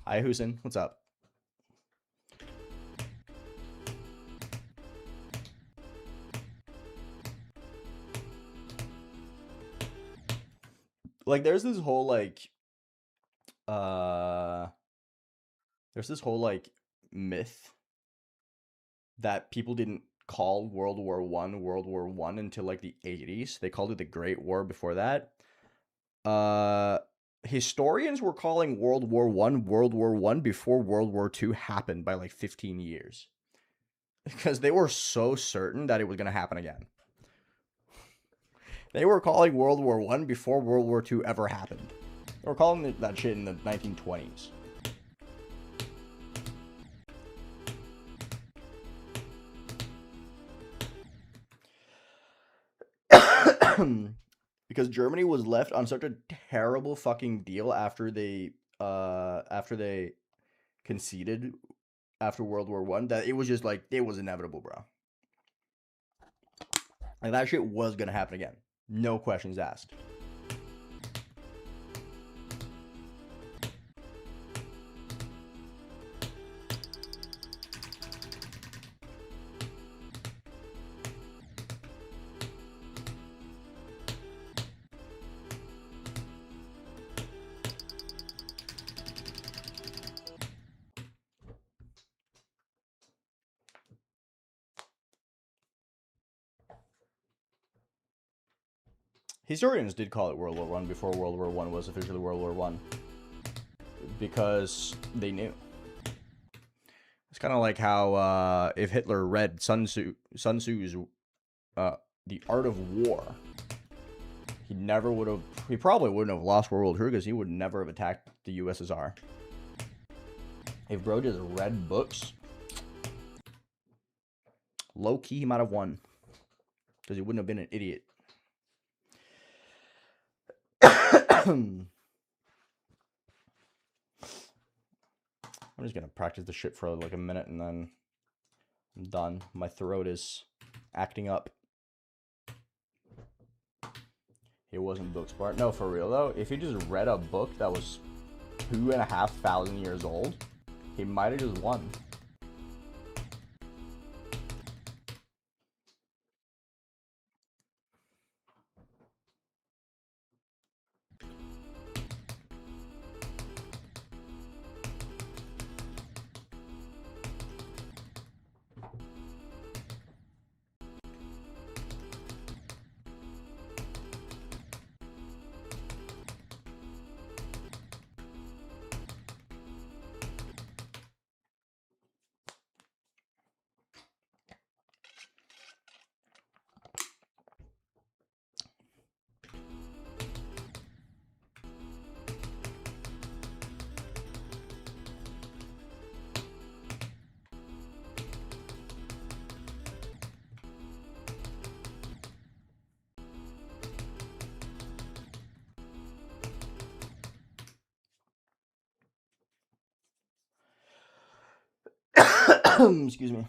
Hi, Husin. What's up? Like, there's this whole, like, myth that people didn't call World War I until, like, the 80s. They called it the Great War before that. Historians were calling World War I before World War II happened by, like, 15 years. Because they were so certain that it was going to happen again. They were calling World War I before World War II ever happened. They were calling that shit in the 1920s. Because Germany was left on such a terrible fucking deal after they conceded after World War I that it was just like, it was inevitable, bro. Like, that shit was gonna happen again. No questions asked. Historians did call it World War I before World War I was officially World War I. Because they knew. It's kind of like how if Hitler read Sun Tzu's The Art of War, he probably wouldn't have lost World War II because he would never have attacked the USSR. If bro just read books, low-key he might have won. Because he wouldn't have been an idiot. I'm just gonna practice the shit for like a minute and then I'm done. My throat is acting up. It wasn't book smart. No, for real though. If you just read a book that was 2,500 years old, He might have just won. Excuse me.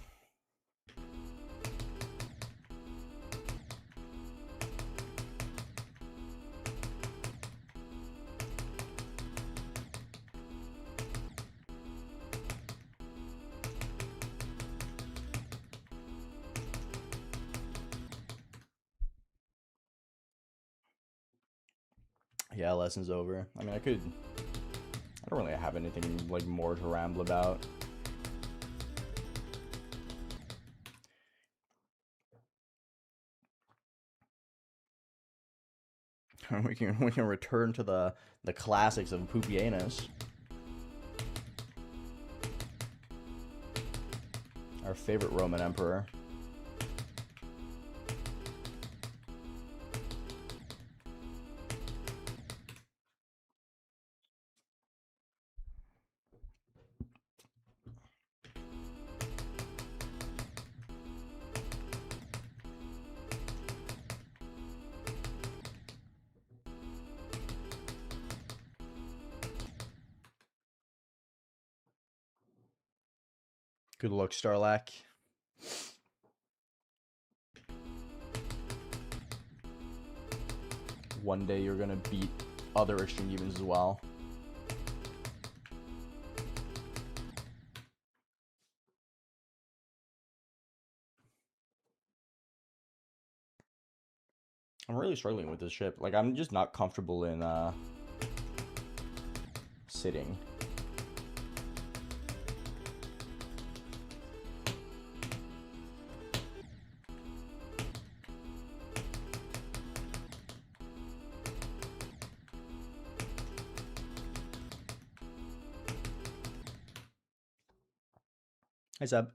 Yeah, lesson's over. I mean, I don't really have anything like more to ramble about. we can return to the classics of Pupienus. Our favorite Roman emperor. Good luck, Starlack. One day you're gonna beat other extreme demons as well. I'm really struggling with this ship. Like, I'm just not comfortable in sitting. Hi, Seb.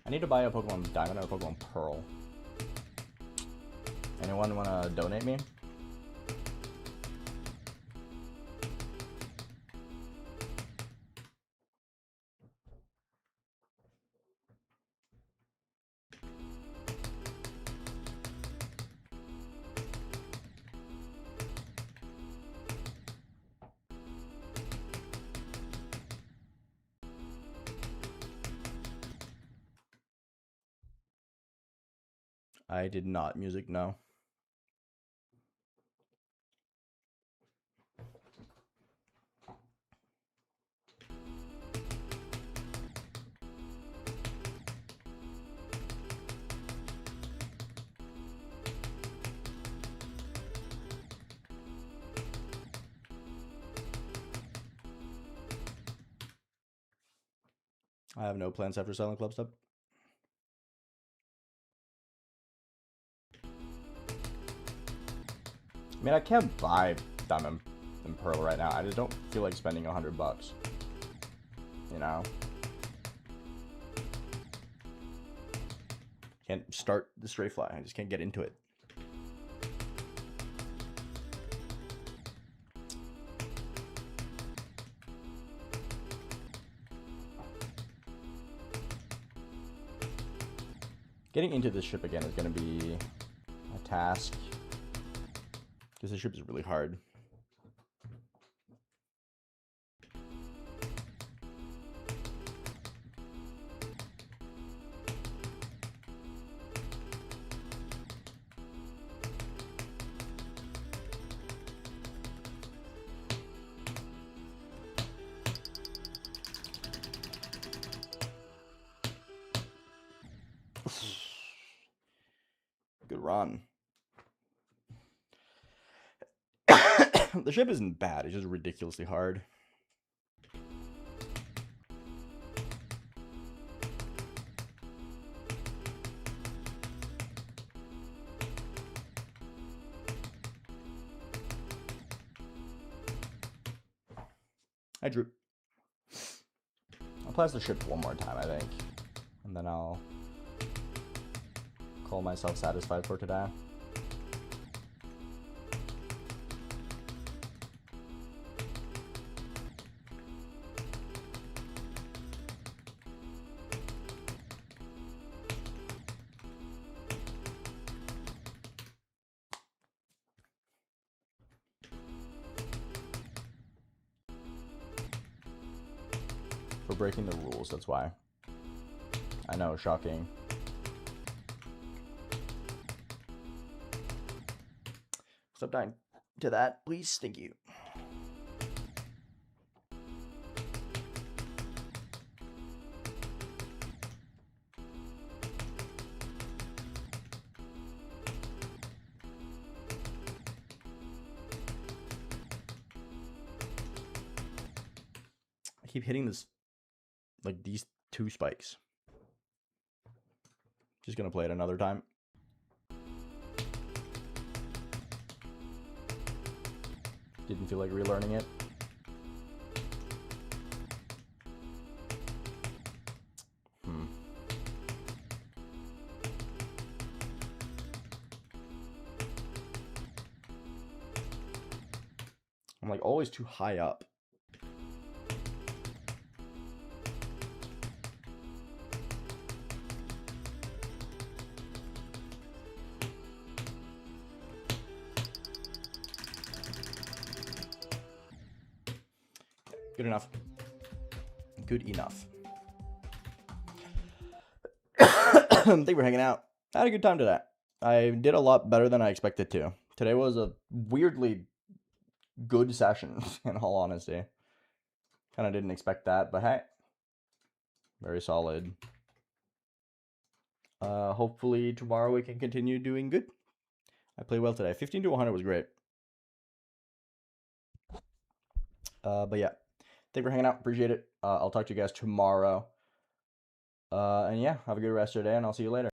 I need to buy a Pokemon Diamond or a Pokemon Pearl. Anyone want to donate me? I did not. Music, no. I have no plans after selling CLUBSTEP. I mean, I can't buy Diamond and Pearl right now. I just don't feel like spending $100. You know? Can't start the Stray Fly. I just can't get into it. Getting into this ship again is going to be a task. Because this ship is really hard. Good run. The ship isn't bad. It's just ridiculously hard. I drew. I'll pass the ship one more time, I think. And then I'll call myself satisfied for today. For breaking the rules, that's why. I know, shocking. Stop dying to that, please. Thank you. I keep hitting this, like these two spikes. Just gonna play it another time. Didn't feel like relearning it. I'm like always too high up. Good enough. Good enough. Thank you for hanging out. I had a good time today. I did a lot better than I expected to. Today was a weirdly good session, in all honesty. Kind of didn't expect that, but hey. Very solid. Hopefully tomorrow we can continue doing good. I played well today. 15 to 100 was great. But yeah. Thank you for hanging out. Appreciate it. I'll talk to you guys tomorrow. And yeah, have a good rest of your day, and I'll see you later.